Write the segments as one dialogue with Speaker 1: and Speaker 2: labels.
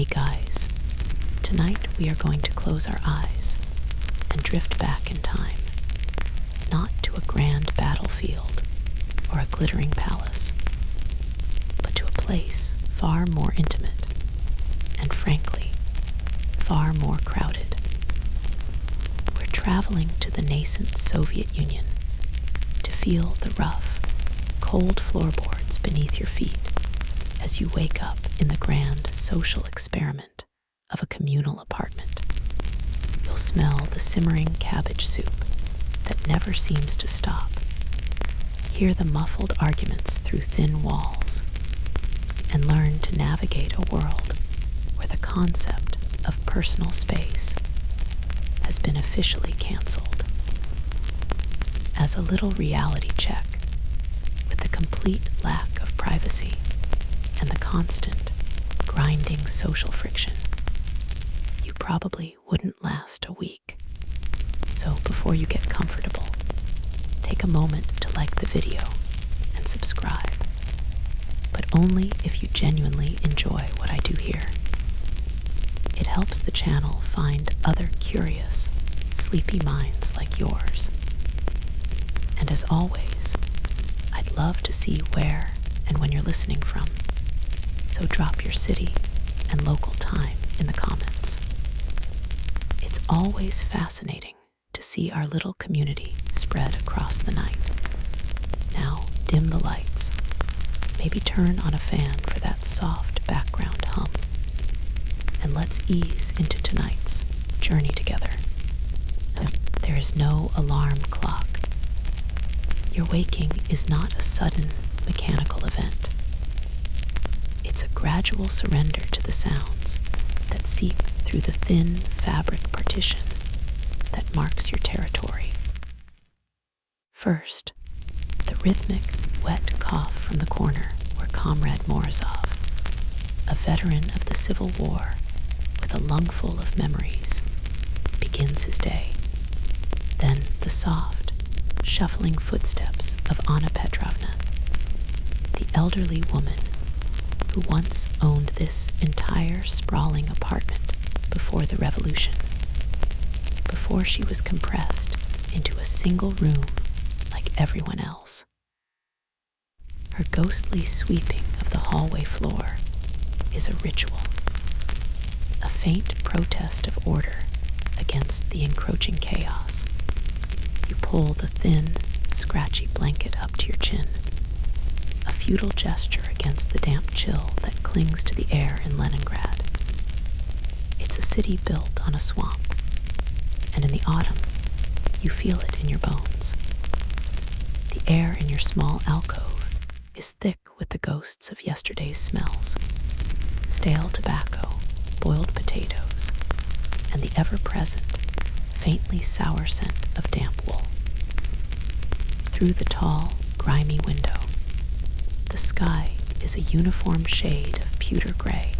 Speaker 1: Hey guys, tonight we are going to close our eyes and drift back in time, not to a grand battlefield or a glittering palace, but to a place far more intimate and, frankly, far more crowded. We're traveling to the nascent Soviet Union to feel the rough, cold floorboards beneath your feet as you wake up in the grand social experiment of a communal apartment. You'll smell the simmering cabbage soup that never seems to stop, hear the muffled arguments through thin walls, and learn to navigate a world where the concept of personal space has been officially canceled. As a little reality check, with the complete lack of privacy and the constant, grinding social friction, you probably wouldn't last a week. So before you get comfortable, take a moment to like the video and subscribe, but only if you genuinely enjoy what I do here. It helps the channel find other curious, sleepy minds like yours. And as always, I'd love to see where and when you're listening from, so drop your city and local time in the comments. It's always fascinating to see our little community spread across the night. Now dim the lights, maybe turn on a fan for that soft background hum, and let's ease into tonight's journey together. There is no alarm clock. Your waking is not a sudden mechanical event. It's a gradual surrender to the sounds that seep through the thin fabric partition that marks your territory. First, the rhythmic, wet cough from the corner where Comrade Morozov, a veteran of the Civil War with a lungful of memories, begins his day. Then the soft, shuffling footsteps of Anna Petrovna, the elderly woman who once owned this entire sprawling apartment before the revolution, before she was compressed into a single room like everyone else. Her ghostly sweeping of the hallway floor is a ritual, a faint protest of order against the encroaching chaos. You pull the thin, scratchy blanket up to your chin, a futile gesture against the damp chill that clings to the air in Leningrad. It's a city built on a swamp, and in the autumn, you feel it in your bones. The air in your small alcove is thick with the ghosts of yesterday's smells: stale tobacco, boiled potatoes, and the ever-present, faintly sour scent of damp wool. Through the tall, grimy window, the sky is a uniform shade of pewter gray,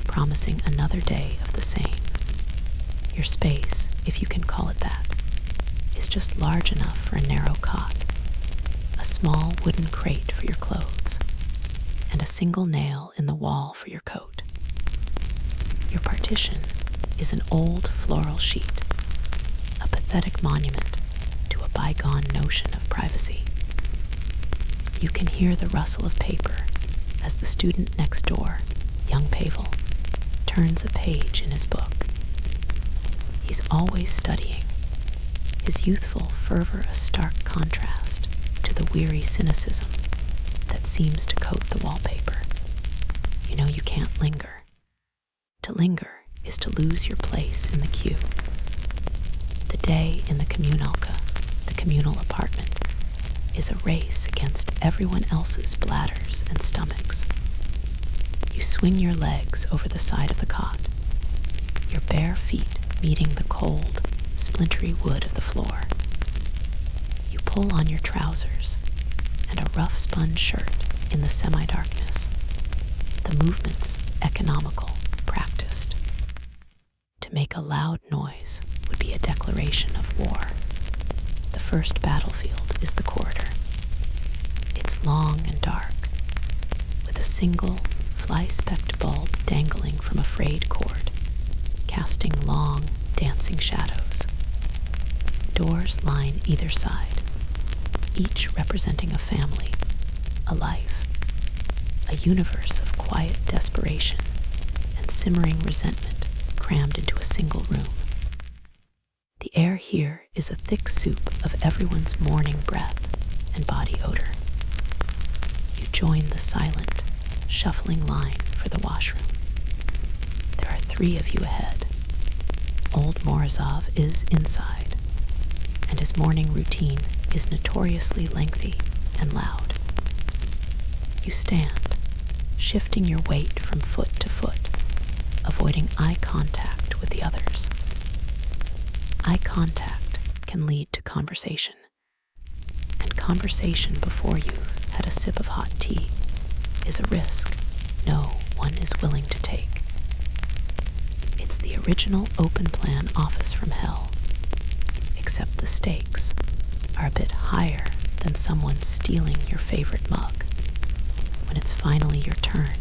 Speaker 1: promising another day of the same. Your space, if you can call it that, is just large enough for a narrow cot, a small wooden crate for your clothes, and a single nail in the wall for your coat. Your partition is an old floral sheet, a pathetic monument to a bygone notion of privacy. You can hear the rustle of paper as the student next door, young Pavel, turns a page in his book. He's always studying, his youthful fervor a stark contrast to the weary cynicism that seems to coat the wallpaper. You know you can't linger. To linger is to lose your place in the queue. The day in the communalka, the communal apartment, is a race against everyone else's bladders and stomachs. You swing your legs over the side of the cot, your bare feet meeting the cold, splintery wood of the floor. You pull on your trousers and a rough spun shirt in the semi-darkness, the movements economical, practiced. To make a loud noise would be a declaration of war. The first battlefield is the corridor. It's long and dark, with a single fly-specked bulb dangling from a frayed cord, casting long, dancing shadows. Doors line either side, each representing a family, a life, a universe of quiet desperation and simmering resentment crammed into a single room. The air here is a thick soup of everyone's morning breath and body odor. You join the silent, shuffling line for the washroom. There are 3 of you ahead. Old Morozov is inside, and his morning routine is notoriously lengthy and loud. You stand, shifting your weight from foot to foot, avoiding eye contact with the others. Eye contact can lead to conversation, and conversation before you've had a sip of hot tea is a risk no one is willing to take. It's the original open-plan office from hell, except the stakes are a bit higher than someone stealing your favorite mug. When it's finally your turn,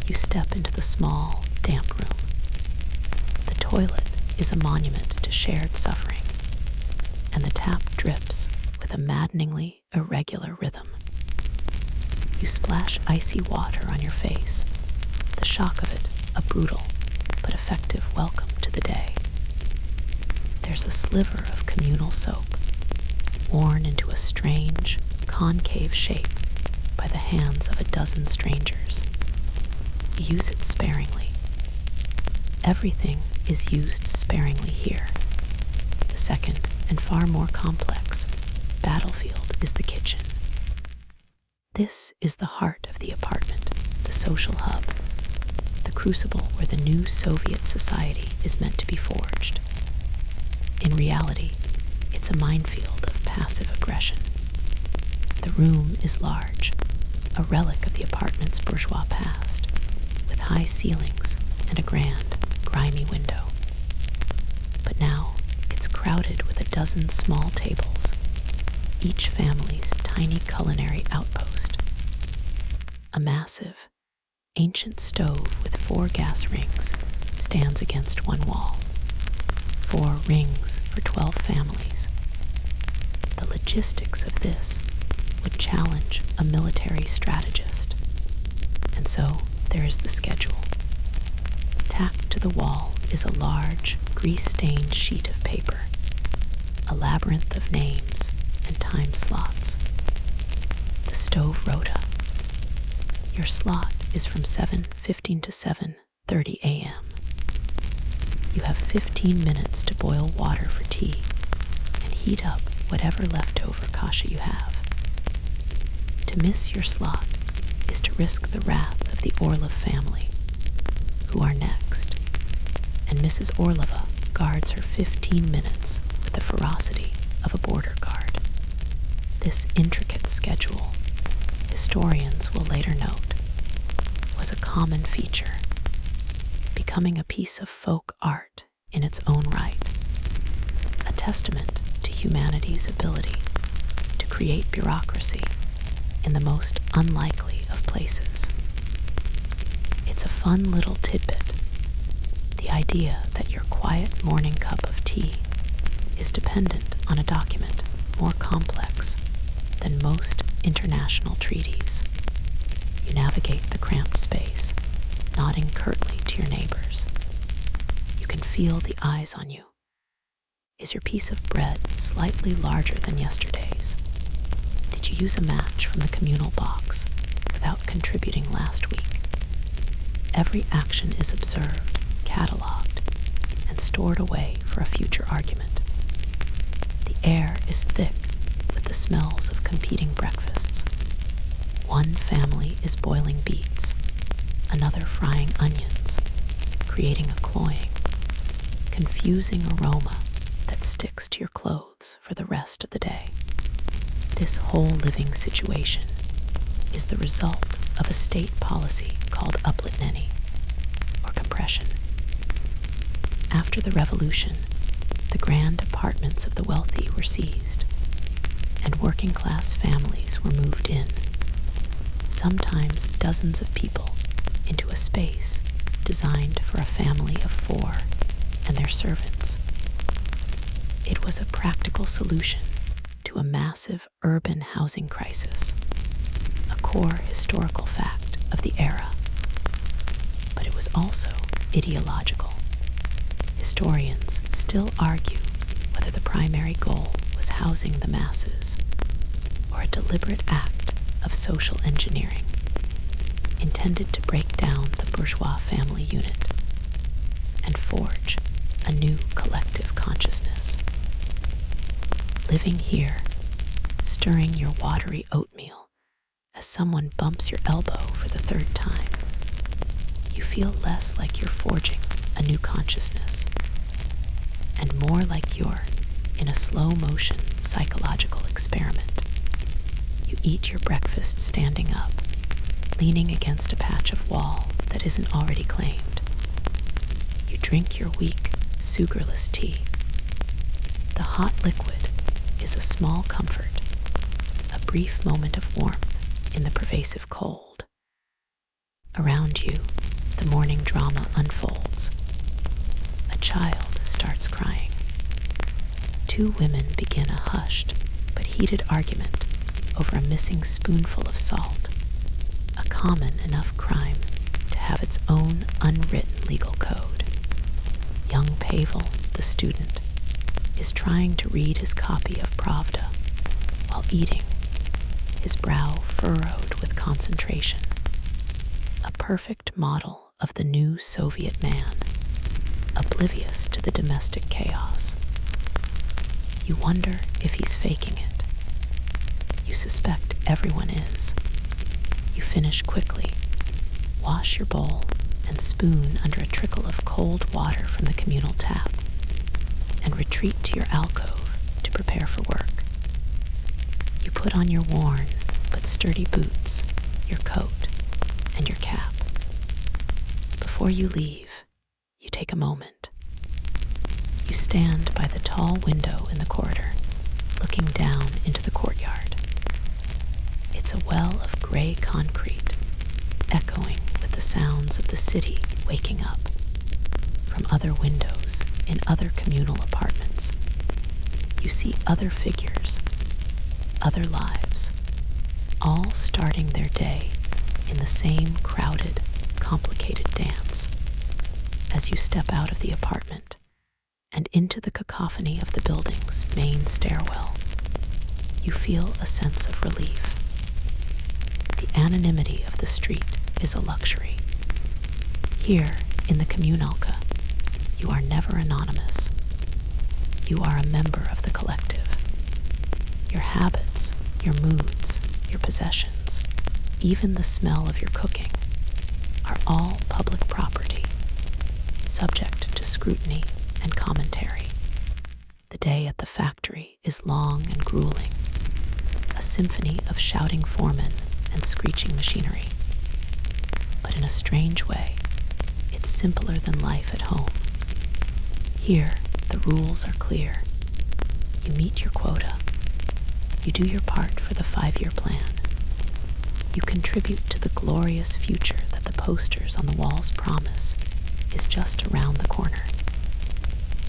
Speaker 1: you step into the small, damp room. The toilet is a monument to shared suffering, and the tap drips with a maddeningly irregular rhythm. You splash icy water on your face, the shock of it a brutal but effective welcome to the day. There's a sliver of communal soap, worn into a strange, concave shape by the hands of a dozen strangers. You use it sparingly. Everything is used sparingly here. The second and far more complex battlefield is the kitchen. This is the heart of the apartment, the social hub, the crucible where the new Soviet society is meant to be forged. In reality, it's a minefield of passive aggression. The room is large, a relic of the apartment's bourgeois past, with high ceilings and a grand, grimy window. But now it's crowded with a dozen small tables, each family's tiny culinary outpost. A massive, ancient stove with 4 gas rings stands against one wall. 4 rings for 12 families. The logistics of this would challenge a military strategist. And so there is the schedule. Tacked to the wall is a large, grease-stained sheet of paper, a labyrinth of names and time slots. The stove rota. Your slot is from 7:15 to 7:30 a.m. You have 15 minutes to boil water for tea and heat up whatever leftover kasha you have. To miss your slot is to risk the wrath of the Orlov family, who are next, and Mrs. Orlova guards her 15 minutes with the ferocity of a border guard. This intricate schedule, historians will later note, was a common feature, becoming a piece of folk art in its own right, a testament to humanity's ability to create bureaucracy in the most unlikely of places. It's a fun little tidbit, the idea that your quiet morning cup of tea is dependent on a document more complex than most international treaties. You navigate the cramped space, nodding curtly to your neighbors. You can feel the eyes on you. Is your piece of bread slightly larger than yesterday's? Did you use a match from the communal box without contributing last week? Every action is observed, catalogued, and stored away for a future argument. The air is thick with the smells of competing breakfasts. One family is boiling beets, another frying onions, creating a cloying, confusing aroma that sticks to your clothes for the rest of the day. This whole living situation is the result of a state policy called uplitneny, or compression. After the revolution, the grand apartments of the wealthy were seized, and working-class families were moved in, sometimes dozens of people, into a space designed for a family of 4 and their servants. It was a practical solution to a massive urban housing crisis, a core historical fact of the era. But it was also ideological. Historians still argue whether the primary goal was housing the masses or a deliberate act of social engineering intended to break down the bourgeois family unit and forge a new collective consciousness. Living here, stirring your watery oatmeal as someone bumps your elbow for the 3rd time, you feel less like you're forging a new consciousness and more like you're in a slow-motion psychological experiment. You eat your breakfast standing up, leaning against a patch of wall that isn't already claimed. You drink your weak, sugarless tea. The hot liquid is a small comfort, a brief moment of warmth in the pervasive cold. Around you, the morning drama unfolds. A child starts crying. 2 women begin a hushed but heated argument over a missing spoonful of salt, a common enough crime to have its own unwritten legal code. Young Pavel, the student, is trying to read his copy of Pravda while eating, his brow furrowed with concentration, a perfect model of the new Soviet man, oblivious to the domestic chaos. You wonder if he's faking it. You suspect everyone is. You finish quickly, wash your bowl and spoon under a trickle of cold water from the communal tap, and retreat to your alcove to prepare for work. You put on your worn but sturdy boots, your coat, and your cap. Before you leave, you take a moment. You stand by the tall window in the corridor, looking down into the courtyard. It's a well of gray concrete, echoing with the sounds of the city waking up. From other windows in other communal apartments, you see other figures, other lives, all starting their day in the same crowded, complicated dance. As you step out of the apartment and into the cacophony of the building's main stairwell, you feel a sense of relief. The anonymity of the street is a luxury. Here, in the communalka, you are never anonymous. You are a member of the collective. Your habits, your moods, your possessions, even the smell of your cooking, are all public property, subject to scrutiny and commentary. The day at the factory is long and grueling, a symphony of shouting foremen and screeching machinery. But in a strange way, it's simpler than life at home. Here, the rules are clear. You meet your quota. You do your part for the 5-year plan. You contribute to the glorious future that the posters on the walls promise is just around the corner.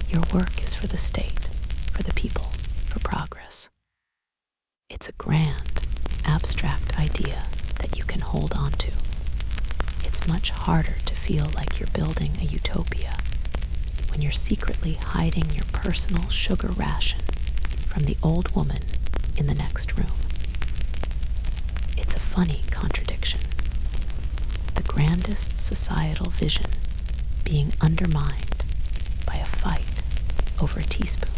Speaker 1: Your work is for the state, for the people, for progress. It's a grand, abstract idea that you can hold on to. It's much harder to feel like you're building a utopia when you're secretly hiding your personal sugar ration from the old woman in the next room. It's a funny contradiction. The grandest societal vision being undermined by a fight over a teaspoon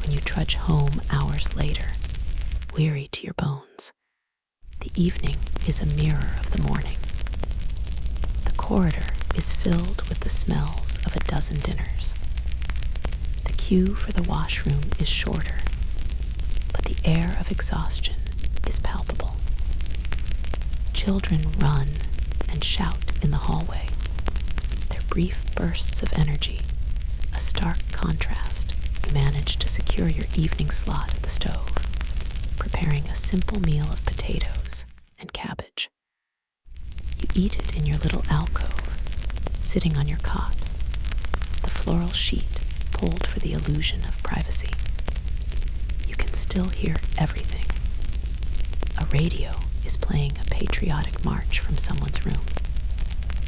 Speaker 1: when you trudge home hours later, weary to your bones. The evening is a mirror of the morning. The corridor is filled with the smells of a dozen dinners. The queue for the washroom is shorter, but the air of exhaustion is palpable. Children run and shout in the hallway, their brief bursts of energy, a stark contrast. You manage to secure your evening slot at the stove, preparing a simple meal of potatoes and cabbage. You eat it in your little alcove, sitting on your cot, the floral sheet pulled for the illusion of privacy. You can still hear everything. A radio is playing a patriotic march from someone's room.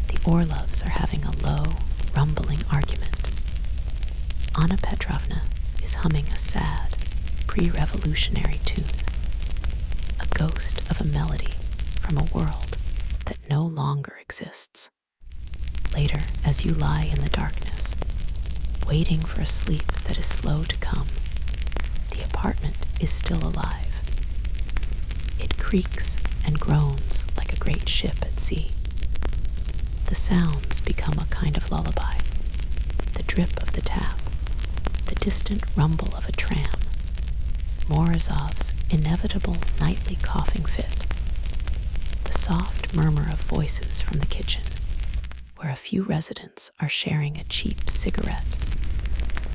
Speaker 1: The Orlovs are having a low, rumbling argument. Anna Petrovna is humming a sad, pre-revolutionary tune, a ghost of a melody from a world that no longer exists. Later, as you lie in the darkness, waiting for a sleep that is slow to come, the apartment is still alive. It creaks and groans like a great ship at sea. The sounds become a kind of lullaby, the drip of the tap, the distant rumble of a tram, Morozov's inevitable nightly coughing fit, the soft murmur of voices from the kitchen, where a few residents are sharing a cheap cigarette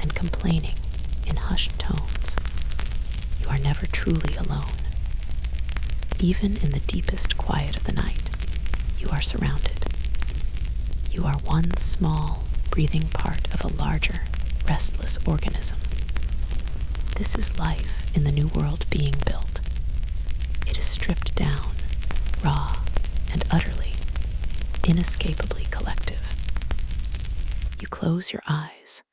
Speaker 1: and complaining in hushed tones. You are never truly alone. Even in the deepest quiet of the night, you are surrounded. You are one small, breathing part of a larger, restless organism. This is life in the new world being built. It is stripped down, raw, and utterly, inescapably collective. You close your eyes,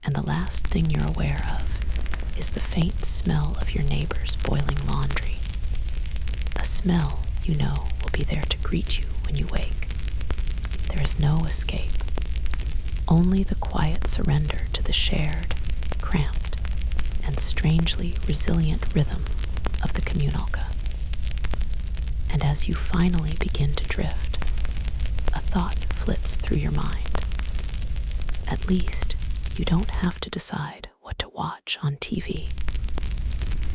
Speaker 1: and the last thing you're aware of is the faint smell of your neighbor's boiling laundry. A smell you know will be there to greet you when you wake. There is no escape, only the quiet surrender to the shared, cramped, and strangely resilient rhythm of the communalka. And as you finally begin to drift, a thought flits through your mind. At least, you don't have to decide what to watch on TV.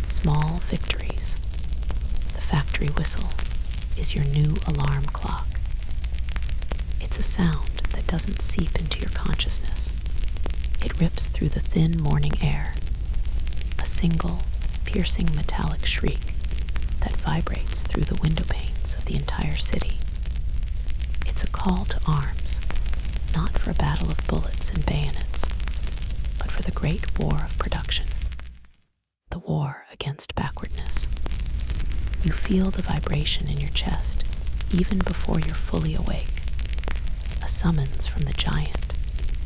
Speaker 1: Small victories. The factory whistle is your new alarm clock. It's a sound that doesn't seep into your consciousness. It rips through the thin morning air, a single, piercing metallic shriek that vibrates through the window panes of the entire city. It's a call to arms, not for a battle of bullets and bayonets, but for the great war of production, the war against backwardness. You feel the vibration in your chest even before you're fully awake, a summons from the giant,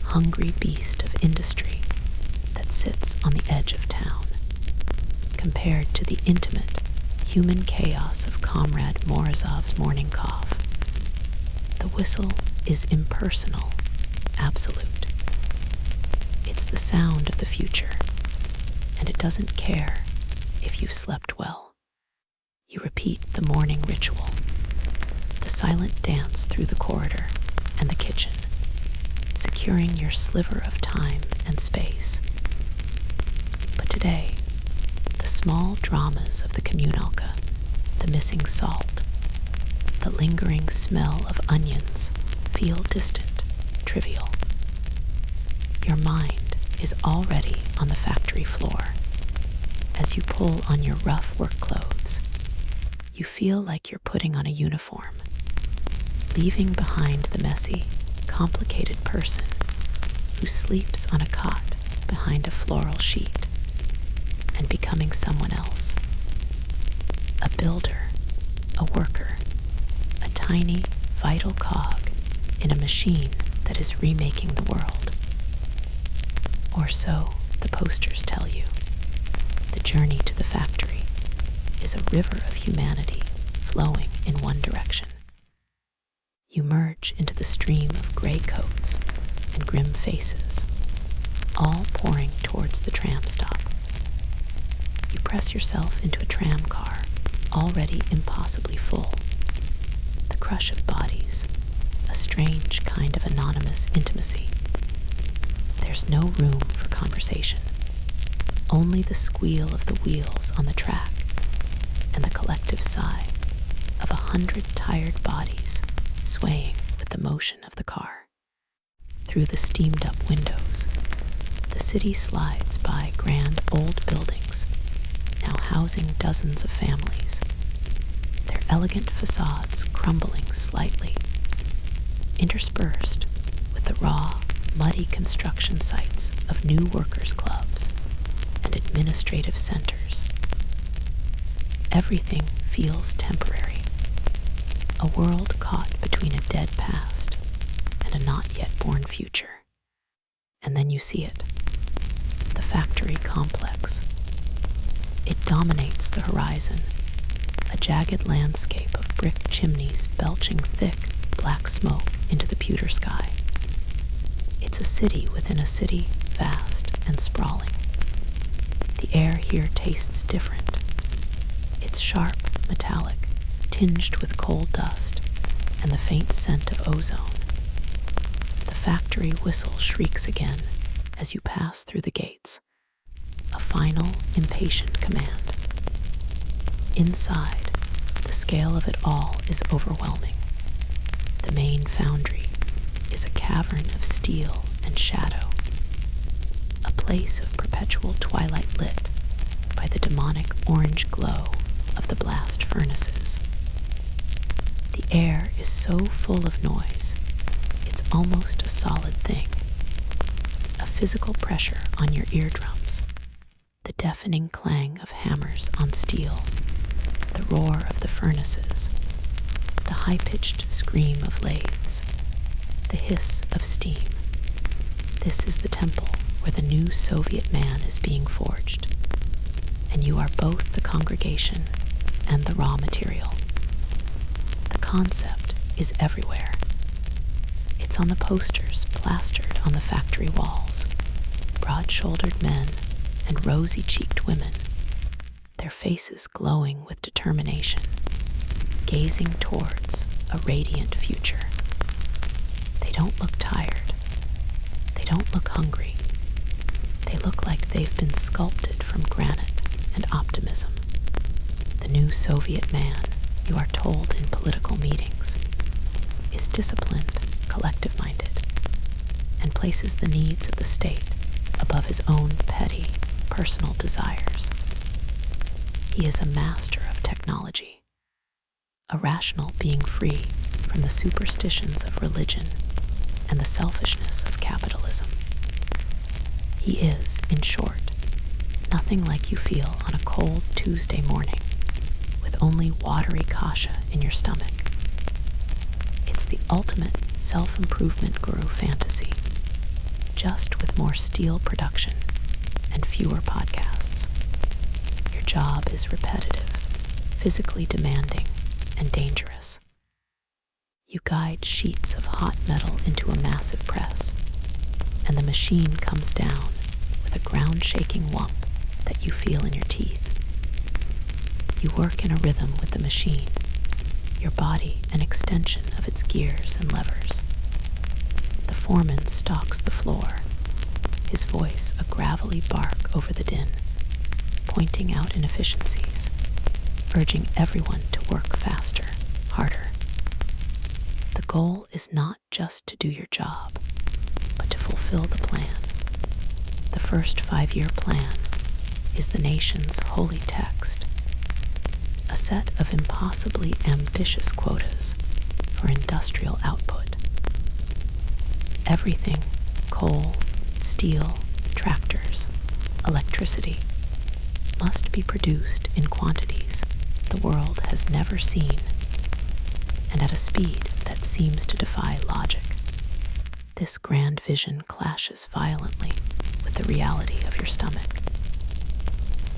Speaker 1: hungry beast of industry that sits on the edge of town, compared to the intimate, human chaos of Comrade Morozov's morning cough. The whistle is impersonal, absolute. It's the sound of the future, and it doesn't care if you've slept well. You repeat the morning ritual, the silent dance through the corridor and the kitchen, securing your sliver of time and space. But today, the small dramas of the communalka, the missing salt, the lingering smell of onions feel distant, trivial. Your mind is already on the factory floor. As you pull on your rough work clothes, you feel like you're putting on a uniform, leaving behind the messy, complicated person who sleeps on a cot behind a floral sheet and becoming someone else. A builder, a worker, a tiny, vital cog in a machine that is remaking the world. Or so the posters tell you. The journey to the factory is a river of humanity flowing in one direction. You merge into the stream of gray coats and grim faces, all pouring towards the tram stop. You press yourself into a tram car, already impossibly full. The crush of bodies, a strange kind of anonymous intimacy. There's no room for conversation, only the squeal of the wheels on the track and the collective sigh of 100 tired bodies swaying with the motion of the car. Through the steamed-up windows, the city slides by grand old buildings, now housing dozens of families, their elegant facades crumbling slightly. Interspersed muddy construction sites of new workers' clubs and administrative centers. Everything feels temporary, a world caught between a dead past and a not yet born future. And then you see it, the factory complex. It dominates the horizon, a jagged landscape of brick chimneys belching thick, black smoke into the pewter sky. It's a city within a city, vast and sprawling. The air here tastes different. It's sharp, metallic, tinged with coal dust and the faint scent of ozone. The factory whistle shrieks again as you pass through the gates, a final, impatient command. Inside, the scale of it all is overwhelming. The main foundry is a cavern of steel and shadow, a place of perpetual twilight lit by the demonic orange glow of the blast furnaces. The air is so full of noise, it's almost a solid thing. A physical pressure on your eardrums, the deafening clang of hammers on steel, the roar of the furnaces, the high-pitched scream of lathes, the hiss of steam. This is the temple where the new Soviet man is being forged, and you are both the congregation and the raw material. The concept is everywhere. It's on the posters plastered on the factory walls, broad-shouldered men and rosy-cheeked women, their faces glowing with determination, gazing towards a radiant future. They don't look tired. They don't look hungry. They look like they've been sculpted from granite and optimism. The new Soviet man, you are told in political meetings, is disciplined, collective-minded, and places the needs of the state above his own petty, personal desires. He is a master of technology, a rational being free from the superstitions of religion and the selfishness of capitalism. He is, in short, nothing like you feel on a cold Tuesday morning with only watery kasha in your stomach. It's the ultimate self-improvement guru fantasy, just with more steel production and fewer podcasts. Your job is repetitive, physically demanding, and dangerous. You guide sheets of hot metal into a massive press, and the machine comes down with a ground-shaking whump that you feel in your teeth. You work in a rhythm with the machine, your body an extension of its gears and levers. The foreman stalks the floor, his voice a gravelly bark over the din, pointing out inefficiencies, urging everyone to work faster, harder. The goal is not just to do your job, but to fulfill the plan. The first 5-year plan is the nation's holy text, a set of impossibly ambitious quotas for industrial output. Everything, coal, steel, tractors, electricity, must be produced in quantities the world has never seen, and at a speed that seems to defy logic. This grand vision clashes violently with the reality of your stomach.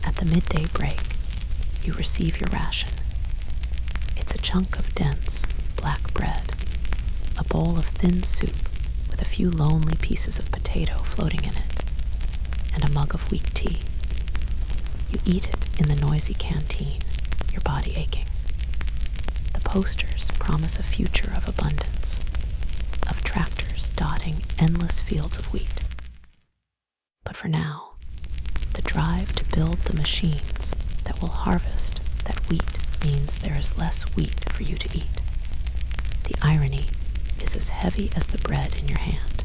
Speaker 1: At the midday break, you receive your ration. It's a chunk of dense, black bread, a bowl of thin soup with a few lonely pieces of potato floating in it, and a mug of weak tea. You eat it in the noisy canteen, your body aching. The posters promise a future of abundance, of tractors dotting endless fields of wheat. But for now, the drive to build the machines that will harvest that wheat means there is less wheat for you to eat. The irony is as heavy as the bread in your hand.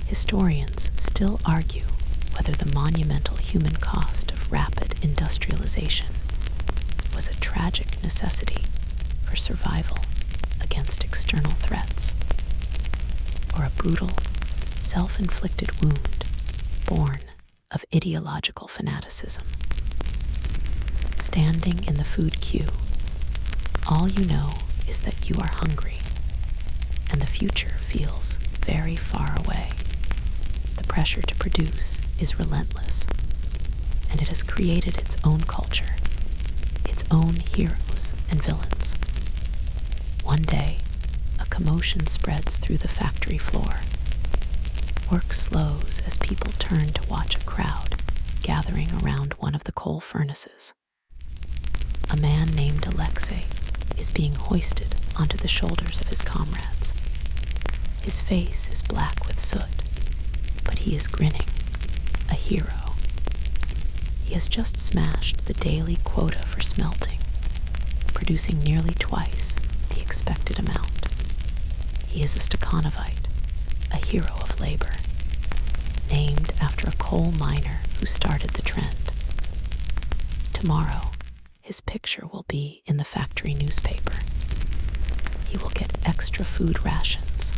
Speaker 1: Historians still argue whether the monumental human cost of rapid industrialization was a tragic necessity for survival against external threats, or a brutal self-inflicted wound born of ideological fanaticism. Standing in the food queue, all you know is that you are hungry, and the future feels very far away. The pressure to produce is relentless, and it has created its own culture, its own heroes and villains. One day, a commotion spreads through the factory floor. Work slows as people turn to watch a crowd gathering around one of the coal furnaces. A man named Alexei is being hoisted onto the shoulders of his comrades. His face is black with soot, but he is grinning, a hero. He has just smashed the daily quota for smelting, producing nearly twice the expected amount. He is a Stakhanovite, a hero of labor, named after a coal miner who started the trend. Tomorrow, his picture will be in the factory newspaper. He will get extra food rations,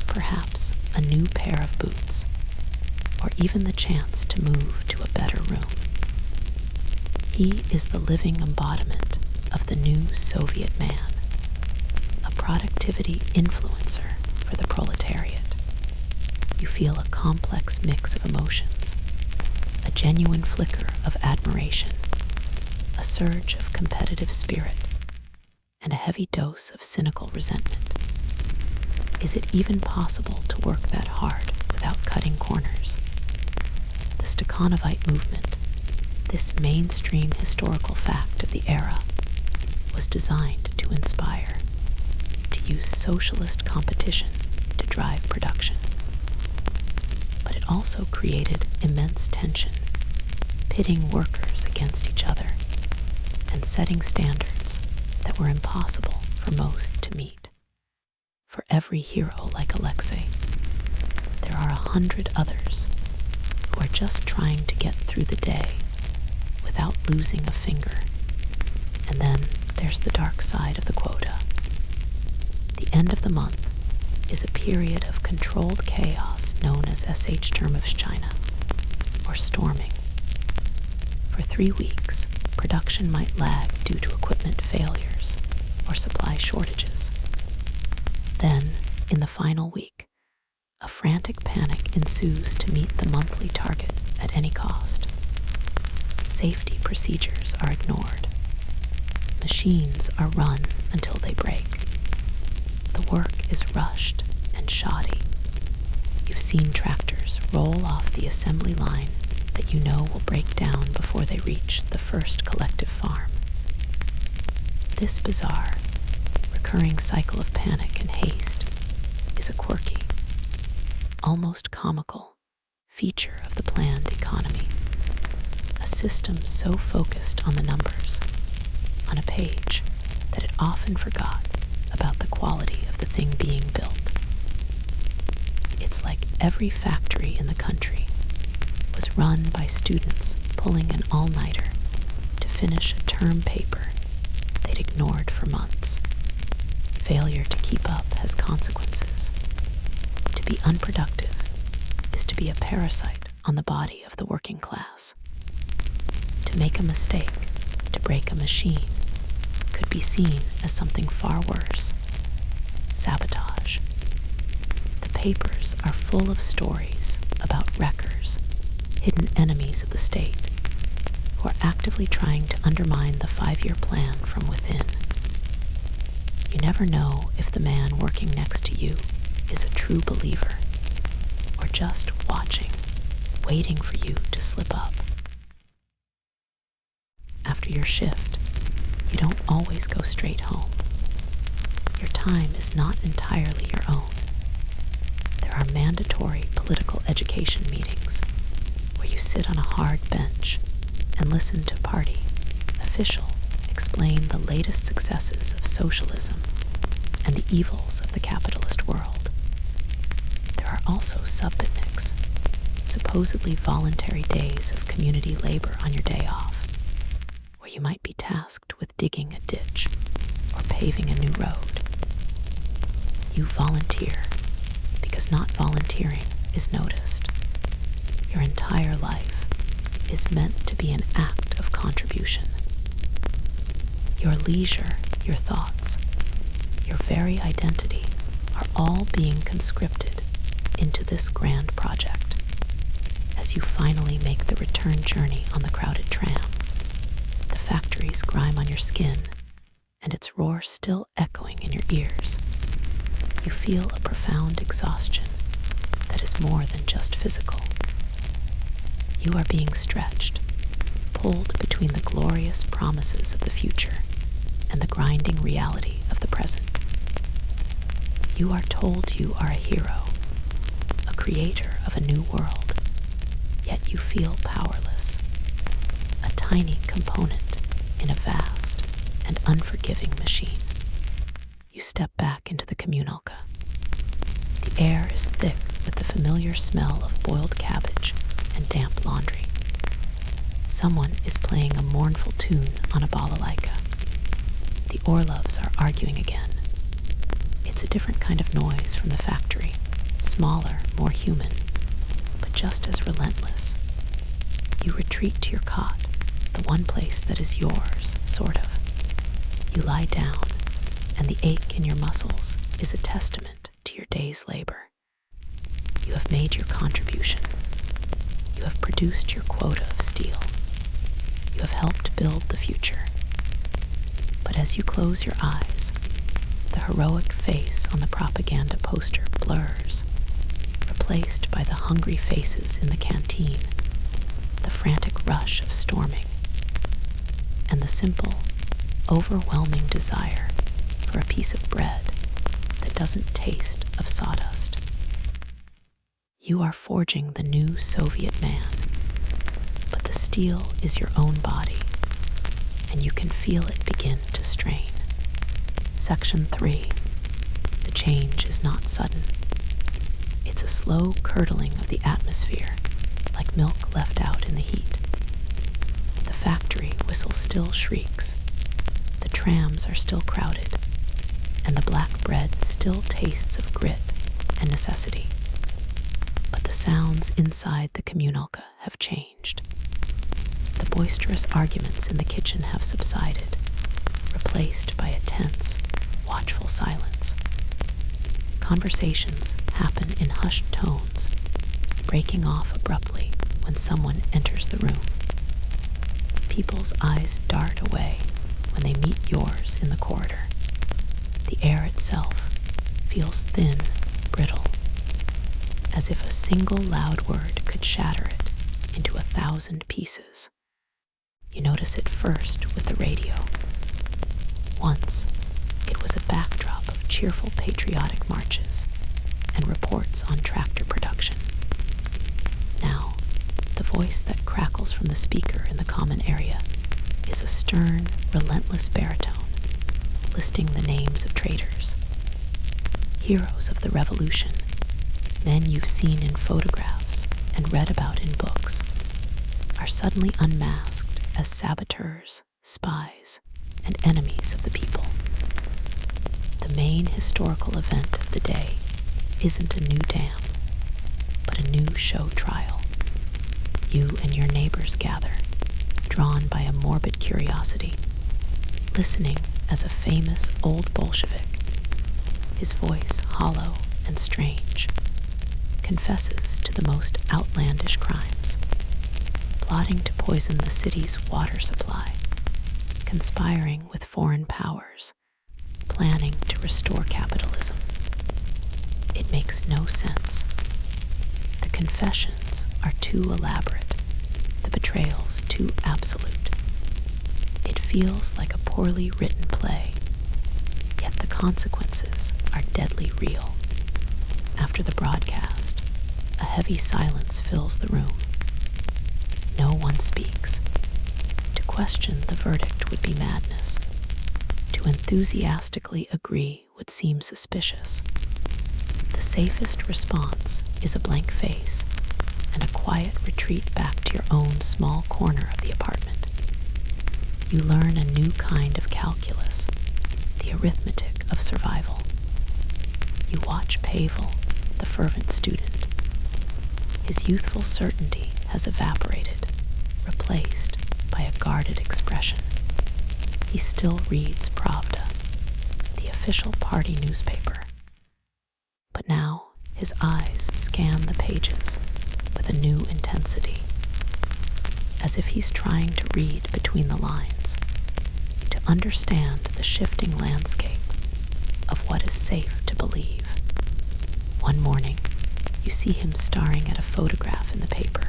Speaker 1: perhaps a new pair of boots, or even the chance to move to a better room. He is the living embodiment of the new Soviet man, a productivity influencer for the proletariat. You feel a complex mix of emotions, a genuine flicker of admiration, a surge of competitive spirit, and a heavy dose of cynical resentment. Is it even possible to work that hard without cutting corners? The Stakhanovite movement, this mainstream historical fact of the era, was designed to inspire, to use socialist competition to drive production. But it also created immense tension, pitting workers against each other and setting standards that were impossible for most to meet. For every hero like Alexei, there are 100 others who are just trying to get through the day without losing a finger. And then there's the dark side of the quota. The end of the month is a period of controlled chaos known as China, or storming. For 3 weeks, production might lag due to equipment failures or supply shortages. Then, in the final week, a frantic panic ensues to meet the monthly target at any cost. Safety procedures are ignored. Machines are run until they break. The work is rushed and shoddy. You've seen tractors roll off the assembly line that you know will break down before they reach the first collective farm. This bizarre, recurring cycle of panic and haste is a quirky, almost comical feature of the planned economy. A system so focused on the numbers on a page that it often forgot about the quality of the thing being built. It's like every factory in the country was run by students pulling an all-nighter to finish a term paper they'd ignored for months. Failure to keep up has consequences. To be unproductive is to be a parasite on the body of the working class. To make a mistake, to break a machine, could be seen as something far worse: sabotage. The papers are full of stories about wreckers, hidden enemies of the state, who are actively trying to undermine the 5-year plan from within. You never know if the man working next to you is a true believer or just watching, waiting for you to slip up. After your shift, you don't always go straight home. Your time is not entirely your own. There are mandatory political education meetings where you sit on a hard bench and listen to party official explain the latest successes of socialism and the evils of the capitalist world. There are also subpitniks, supposedly voluntary days of community labor on your day off, where you might be tasked with digging a ditch or paving a new road. You volunteer because not volunteering is noticed. Your entire life is meant to be an act of contribution. Your leisure, your thoughts, your very identity are all being conscripted into this grand project. As you finally make the return journey on the crowded tram, the factory's grime on your skin and its roar still echoing in your ears, you feel a profound exhaustion that is more than just physical. You are being stretched, pulled between the glorious promises of the future and the grinding reality of the present. You are told you are a hero, a creator of a new world, yet you feel powerless, a tiny component in a vast and unforgiving machine. You step back into the communalka. The air is thick with the familiar smell of boiled cabbage and damp laundry. Someone is playing a mournful tune on a balalaika. The Orlovs are arguing again. It's a different kind of noise from the factory, smaller, more human, but just as relentless. You retreat to your cot, the one place that is yours, sort of. You lie down, and the ache in your muscles is a testament to your day's labor. You have made your contribution. You have produced your quota of steel. You have helped build the future. But as you close your eyes, the heroic face on the propaganda poster blurs, replaced by the hungry faces in the canteen, the frantic rush of storming, and the simple, overwhelming desire for a piece of bread that doesn't taste of sawdust. You are forging the new Soviet man, but the steel is your own body, and you can feel it begin to strain. Section 3. The change is not sudden. It's a slow curdling of the atmosphere, like milk left out in the heat. The factory whistle still shrieks. The trams are still crowded, and the black bread still tastes of grit and necessity. But the sounds inside the communalka have changed. The boisterous arguments in the kitchen have subsided, replaced by a tense, watchful silence. Conversations happen in hushed tones, breaking off abruptly when someone enters the room. People's eyes dart away when they meet yours in the corridor. The air itself feels thin, brittle, as if a single loud word could shatter it into 1,000 pieces. You notice it first with the radio. Once, it was a backdrop of cheerful patriotic marches and reports on tractor production. Now, the voice that crackles from the speaker in the common area is a stern, relentless baritone, listing the names of traitors. Heroes of the revolution, men you've seen in photographs and read about in books, are suddenly unmasked as saboteurs, spies, and enemies of the people. The main historical event of the day isn't a new dam, but a new show trial. You and your neighbors gather, drawn by a morbid curiosity, listening as a famous old Bolshevik, his voice hollow and strange, confesses to the most outlandish crimes, plotting to poison the city's water supply, conspiring with foreign powers, planning to restore capitalism. It makes no sense. The confessions are too elaborate, the betrayals too absolute. It feels like a poorly written play, yet the consequences are deadly real. After the broadcast, a heavy silence fills the room. No one speaks. To question the verdict would be madness. To enthusiastically agree would seem suspicious. The safest response is a blank face and a quiet retreat back to your own small corner of the apartment. You learn a new kind of calculus, the arithmetic of survival. You watch Pavel, the fervent student, His youthful certainty has evaporated, replaced by a guarded expression. He still reads Pravda, the official party newspaper. But now his eyes scan the pages with a new intensity, as if he's trying to read between the lines, to understand the shifting landscape of what is safe to believe. One morning, you see him staring at a photograph in the paper.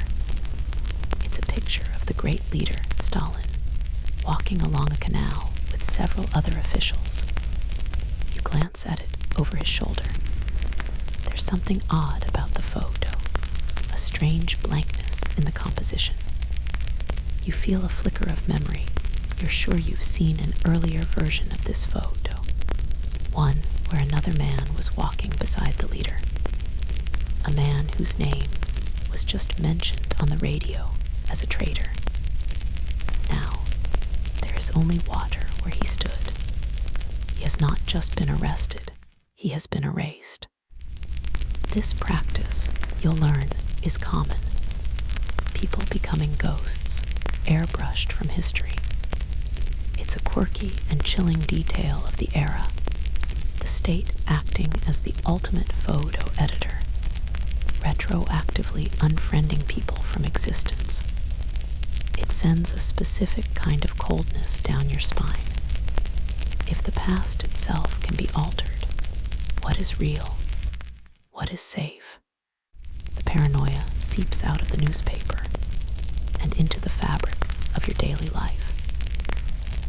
Speaker 1: It's a picture of the great leader, Stalin, walking along a canal with several other officials. You glance at it over his shoulder. There's something odd about the photo, a strange blankness in the composition. You feel a flicker of memory. You're sure you've seen an earlier version of this photo, one where another man was walking beside the leader, a man whose name was just mentioned on the radio as a traitor. Now, there is only water where he stood. He has not just been arrested, he has been erased. This practice, you'll learn, is common. People becoming ghosts, airbrushed from history. It's a quirky and chilling detail of the era, the state acting as the ultimate photo editor, retroactively unfriending people from existence. It sends a specific kind of coldness down your spine. If the past itself can be altered, what is real? What is safe? The paranoia seeps out of the newspaper and into the fabric of your daily life.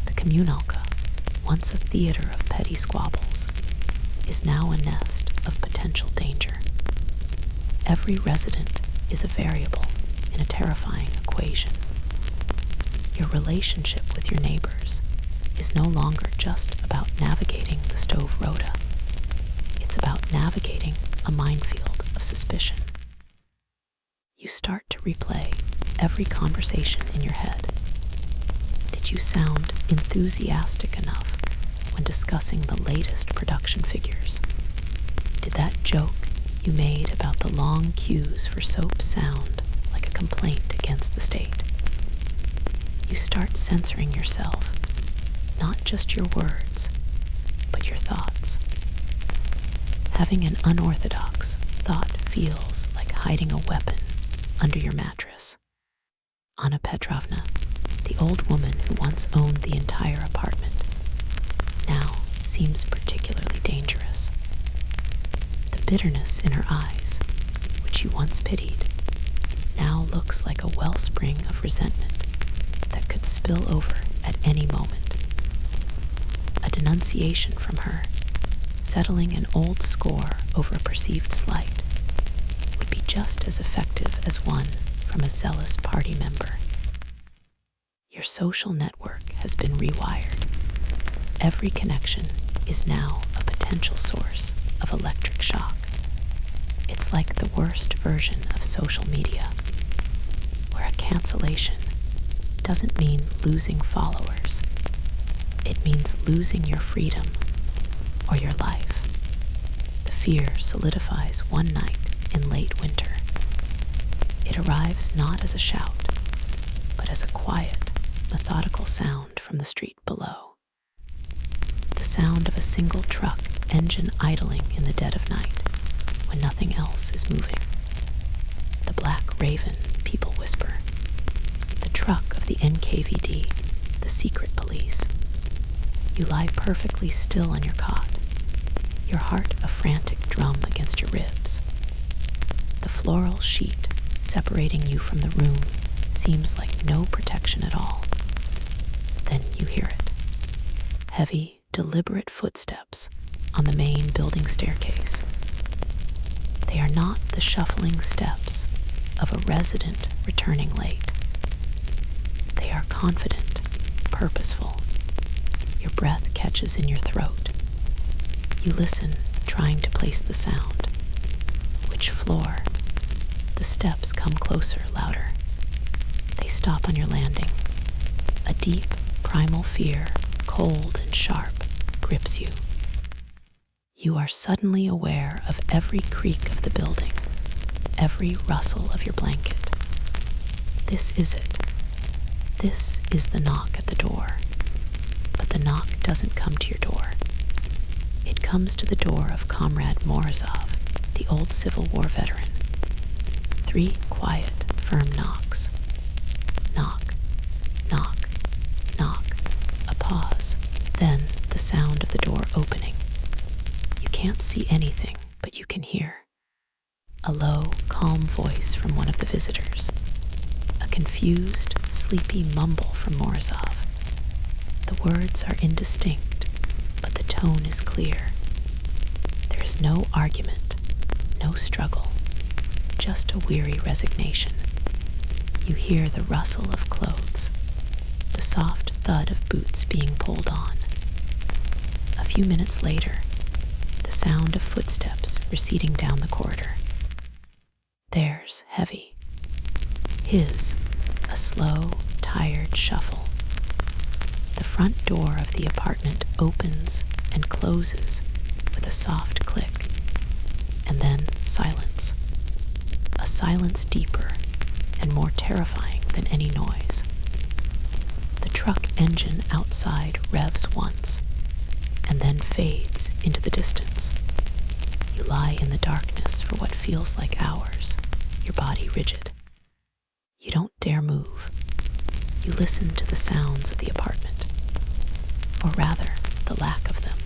Speaker 1: The communalka, once a theater of petty squabbles, is now a nest of potential danger. Every resident is a variable in a terrifying equation. Your relationship with your neighbors is no longer just about navigating the stove rota. It's about navigating a minefield of suspicion. You start to replay every conversation in your head. Did you sound enthusiastic enough when discussing the latest production figures? Did that joke you made about the long queues for soap sound like a complaint against the state? You start censoring yourself, not just your words, but your thoughts. Having an unorthodox thought feels like hiding a weapon under your mattress. Anna Petrovna, the old woman who once owned the entire apartment, now seems particularly dangerous. The bitterness in her eyes, which you once pitied, now looks like a wellspring of resentment that could spill over at any moment. A denunciation from her, settling an old score over a perceived slight, would be just as effective as one from a zealous party member. Your social network has been rewired. Every connection is now a potential source of electric shock. It's like the worst version of social media, where a cancellation doesn't mean losing followers. It means losing your freedom or your life. The fear solidifies one night in late winter. It arrives not as a shout, but as a quiet, methodical sound from the street below. The sound of a single truck engine idling in the dead of night when nothing else is moving. The black raven, people whisper. The truck of the NKVD, the secret police. You lie perfectly still on your cot, your heart a frantic drum against your ribs. The floral sheet separating you from the room seems like no protection at all. Then you hear it. Heavy, deliberate footsteps on the main building staircase. They are not the shuffling steps of a resident returning late. They are confident, purposeful. Your breath catches in your throat. You listen, trying to place the sound. Which floor? The steps come closer, louder. They stop on your landing. A deep, primal fear, cold and sharp, grips you. You are suddenly aware of every creak of the building, every rustle of your blanket. This is it. This is the knock at the door. But the knock doesn't come to your door. It comes to the door of Comrade Morozov, the old Civil War veteran. 3 quiet, firm knocks. Knock, knock, knock. A pause. Then the sound of the door opening. You can't see anything, but you can hear. A low, calm voice from one of the visitors. A confused, sleepy mumble from Morozov. The words are indistinct, but the tone is clear. There is no argument, no struggle, just a weary resignation. You hear the rustle of clothes, the soft thud of boots being pulled on. A few minutes later, the sound of footsteps receding down the corridor. Theirs heavy. His, a slow, tired shuffle. The front door of the apartment opens and closes with a soft click, and then silence. A silence deeper and more terrifying than any noise. The truck engine outside revs once, and then fades into the distance. You lie in the darkness for what feels like hours, your body rigid. You don't dare move. You listen to the sounds of the apartment, or rather, the lack of them.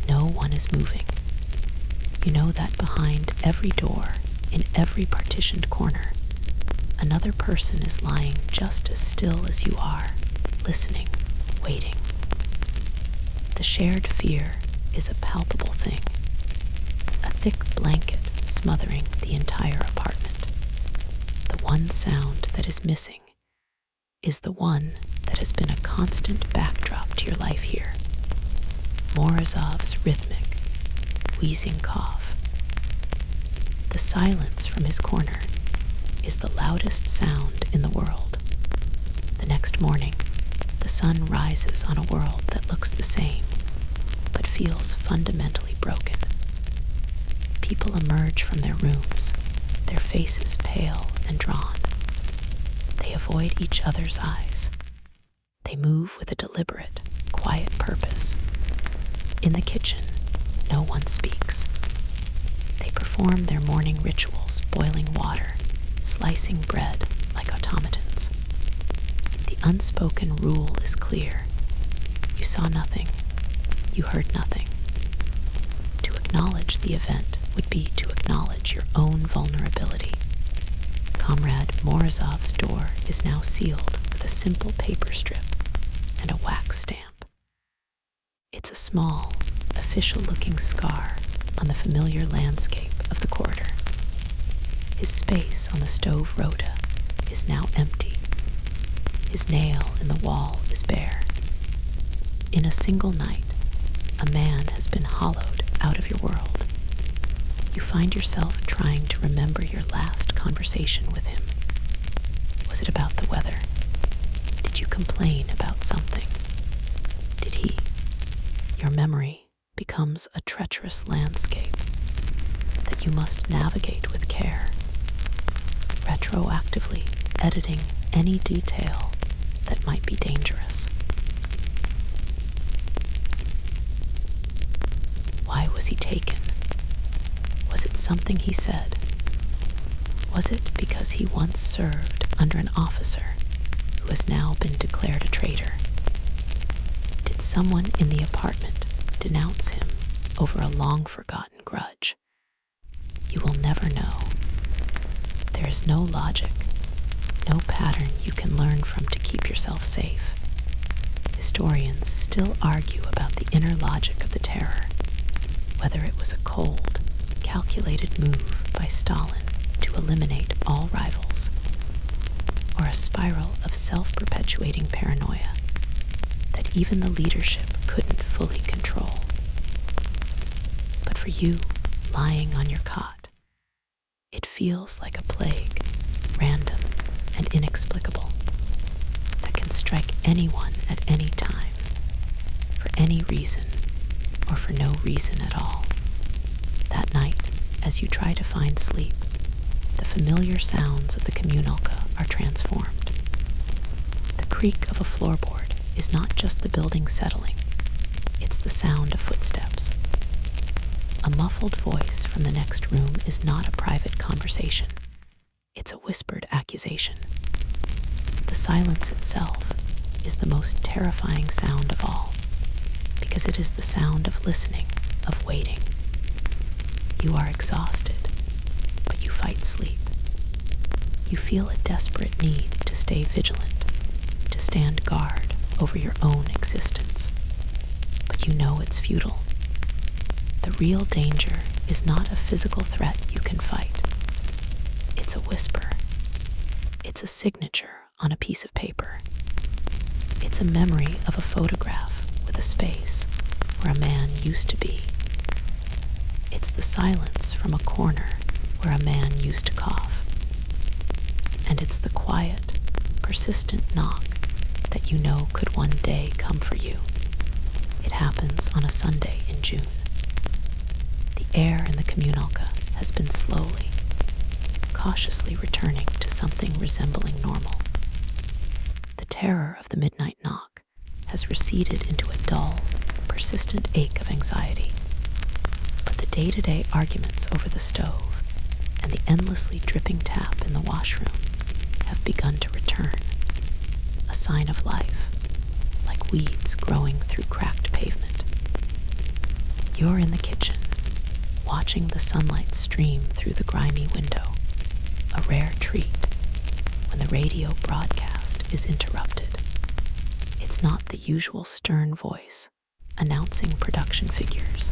Speaker 1: No one is moving. You know that behind every door, in every partitioned corner, another person is lying just as still as you are, listening, waiting. The shared fear is a palpable thing, a thick blanket smothering the entire apartment. The one sound that is missing is the one that has been a constant backdrop to your life here. Morozov's rhythmic, wheezing cough. The silence from his corner is the loudest sound in the world. The next morning, the sun rises on a world that looks the same, but feels fundamentally broken. People emerge from their rooms, their faces pale and drawn. They avoid each other's eyes. They move with a deliberate, quiet purpose. In the kitchen, no one speaks. They perform their morning rituals, boiling water, slicing bread like automatons. The unspoken rule is clear. You saw nothing. You heard nothing. To acknowledge the event would be to acknowledge your own vulnerability. Comrade Morozov's door is now sealed with a simple paper strip and a wax stamp. It's a small, official-looking scar on the familiar landscape of the corridor. His space on the stove rota is now empty. His nail in the wall is bare. In a single night, a man has been hollowed out of your world. You find yourself trying to remember your last conversation with him. Was it about the weather? Did you complain about something? Did he? Your memory becomes a treacherous landscape that you must navigate with care, retroactively editing any detail that might be dangerous. Why was he taken? Was it something he said? Was it because he once served under an officer who has now been declared a traitor? Did someone in the apartment denounce him over a long-forgotten grudge? You will never know. There is no logic, no pattern you can learn from to keep yourself safe. Historians still argue about the inner logic of the terror, whether it was a cold, calculated move by Stalin to eliminate all rivals, or a spiral of self-perpetuating paranoia that even the leadership couldn't fully control. But for you, lying on your cot, it feels like a plague, random and inexplicable, that can strike anyone at any time, for any reason or for no reason at all. That night, as you try to find sleep, the familiar sounds of the communalka are transformed. The creak of a floorboard is not just the building settling, it's the sound of footsteps. A muffled voice from the next room is not a private conversation, it's a whispered accusation. The silence itself is the most terrifying sound of all, because it is the sound of listening, of waiting. You are exhausted, but you fight sleep. You feel a desperate need to stay vigilant, to stand guard over your own existence. But you know it's futile. The real danger is not a physical threat you can fight. It's a whisper. It's a signature on a piece of paper. It's a memory of a photograph with a space where a man used to be. It's the silence from a corner where a man used to cough. And it's the quiet, persistent knock that you know could one day come for you. It happens on a Sunday in June. The air in the communalka has been slowly, cautiously returning to something resembling normal. The terror of the midnight knock has receded into a dull, persistent ache of anxiety. But the day-to-day arguments over the stove and the endlessly dripping tap in the washroom have begun to return, a sign of life, like weeds growing through cracked pavement. You're in the kitchen, watching the sunlight stream through the grimy window, a rare treat when the radio broadcast is interrupted. It's not the usual stern voice announcing production figures.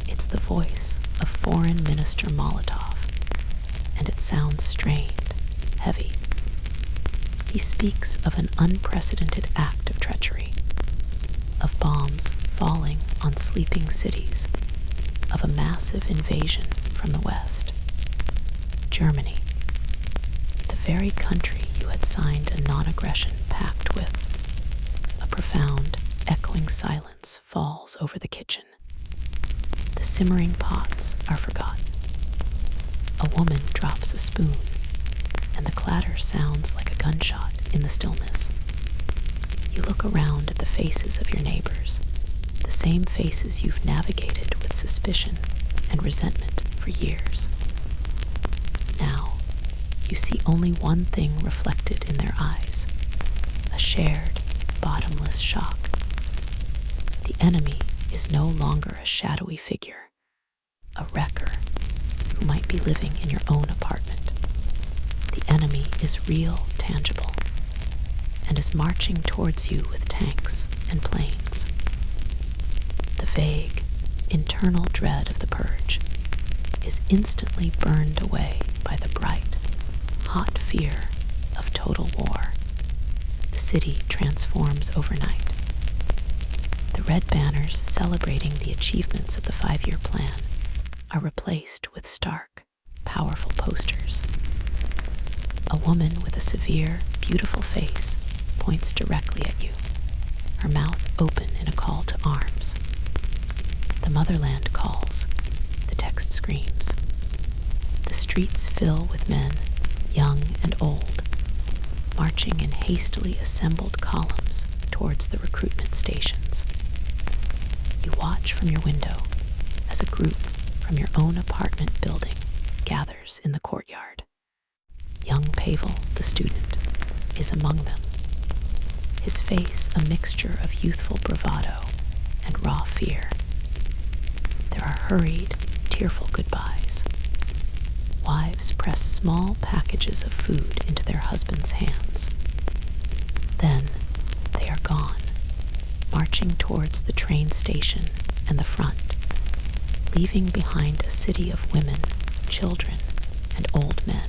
Speaker 1: It's the voice of Foreign Minister Molotov, and it sounds strained, heavy. He speaks of an unprecedented act of treachery, of bombs falling on sleeping cities, of a massive invasion from the West. Germany, the very country you had signed a non-aggression pact with. A profound, echoing silence falls over the kitchen. The simmering pots are forgotten. A woman drops a spoon, and the clatter sounds like a gunshot in the stillness. You look around at the faces of your neighbors, the same faces you've navigated with suspicion and resentment for years. Now, you see only one thing reflected in their eyes, a shared, bottomless shock. The enemy is no longer a shadowy figure, a wrecker who might be living in your own apartment. The enemy is real, tangible, and is marching towards you with tanks and planes. The vague, internal dread of the purge is instantly burned away by the bright, hot fear of total war. The city transforms overnight. The red banners celebrating the achievements of the 5-year plan are replaced with stark, powerful posters. A woman with a severe, beautiful face points directly at you, her mouth open in a call to arms. The motherland calls, the text screams. The streets fill with men, young and old, marching in hastily assembled columns towards the recruitment stations. You watch from your window as a group from your own apartment building gathers in the courtyard. Young Pavel, the student, is among them, his face a mixture of youthful bravado and raw fear. There are hurried, tearful goodbyes. Wives press small packages of food into their husbands' hands. Then they are gone, marching towards the train station and the front, leaving behind a city of women, children, and old men.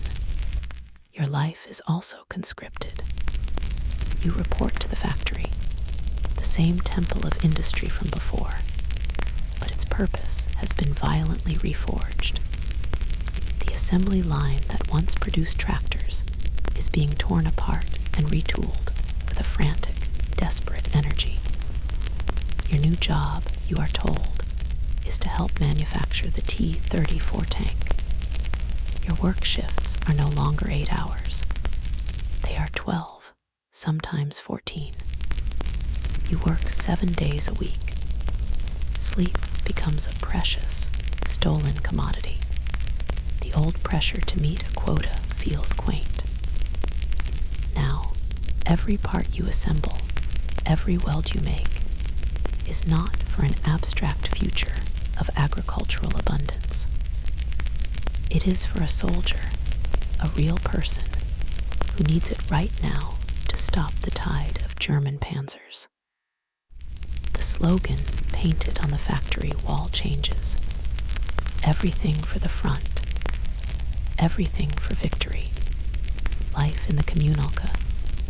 Speaker 1: Your life is also conscripted. You report to the factory, the same temple of industry from before, but its purpose has been violently reforged. The assembly line that once produced tractors is being torn apart and retooled with a frantic, desperate energy. Your new job, you are told, is to help manufacture the T-34 tank. Your work shifts are no longer 8 hours. They are 12, sometimes 14. You work 7 days a week. Sleep becomes a precious, stolen commodity. The old pressure to meet a quota feels quaint. Now, every part you assemble, every weld you make, is not for an abstract future of agricultural abundance. It is for a soldier, a real person, who needs it right now to stop the tide of German panzers. The slogan painted on the factory wall changes. Everything for the front. Everything for victory. Life in the communalka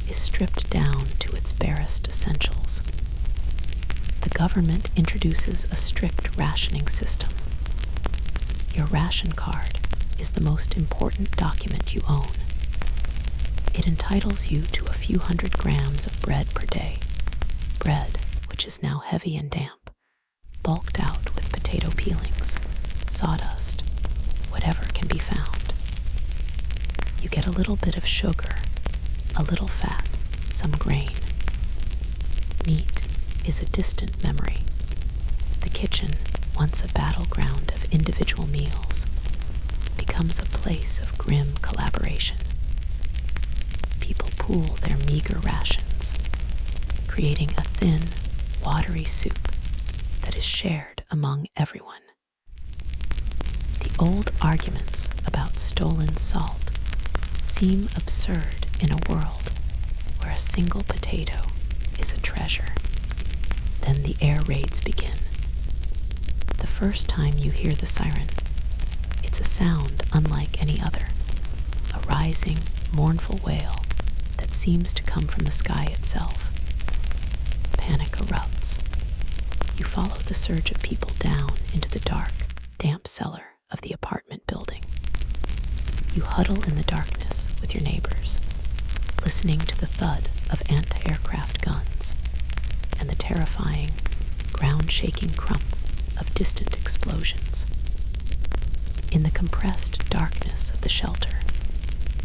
Speaker 1: is stripped down to its barest essentials. The government introduces a strict rationing system. Your ration card is the most important document you own. It entitles you to a few hundred grams of bread per day, bread which is now heavy and damp, bulked out with potato peelings, sawdust, whatever can be found. You get a little bit of sugar, a little fat, some grain. Meat is a distant memory. The kitchen, once a battleground of individual meals, becomes a place of grim collaboration. People pool their meager rations, creating a thin, watery soup that is shared among everyone. The old arguments about stolen salt seem absurd in a world where a single potato is a treasure. Then the air raids begin. The first time you hear the siren, it's a sound unlike any other, a rising, mournful wail that seems to come from the sky itself. Panic erupts. You follow the surge of people down into the dark, damp cellar of the apartment building. You huddle in the darkness with your neighbors, listening to the thud of anti-aircraft guns and the terrifying, ground-shaking crump of distant explosions. In the compressed darkness of the shelter,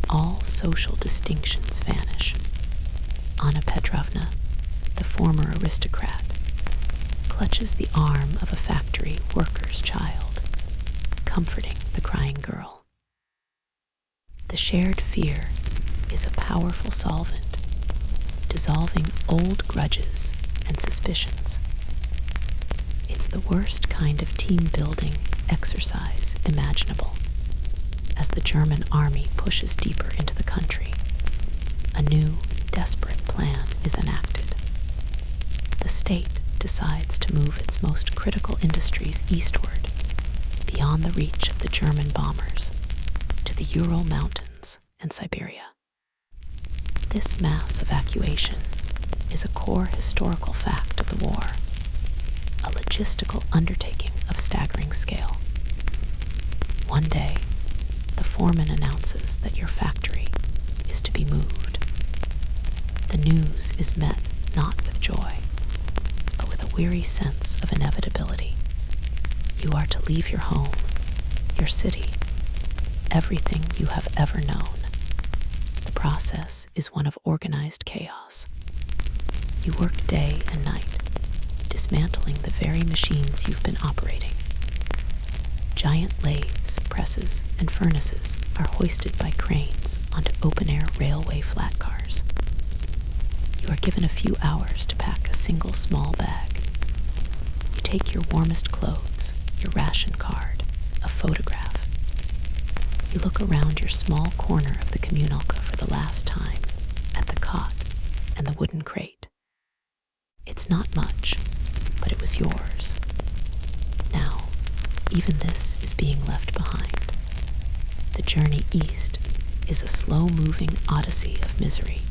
Speaker 1: all social distinctions vanish. Anna Petrovna, the former aristocrat, clutches the arm of a factory worker's child, comforting the crying girl. The shared fear is a powerful solvent, dissolving old grudges and suspicions. It's the worst kind of team-building exercise imaginable. As the German army pushes deeper into the country, a new, desperate plan is enacted. The state decides to move its most critical industries eastward, beyond the reach of the German bombers, to the Ural Mountains and Siberia. This mass evacuation is a core historical fact of the war, a logistical undertaking of staggering scale. One day, the foreman announces that your factory is to be moved. The news is met not with joy, but with a weary sense of inevitability. You are to leave your home, your city, everything you have ever known. The process is one of organized chaos. You work day and night, dismantling the very machines you've been operating. Giant lathes, presses, and furnaces are hoisted by cranes onto open-air railway flat cars. You are given a few hours to pack a single small bag. You take your warmest clothes, your ration card, a photograph. You look around your small corner of the communalka for the last time at the cot and the wooden crate. It's not much, but it was yours. Now, even this is being left behind. The journey east is a slow-moving odyssey of misery.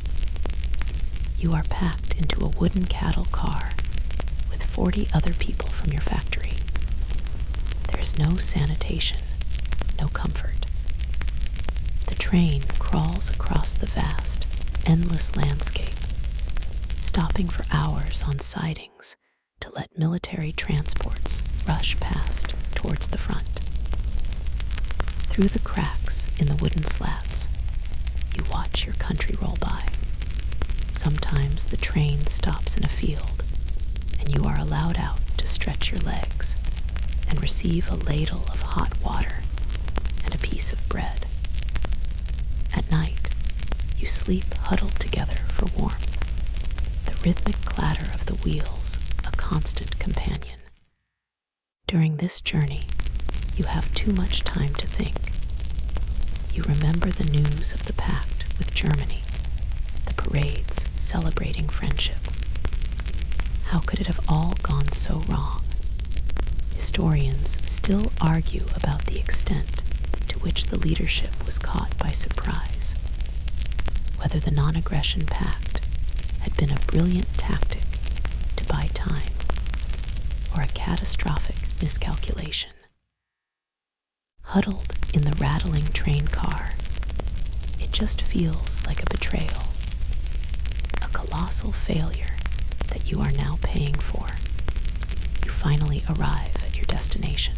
Speaker 1: You are packed into a wooden cattle car with 40 other people from your factory. There is no sanitation, no comfort. The train crawls across the vast, endless landscape, stopping for hours on sidings to let military transports rush past towards the front. Through the cracks in the wooden slats, you watch your country roll by. Sometimes the train stops in a field, and you are allowed out to stretch your legs and receive a ladle of hot water and a piece of bread. At night, you sleep huddled together for warmth, the rhythmic clatter of the wheels a constant companion. During this journey, you have too much time to think. You remember the news of the pact with Germany, the parades celebrating friendship. How could it have all gone so wrong? Historians still argue about the extent to which the leadership was caught by surprise, whether the non-aggression pact had been a brilliant tactic to buy time or a catastrophic miscalculation. Huddled in the rattling train car, it just feels like a betrayal, a colossal failure that you are now paying for. You finally arrive at your destination,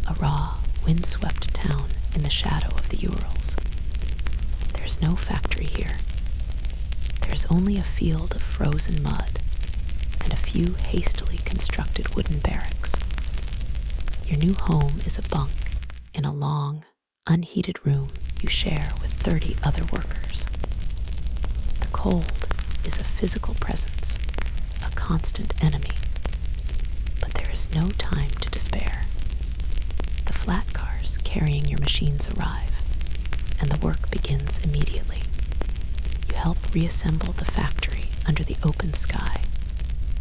Speaker 1: a raw, windswept town in the shadow of the Urals. There's no factory here. There's only a field of frozen mud and a few hastily constructed wooden barracks. Your new home is a bunk in a long, unheated room you share with 30 other workers. The cold is a physical presence, a constant enemy. But there is no time to despair. The flat cars carrying your machines arrive, and the work begins immediately. You help reassemble the factory under the open sky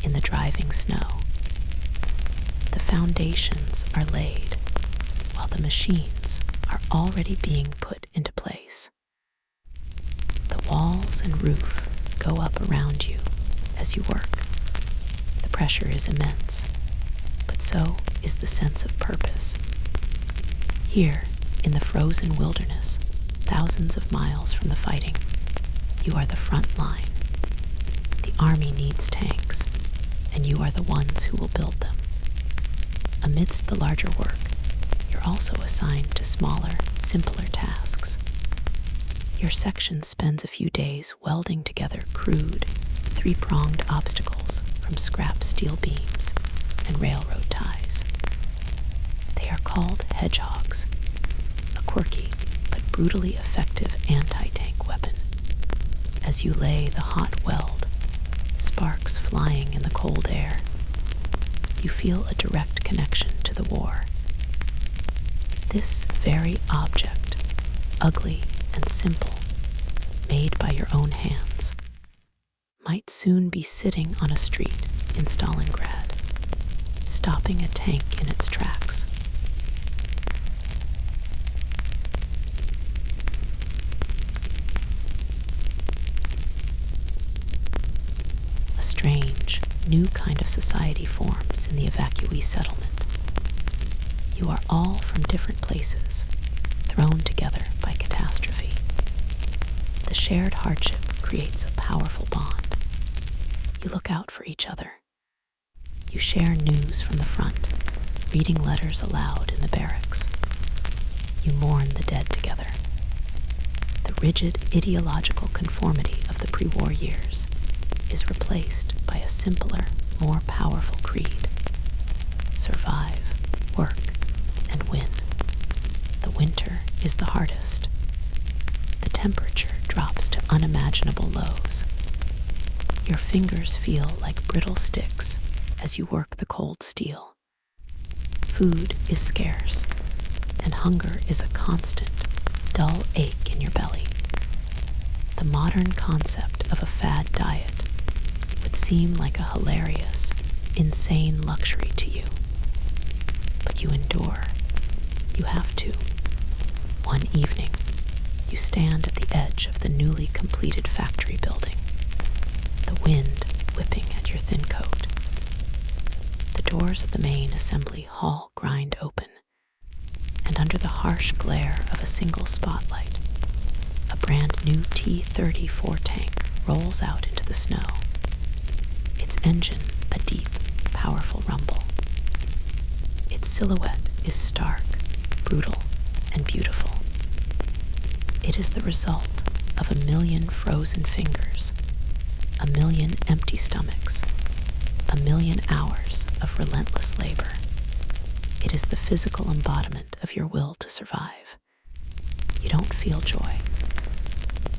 Speaker 1: in the driving snow. The foundations are laid, while the machines are already being put into place. The walls and roof go up around you as you work. The pressure is immense, but so is the sense of purpose. Here, in the frozen wilderness, thousands of miles from the fighting, you are the front line. The army needs tanks, and you are the ones who will build them. Amidst the larger work, you're also assigned to smaller, simpler tasks. Your section spends a few days welding together crude, three-pronged obstacles from scrap steel beams and railroad ties. They are called hedgehogs, a quirky but brutally effective anti-tank weapon. As you lay the hot weld, sparks flying in the cold air, you feel a direct connection to the war. This very object, ugly and simple, made by your own hands, might soon be sitting on a street in Stalingrad, stopping a tank in its tracks. A strange, new kind of society forms in the evacuee settlement. You are all from different places, thrown together by catastrophe. The shared hardship creates a powerful bond. You look out for each other. You share news from the front, reading letters aloud in the barracks. You mourn the dead together. The rigid ideological conformity of the pre-war years is replaced by a simpler, more powerful creed. Survive, work, and win. The winter is the hardest. The temperature drops to unimaginable lows. Your fingers feel like brittle sticks as you work the cold steel. Food is scarce, and hunger is a constant, dull ache in your belly. The modern concept of a fad diet would seem like a hilarious, insane luxury to you. But you endure. You have to. One evening, you stand at the edge of the newly completed factory building, the wind whipping at your thin coat. The doors of the main assembly hall grind open, and under the harsh glare of a single spotlight, a brand new T-34 tank rolls out into the snow, its engine a deep, powerful rumble. Its silhouette is stark, brutal, and beautiful. It is the result of 1,000,000 frozen fingers, 1,000,000 empty stomachs, 1,000,000 hours of relentless labor. It is the physical embodiment of your will to survive. You don't feel joy.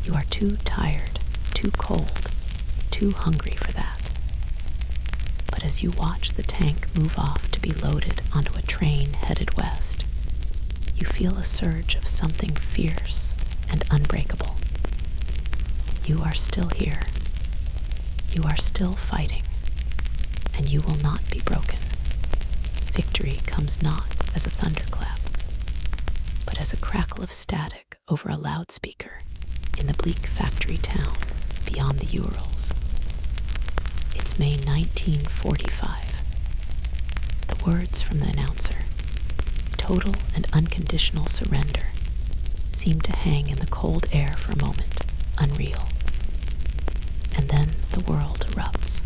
Speaker 1: You are too tired, too cold, too hungry for that. But as you watch the tank move off to be loaded onto a train headed west, you feel a surge of something fierce and unbreakable. You are still here. You are still fighting, and you will not be broken. Victory comes not as a thunderclap, but as a crackle of static over a loudspeaker in the bleak factory town beyond the Urals. It's May 1945. The words from the announcer, total and unconditional surrender, seem to hang in the cold air for a moment, unreal. And then the world erupts.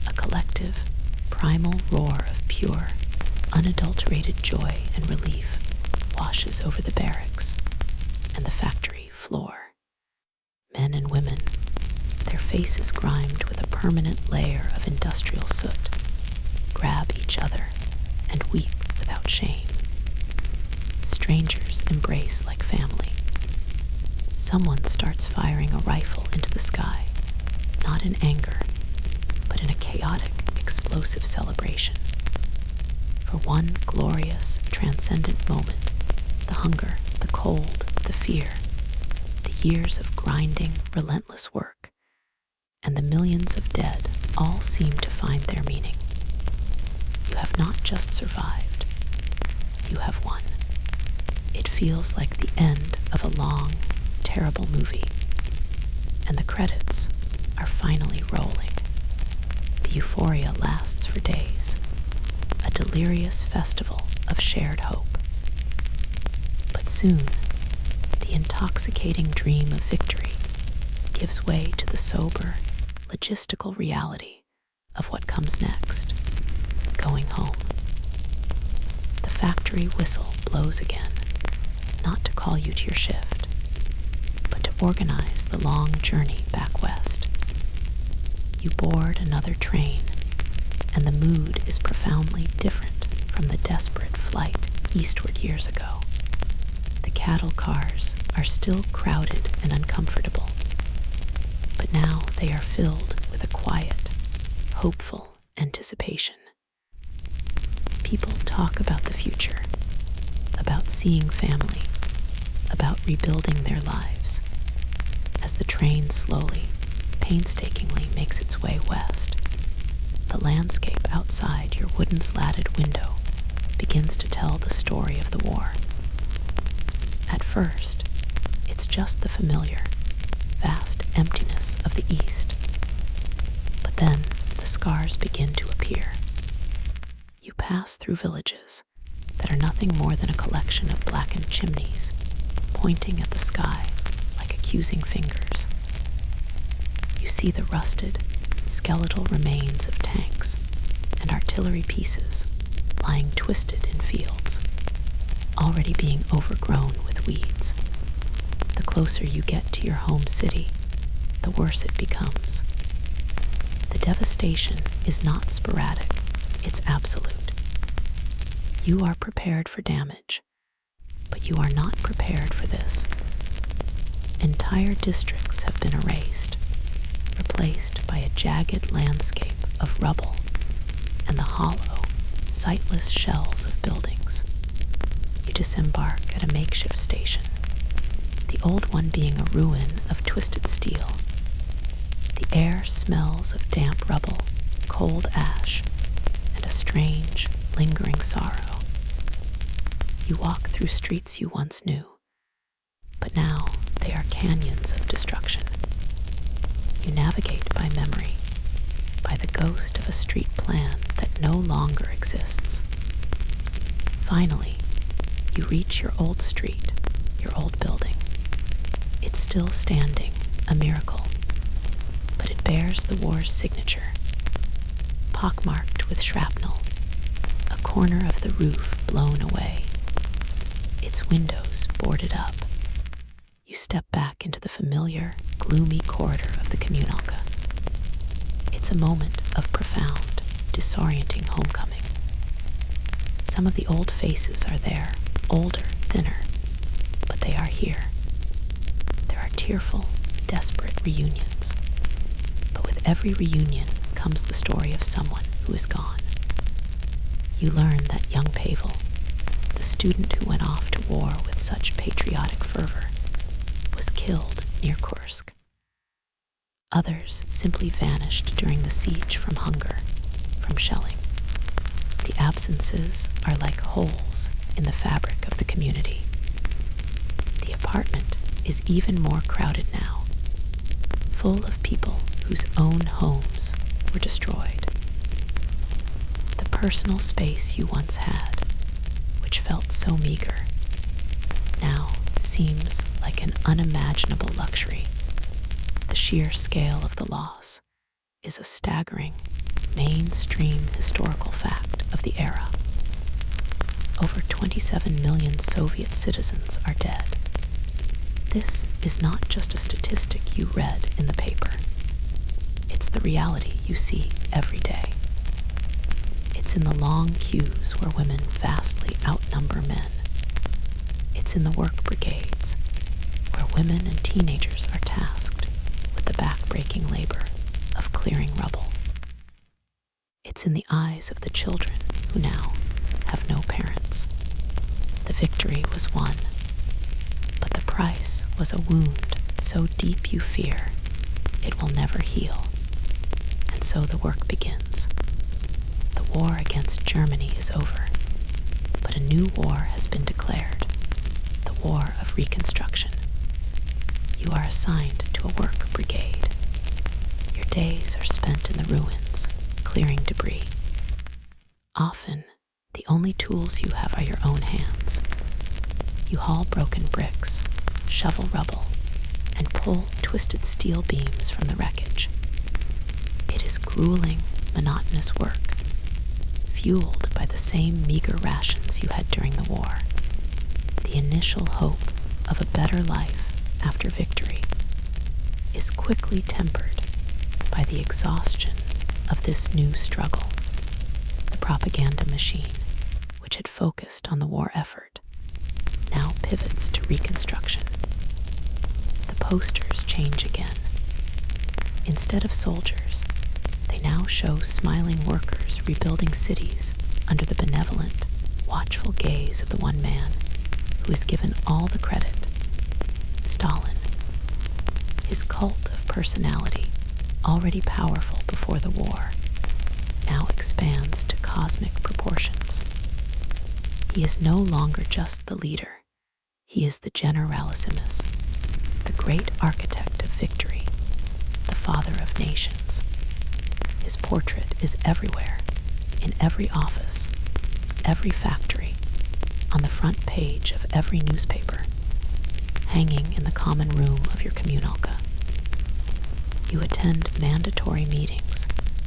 Speaker 1: A collective, primal roar of pure, unadulterated joy and relief washes over the barracks and the factory floor. Men and women, their faces grimed with a permanent layer of industrial soot, grab each other and weep without shame. Strangers embrace like family. Someone starts firing a rifle into the sky, not in anger, but in a chaotic, explosive celebration. For one glorious, transcendent moment, the hunger, the cold, the fear, the years of grinding, relentless work, and the millions of dead all seem to find their meaning. You have not just survived, you have won. It feels like the end of a long, terrible movie, and the credits are finally rolling. The euphoria lasts for days, a delirious festival of shared hope. But soon, the intoxicating dream of victory gives way to the sober, logistical reality of what comes next, going home. The factory whistle blows again, not to call you to your shift, but to organize the long journey back west. You board another train, and the mood is profoundly different from the desperate flight eastward years ago. The cattle cars are still crowded and uncomfortable, but now they are filled with a quiet, hopeful anticipation. People talk about the future, about seeing family, about rebuilding their lives. As the train slowly, painstakingly makes its way west, the landscape outside your wooden slatted window begins to tell the story of the war. At first, it's just the familiar, vast emptiness of the East. But then the scars begin to appear. You pass through villages that are nothing more than a collection of blackened chimneys pointing at the sky like accusing fingers. You see the rusted, skeletal remains of tanks and artillery pieces lying twisted in fields, already being overgrown with weeds. The closer you get to your home city, the worse it becomes. The devastation is not sporadic, it's absolute. You are prepared for damage, but you are not prepared for this. Entire districts have been erased, replaced by a jagged landscape of rubble and the hollow, sightless shells of buildings. You disembark at a makeshift station, the old one being a ruin of twisted steel. The air smells of damp rubble, cold ash, and a strange, lingering sorrow. You walk through streets you once knew, but now they are canyons of destruction. You navigate by memory, by the ghost of a street plan that no longer exists. Finally, you reach your old street, your old building. It's still standing, a miracle, but it bears the war's signature. Pockmarked with shrapnel, a corner of the roof blown away. its windows boarded up. You step back into the familiar, gloomy corridor of the communalka. It's a moment of profound, disorienting homecoming. Some of the old faces are there, older, thinner, but they are here. There are tearful, desperate reunions. But with every reunion comes the story of someone who is gone. You learn that young Pavel, the student who went off to war with such patriotic fervor, was killed near Kursk. Others simply vanished during the siege from hunger, from shelling. The absences are like holes in the fabric of the community. The apartment is even more crowded now, full of people whose own homes were destroyed. The personal space you once had, which felt so meager, now seems like an unimaginable luxury. The sheer scale of the loss is a staggering, mainstream historical fact of the era. Over 27 million Soviet citizens are dead. This is not just a statistic you read in the paper. It's the reality you see every day. It's in the long queues where women vastly outnumber men. It's in the work brigades, where women and teenagers are tasked with the back-breaking labor of clearing rubble. It's in the eyes of the children who now have no parents. The victory was won, but the price was a wound so deep you fear it will never heal. And so the work begins. The war against Germany is over, but a new war has been declared, the War of Reconstruction. You are assigned to a work brigade. Your days are spent in the ruins, clearing debris. Often, the only tools you have are your own hands. You haul broken bricks, shovel rubble, and pull twisted steel beams from the wreckage. It is grueling, monotonous work, fueled by the same meager rations you had during the war. The initial hope of a better life after victory is quickly tempered by the exhaustion of this new struggle. The propaganda machine, which had focused on the war effort, now pivots to reconstruction. The posters change again. Instead of soldiers, they now show smiling workers rebuilding cities under the benevolent, watchful gaze of the one man who is given all the credit, Stalin. His cult of personality, already powerful before the war, now expands to cosmic proportions. He is no longer just the leader. He is the generalissimus, the great architect of victory, the father of nations. His portrait is everywhere, in every office, every factory, on the front page of every newspaper, hanging in the common room of your communalka. You attend mandatory meetings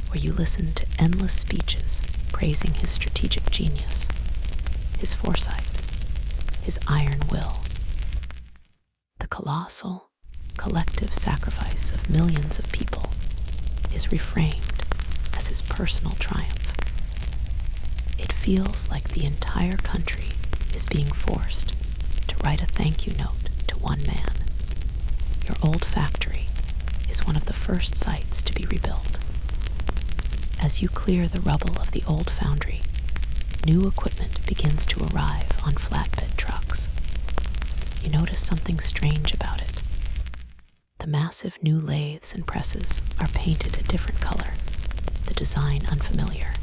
Speaker 1: where you listen to endless speeches praising his strategic genius, his foresight, his iron will. The colossal, collective sacrifice of millions of people is reframed as his personal triumph. It feels like the entire country is being forced to write a thank you note to one man. Your old factory is one of the first sites to be rebuilt. As you clear the rubble of the old foundry, new equipment begins to arrive on flatbed trucks. You notice something strange about it. The massive new lathes and presses are painted a different color, the design unfamiliar.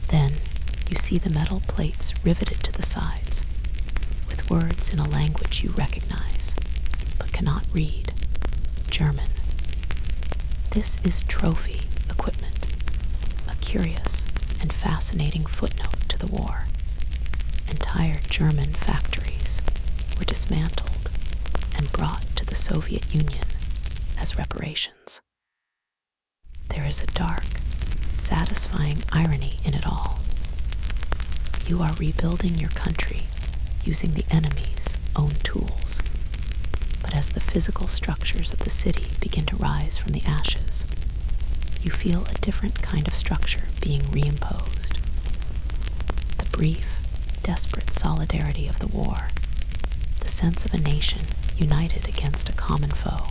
Speaker 1: Then you see the metal plates riveted to the sides, with words in a language you recognize, but cannot read, German. This is trophy equipment, a curious and fascinating footnote to the war. Entire German factories were dismantled and brought to the Soviet Union as reparations. There is a dark, satisfying irony in it all. You are rebuilding your country using the enemy's own tools. But as the physical structures of the city begin to rise from the ashes, you feel a different kind of structure being reimposed. The brief, desperate solidarity of the war, the sense of a nation united against a common foe,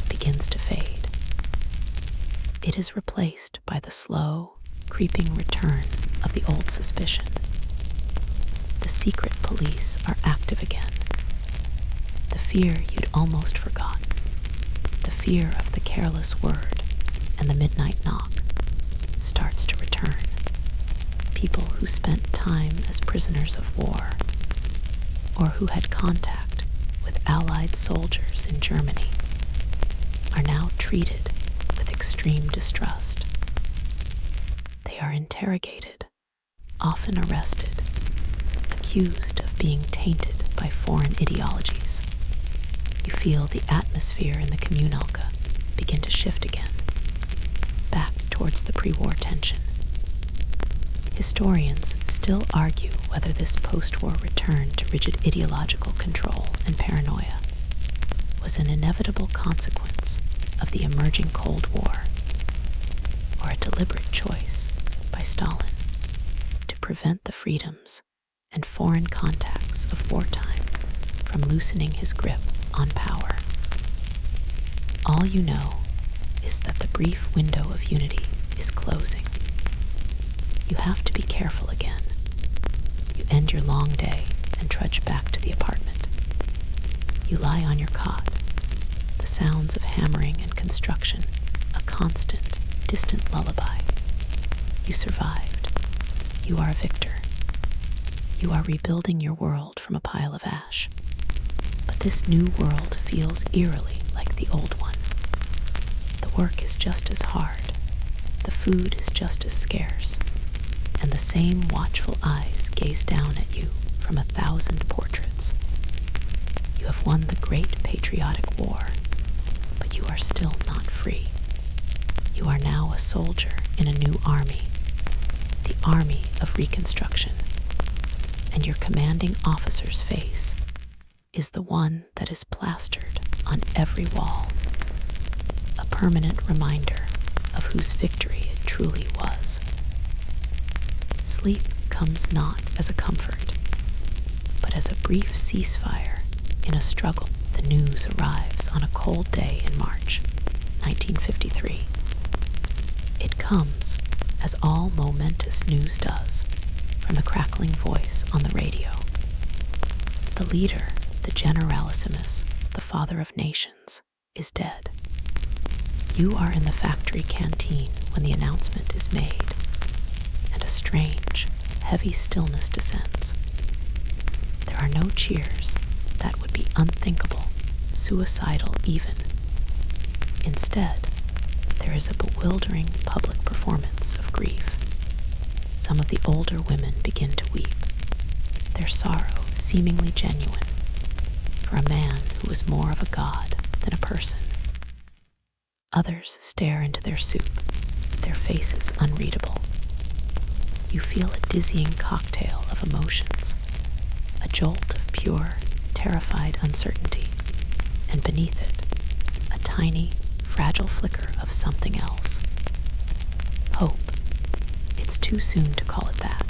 Speaker 1: begins to fade. It is replaced by the slow, creeping return of the old suspicion. The secret police are active again. The fear you'd almost forgotten, the fear of the careless word and the midnight knock, starts to return. People who spent time as prisoners of war, or who had contact with Allied soldiers in Germany, are now treated with extreme distrust. They are interrogated, often arrested, accused of being tainted by foreign ideologies. You feel the atmosphere in the communalka begin to shift again, back towards the pre-war tension. Historians still argue whether this post-war return to rigid ideological control and paranoia was an inevitable consequence of the emerging Cold War, or a deliberate choice by Stalin to prevent the freedoms and foreign contacts of wartime from loosening his grip on power. All you know is that the brief window of unity is closing. You have to be careful again. You end your long day and trudge back to the apartment. You lie on your cot, the sounds of hammering and construction, a constant, distant lullaby. You survived. You are a victor. You are rebuilding your world from a pile of ash. But this new world feels eerily like the old one. The work is just as hard. The food is just as scarce. And the same watchful eyes gaze down at you from 1,000 portraits. You have won the Great Patriotic War, but you are still not free. You are now a soldier in a new army, the army of Reconstruction, and your commanding officer's face is the one that is plastered on every wall, a permanent reminder of whose victory it truly was. Sleep comes not as a comfort, but as a brief ceasefire in a struggle. The news arrives on a cold day in March 1953. It comes, as all momentous news does, from the crackling voice on the radio. The leader, the generalissimus, the father of nations, is dead. You are in the factory canteen when the announcement is made, and a strange, heavy stillness descends. There are no cheers. That would be unthinkable, suicidal even. Instead, there is a bewildering public performance of grief. Some of the older women begin to weep, their sorrow seemingly genuine, for a man who was more of a god than a person. Others stare into their soup, their faces unreadable. You feel a dizzying cocktail of emotions, a jolt of pure, terrified uncertainty, and beneath it, a tiny, fragile flicker of something else. Hope. It's too soon to call it that.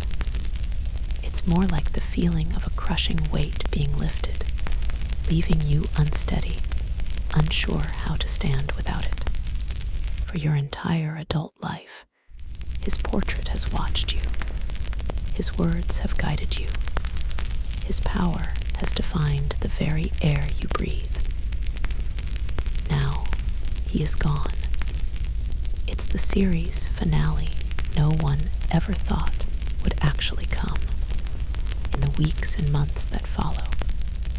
Speaker 1: It's more like the feeling of a crushing weight being lifted, leaving you unsteady, unsure how to stand without it. For your entire adult life, his portrait has watched you. His words have guided you. His power has defined the very air you breathe. Now, he is gone. It's the series finale no one ever thought would actually come. In the weeks and months that follow,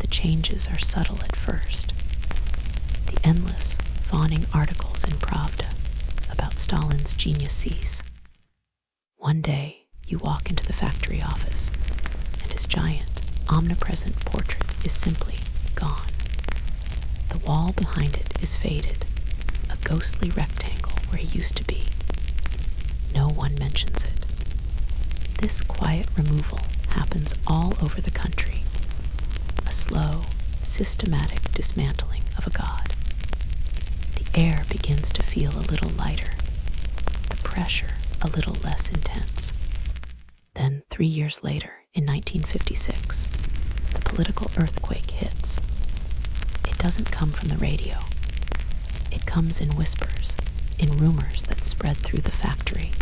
Speaker 1: the changes are subtle at first. The endless, fawning articles in Pravda about Stalin's genius cease. One day, you walk into the factory office, and his giant, omnipresent portrait is simply gone. The wall behind it is faded, a ghostly rectangle where he used to be. No one mentions it. This quiet removal happens all over the country, slow, systematic dismantling of a god. The air begins to feel a little lighter, the pressure a little less intense. Then, 3 years later, in 1956, the political earthquake hits. It doesn't come from the radio. It comes in whispers, in rumors that spread through the factory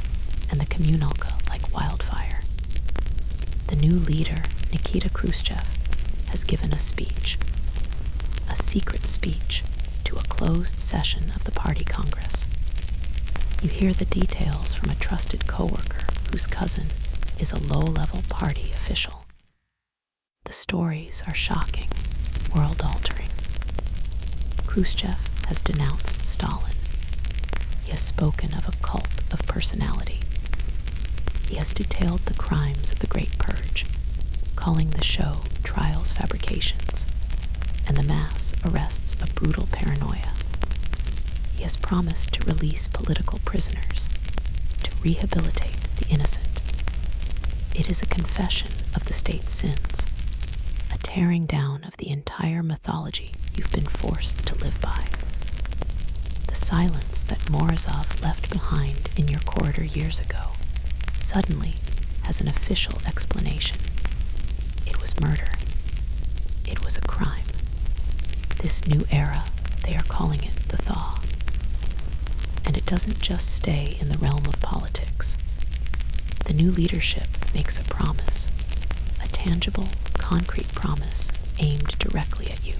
Speaker 1: and the communalka like wildfire. The new leader, Nikita Khrushchev, has given a speech, a secret speech to a closed session of the party congress. You hear the details from a trusted coworker whose cousin is a low-level party official. The stories are shocking, world-altering. Khrushchev has denounced Stalin. He has spoken of a cult of personality. He has detailed the crimes of the Great Purge, calling the show trials fabrications, and the mass arrests a brutal paranoia. He has promised to release political prisoners, to rehabilitate the innocent. It is a confession of the state's sins, a tearing down of the entire mythology you've been forced to live by. The silence that Morozov left behind in your corridor years ago suddenly has an official explanation. It was murder. It was a crime. This new era, they are calling it the Thaw. And it doesn't just stay in the realm of politics. The new leadership makes a promise, a tangible, concrete promise aimed directly at you.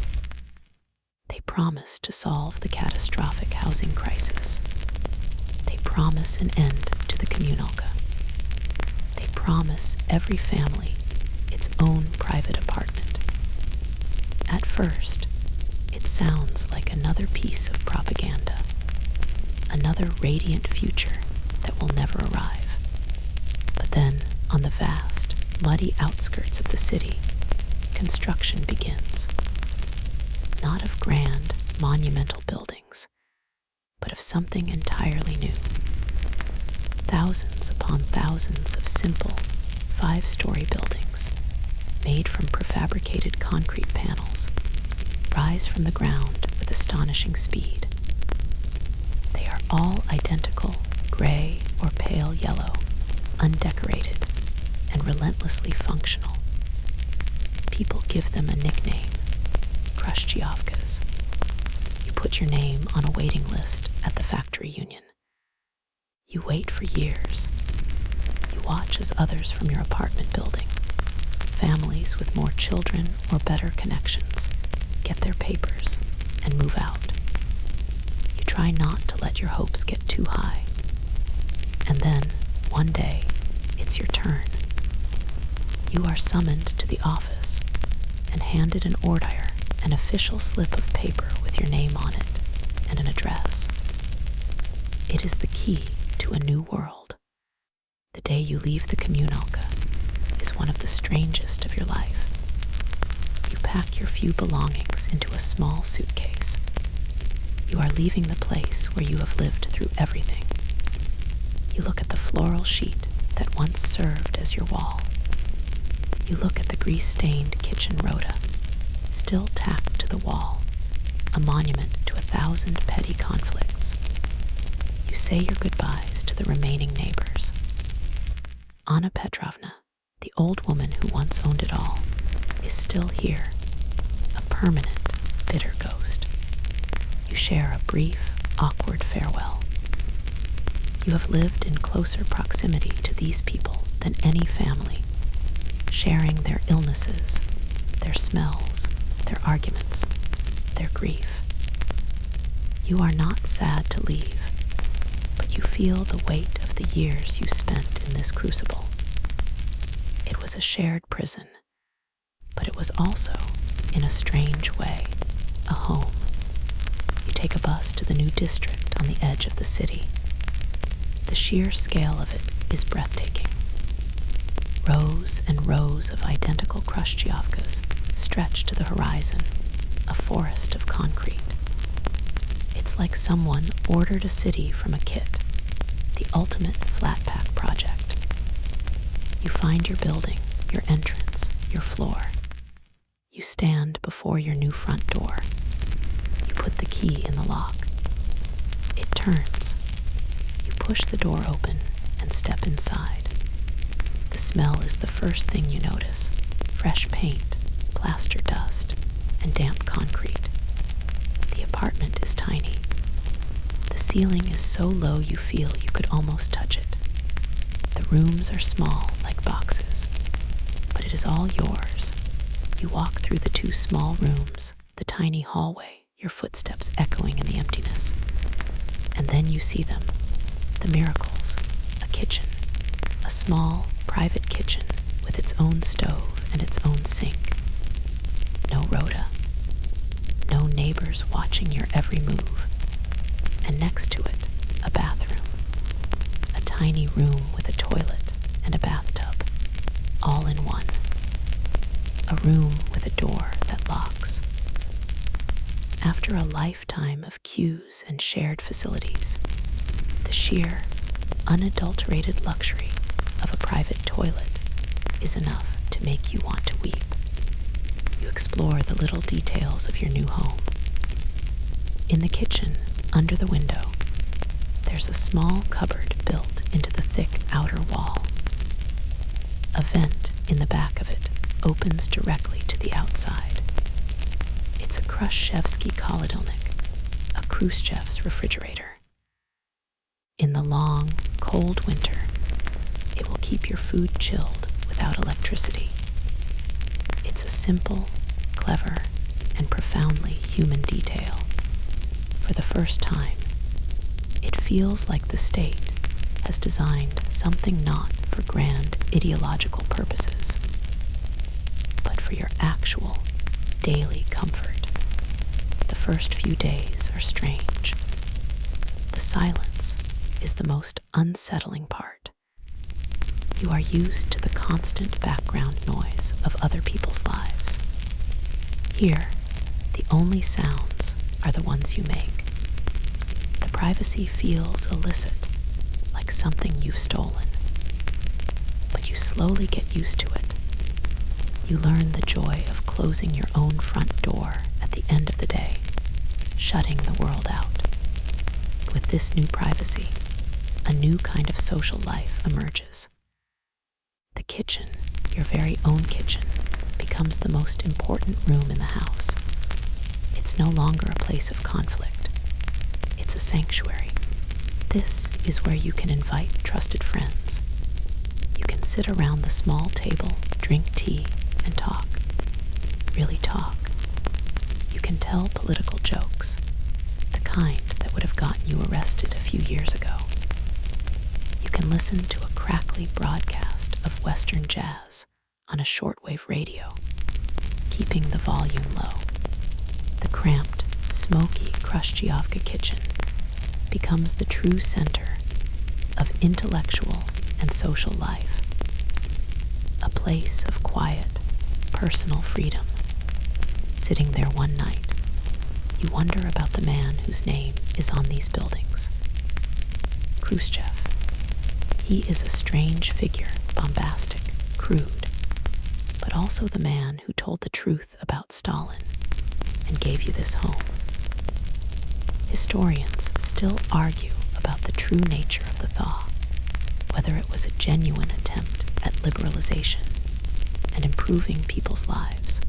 Speaker 1: They promise to solve the catastrophic housing crisis. They promise an end to the communalka. They promise every family its own private apartment. At first, it sounds like another piece of propaganda, another radiant future that will never arrive. But then, on the vast, muddy outskirts of the city, construction begins. Not of grand, monumental buildings, but of something entirely new. Thousands upon thousands of simple, 5-story buildings, made from prefabricated concrete panels, rise from the ground with astonishing speed. They are all identical, gray or pale yellow, undecorated, and relentlessly functional. People give them a nickname, Khrushchevkas. You put your name on a waiting list at the factory union. You wait for years. You watch as others from your apartment building, families with more children or better connections, get their papers and move out. You try not to let your hopes get too high. And then, one day, it's your turn. You are summoned to the office and handed an order, an official slip of paper with your name on it and an address. It is the key to a new world. The day you leave the communalka is one of the strangest of your life. You pack your few belongings into a small suitcase. You are leaving the place where you have lived through everything. You look at the floral sheet that once served as your wall. You look at the grease-stained kitchen rota, still tacked to the wall, a monument to 1,000 petty conflicts. You say your goodbyes to the remaining neighbors. Anna Petrovna, the old woman who once owned it all, is still here, a permanent, bitter ghost. You share a brief, awkward farewell. You have lived in closer proximity to these people than any family, sharing their illnesses, their smells, their arguments, their grief. You are not sad to leave, but you feel the weight of the years you spent in this crucible. It was a shared prison, but it was also, in a strange way, a home. You take a bus to the new district on the edge of the city. The sheer scale of it is breathtaking. Rows and rows of identical Khrushchevkas stretch to the horizon, a forest of concrete. It's like someone ordered a city from a kit, the ultimate flat pack project. You find your building, your entrance, your floor. You stand before your new front door. You put the key in the lock. It turns. You push the door open and step inside. The smell is the first thing you notice. Fresh paint, plaster dust, and damp concrete. The apartment is tiny. The ceiling is so low you feel you could almost touch it. The rooms are small, like boxes, but it is all yours. You walk through the two small rooms, the tiny hallway, your footsteps echoing in the emptiness. And then you see them, the miracles, a kitchen, a small, private kitchen with its own stove and its own sink. No rota, no neighbors watching your every move. And next to it, a bathroom, a tiny room with a toilet and a bathtub, all in one. A room with a door that locks. After a lifetime of queues and shared facilities, the sheer, unadulterated luxury of a private toilet is enough to make you want to weep. You explore the little details of your new home. In the kitchen, under the window, there's a small cupboard built into the thick outer wall. A vent in the back of it opens directly to the outside. It's a Khrushchevsky холодильник, a Khrushchev's refrigerator. In the long, cold winter, it will keep your food chilled without electricity. It's a simple, clever, and profoundly human detail. For the first time, it feels like the state has designed something not for grand ideological purposes, but for your actual daily comfort. The first few days are strange. The silence is the most unsettling part. You are used to the constant background noise of other people's lives. Here, the only sounds are the ones you make. The privacy feels illicit, like something you've stolen. But you slowly get used to it. You learn the joy of closing your own front door at the end of the day, shutting the world out. With this new privacy, a new kind of social life emerges. The kitchen, your very own kitchen, becomes the most important room in the house. It's no longer a place of conflict. It's a sanctuary. This is where you can invite trusted friends. You can sit around the small table, drink tea, and talk. Really talk. You can tell political jokes, the kind that would have gotten you arrested a few years ago. You can listen to a crackly broadcast of Western jazz on a shortwave radio, keeping the volume low. The cramped, smoky Khrushchevka kitchen becomes the true center of intellectual and social life, a place of quiet, personal freedom. Sitting there one night, you wonder about the man whose name is on these buildings. Khrushchev. He is a strange figure, bombastic, crude, but also the man who told the truth about Stalin and gave you this home. Historians still argue about the true nature of the thaw, whether it was a genuine attempt at liberalization and improving people's lives,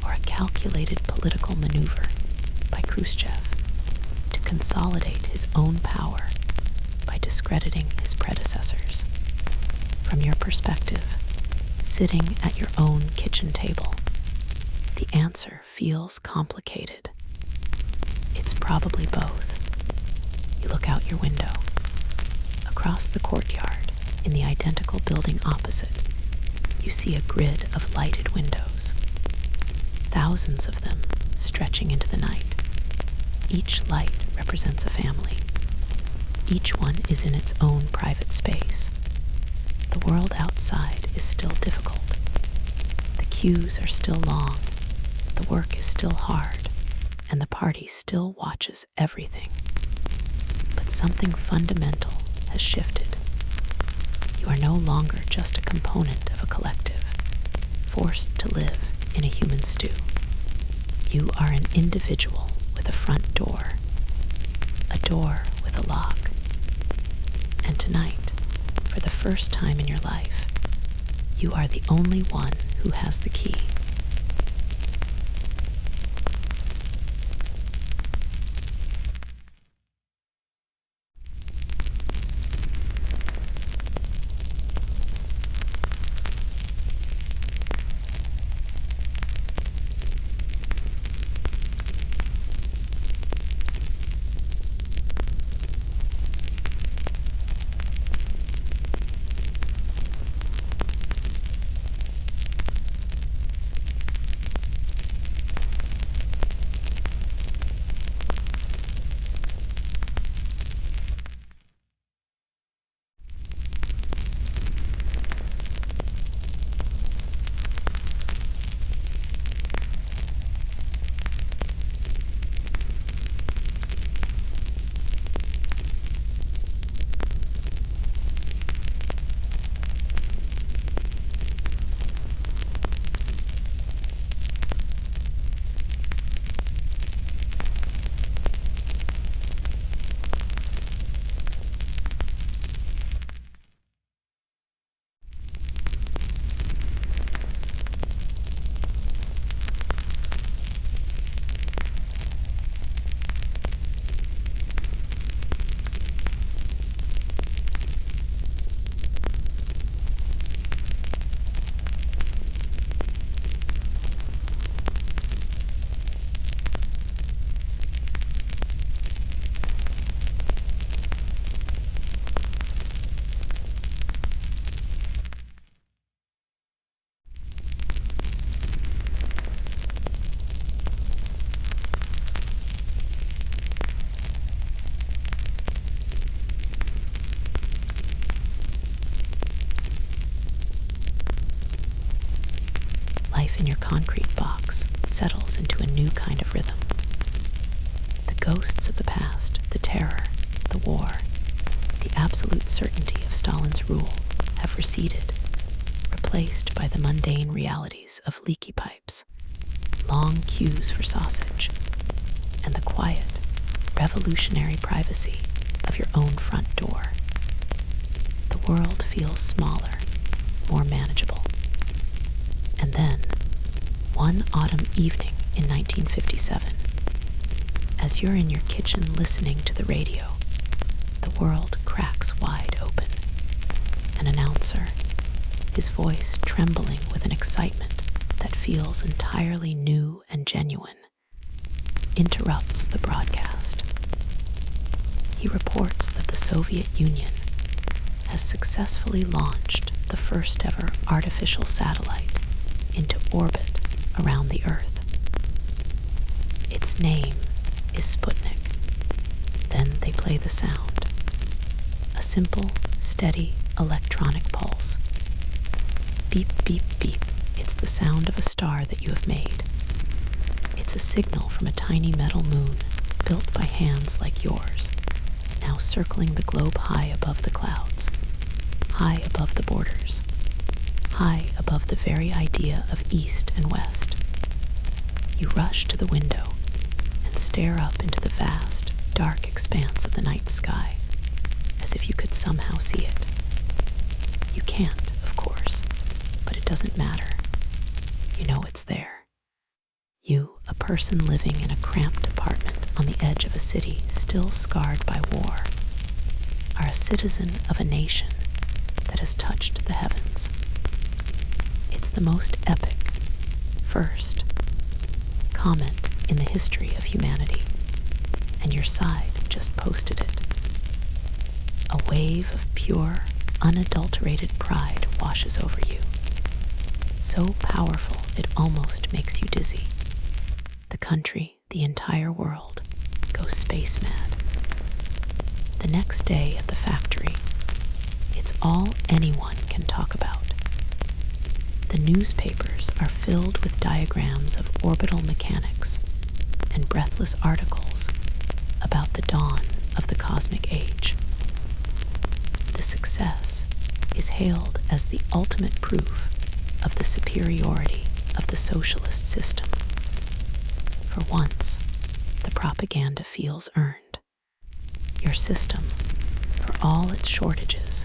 Speaker 1: or a calculated political maneuver by Khrushchev to consolidate his own power by discrediting his predecessors. From your perspective, sitting at your own kitchen table, the answer feels complicated. It's probably both. You look out your window. Across the courtyard, in the identical building opposite, you see a grid of lighted windows. Thousands of them stretching into the night. Each light represents a family. Each one is in its own private space. The world outside is still difficult. The queues are still long. The work is still hard. And the party still watches everything. But something fundamental has shifted. You are no longer just a component of a collective, forced to live in a human stew. You are an individual with a front door, a door with a lock. And tonight, for the first time in your life, you are the only one who has the key. Life in your concrete box settles into a new kind of rhythm. The ghosts of the past, the terror, the war, the absolute certainty of Stalin's rule have receded, replaced by the mundane realities of leaky pipes, long queues for sausage, and the quiet, revolutionary privacy of your own front door. The world feels smaller, more manageable. And then, one autumn evening in 1957, as you're in your kitchen listening to the radio, the world cracks wide open. An announcer, his voice trembling with an excitement that feels entirely new and genuine, interrupts the broadcast. He reports that the Soviet Union has successfully launched the first ever artificial satellite into orbit around the Earth. Its name is Sputnik. Then they play the sound. A simple, steady electronic pulse. Beep, beep, beep. It's the sound of a star that you have made. It's a signal from a tiny metal moon built by hands like yours, now circling the globe high above the clouds, high above the borders, high above the very idea of east and west. You rush to the window and stare up into the vast, dark expanse of the night sky, as if you could somehow see it. You can't, of course, but it doesn't matter. You know it's there. You, a person living in a cramped apartment on the edge of a city still scarred by war, are a citizen of a nation that has touched the heavens. It's the most epic, first, comment in the history of humanity, and your side just posted it. A wave of pure, unadulterated pride washes over you, so powerful it almost makes you dizzy. The country, the entire world, goes space mad. The next day at the factory, it's all anyone can talk about. The newspapers are filled with diagrams of orbital mechanics and breathless articles about the dawn of the cosmic age. The success is hailed as the ultimate proof of the superiority of the socialist system. For once, the propaganda feels earned. Your system, for all its shortages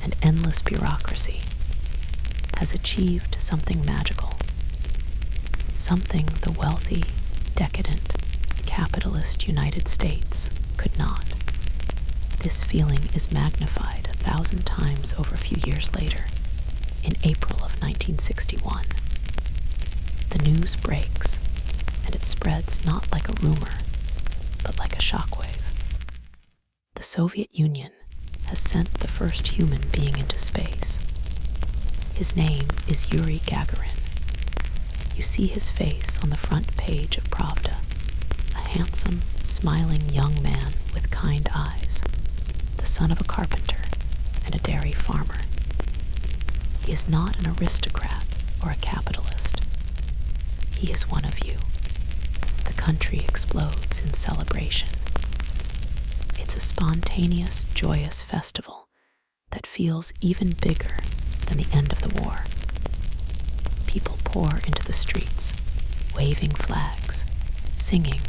Speaker 1: and endless bureaucracy, has achieved something magical, something the wealthy, decadent, capitalist United States could not. This feeling is magnified 1,000 times over a few years later, in April of 1961. The news breaks, and it spreads not like a rumor, but like a shockwave. The Soviet Union has sent the first human being into space. His name is Yuri Gagarin. You see his face on the front page of Pravda, a handsome, smiling young man with kind eyes, the son of a carpenter and a dairy farmer. He is not an aristocrat or a capitalist. He is one of you. The country explodes in celebration. It's a spontaneous, joyous festival that feels even bigger than the end of the war. People pour into the streets, waving flags, singing,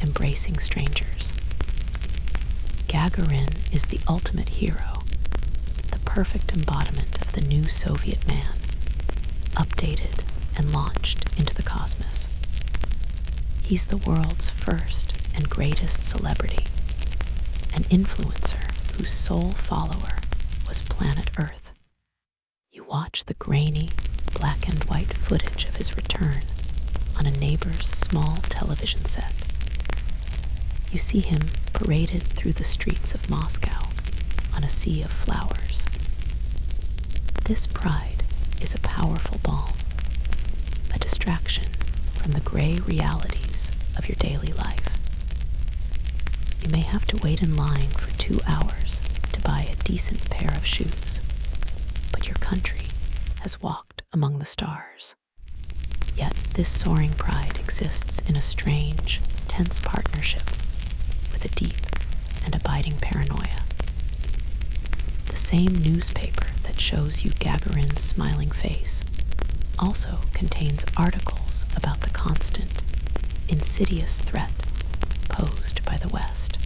Speaker 1: embracing strangers. Gagarin is the ultimate hero, the perfect embodiment of the new Soviet man, updated and launched into the cosmos. He's the world's first and greatest celebrity, an influencer whose sole follower was planet Earth. You watch the grainy, black and white footage of his return on a neighbor's small television set. You see him paraded through the streets of Moscow on a sea of flowers. This pride is a powerful balm, a distraction from the gray realities of your daily life. You may have to wait in line for 2 hours to buy a decent pair of shoes, but your country has walked among the stars. Yet this soaring pride exists in a strange, tense partnership with a deep and abiding paranoia. The same newspaper that shows you Gagarin's smiling face also contains articles about the constant, insidious threat posed by the West.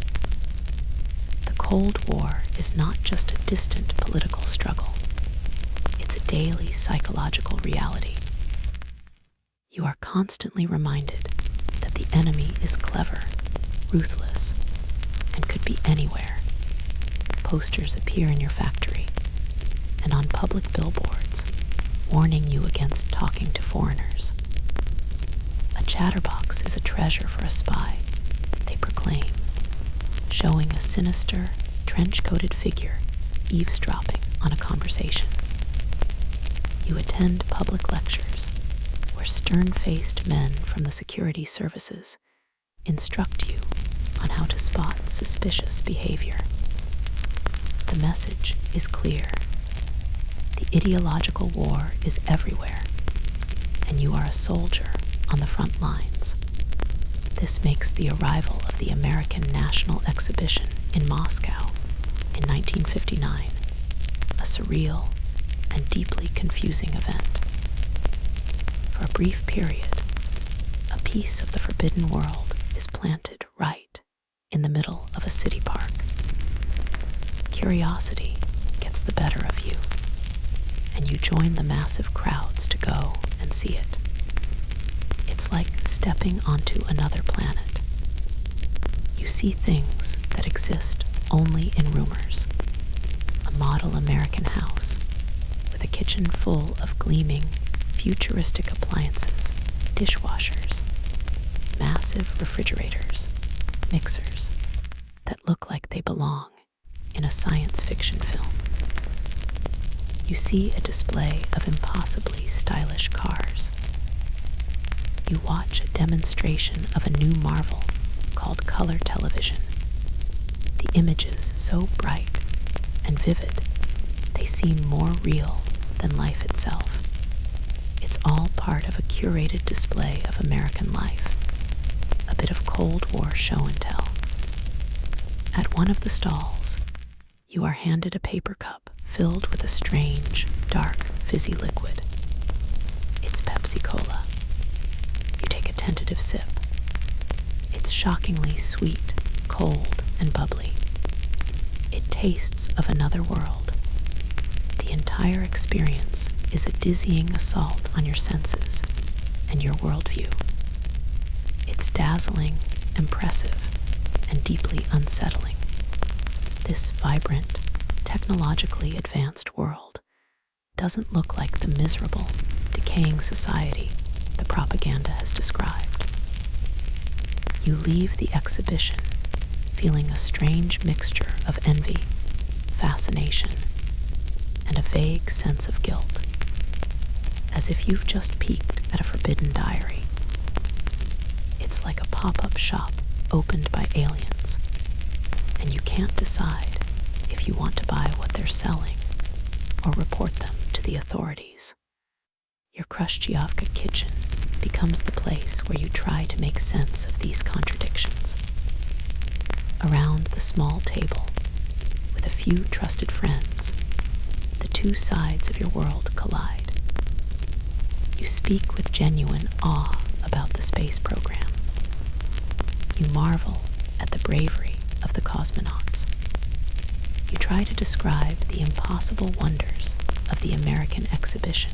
Speaker 1: The Cold War is not just a distant political struggle. It's a daily psychological reality. You are constantly reminded that the enemy is clever, ruthless, and could be anywhere. Posters appear in your factory and on public billboards, warning you against talking to foreigners. A chatterbox is a treasure for a spy, they proclaim, showing a sinister, trench-coated figure eavesdropping on a conversation. You attend public lectures where stern-faced men from the security services instruct you on how to spot suspicious behavior. The message is clear. The ideological war is everywhere, and you are a soldier on the front lines. This makes the arrival of the American National Exhibition in Moscow in 1959 a surreal and deeply confusing event. For a brief period, a piece of the forbidden world is planted right in the middle of a city park. Curiosity gets the better of you, and you join the massive crowds to go and see it. It's like stepping onto another planet. You see things that exist only in rumors. A model American house with a kitchen full of gleaming, futuristic appliances, dishwashers, massive refrigerators, mixers that look like they belong in a science fiction film. You see a display of impossibly stylish cars. You watch a demonstration of a new marvel called color television. The images so bright and vivid, they seem more real than life itself. It's all part of a curated display of American life, a bit of Cold War show and tell. At one of the stalls, you are handed a paper cup filled with a strange, dark, fizzy liquid. It's Pepsi Cola. You take a tentative sip. It's shockingly sweet, cold, and bubbly. It tastes of another world. The entire experience is a dizzying assault on your senses and your worldview. It's dazzling, impressive, and deeply unsettling. This vibrant, technologically advanced world doesn't look like the miserable, decaying society the propaganda has described. You leave the exhibition feeling a strange mixture of envy, fascination, and a vague sense of guilt, as if you've just peeked at a forbidden diary. It's like a pop-up shop opened by aliens, and you can't decide if you want to buy what they're selling or report them to the authorities. Your Khrushchevka kitchen becomes the place where you try to make sense of these contradictions. Around the small table, with a few trusted friends, the two sides of your world collide. You speak with genuine awe about the space program. You marvel at the bravery of the cosmonauts. You try to describe the impossible wonders of the American exhibition,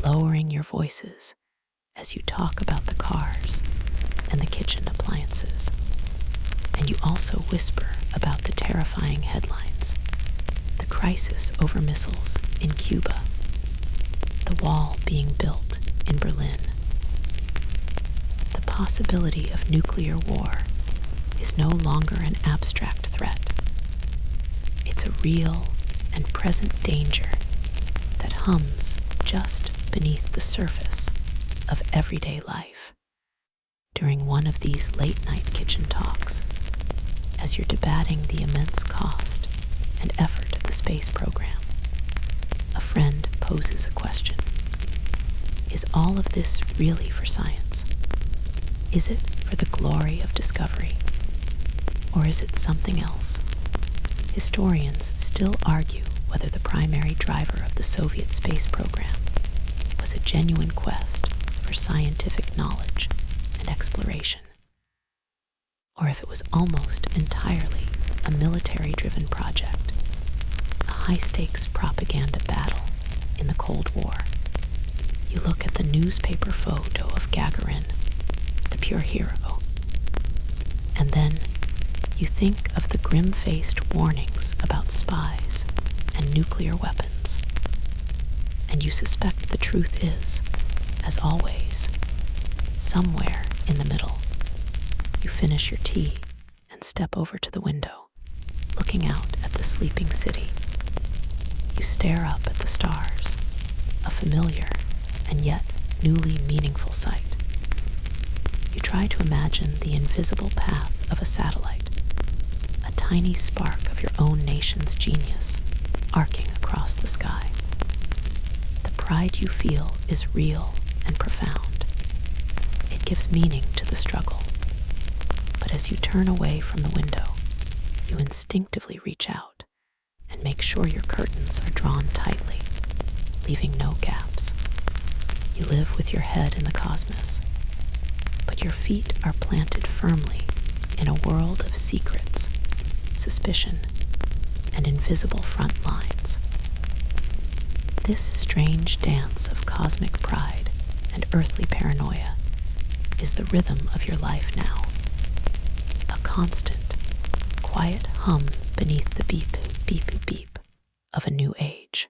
Speaker 1: lowering your voices as you talk about the cars and the kitchen appliances. And you also whisper about the terrifying headlines, the crisis over missiles in Cuba, the wall being built in Berlin. The possibility of nuclear war is no longer an abstract threat. It's a real and present danger that hums just beneath the surface of everyday life. During one of these late-night kitchen talks, as you're debating the immense cost and effort of the space program, a friend poses a question. Is all of this really for science? Is it for the glory of discovery? Or is it something else? Historians still argue whether the primary driver of the Soviet space program was a genuine quest for scientific knowledge and exploration, or if it was almost entirely a military-driven project, a high-stakes propaganda battle in the Cold War. You look at the newspaper photo of Gagarin, the pure hero, and then you think of the grim-faced warnings about spies and nuclear weapons, and you suspect the truth is, as always, somewhere in the middle. You finish your tea and step over to the window, looking out at the sleeping city. You stare up at the stars, a familiar and yet newly meaningful sight. You try to imagine the invisible path of a satellite, a tiny spark of your own nation's genius arcing across the sky. The pride you feel is real and profound. It gives meaning to the struggle. But as you turn away from the window, you instinctively reach out and make sure your curtains are drawn tightly, leaving no gaps. You live with your head in the cosmos, but your feet are planted firmly in a world of secrets, suspicion, and invisible front lines. This strange dance of cosmic pride and earthly paranoia is the rhythm of your life now. A constant, quiet hum beneath the beep, beep, beep of a new age.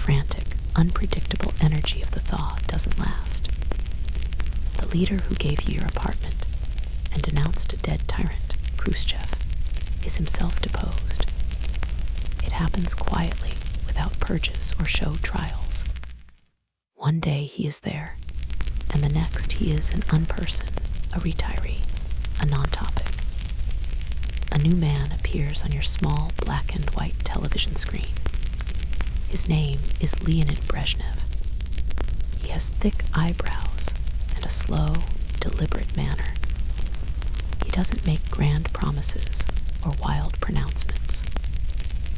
Speaker 1: frantic, unpredictable energy of the thaw doesn't last. The leader who gave you your apartment and denounced a dead tyrant, Khrushchev, is himself deposed. It happens quietly, without purges or show trials. One day he is there, and the next he is an unperson, a retiree, a non-topic. A new man appears on your small black and white television screen. His name is Leonid Brezhnev. He has thick eyebrows and a slow, deliberate manner. He doesn't make grand promises or wild pronouncements.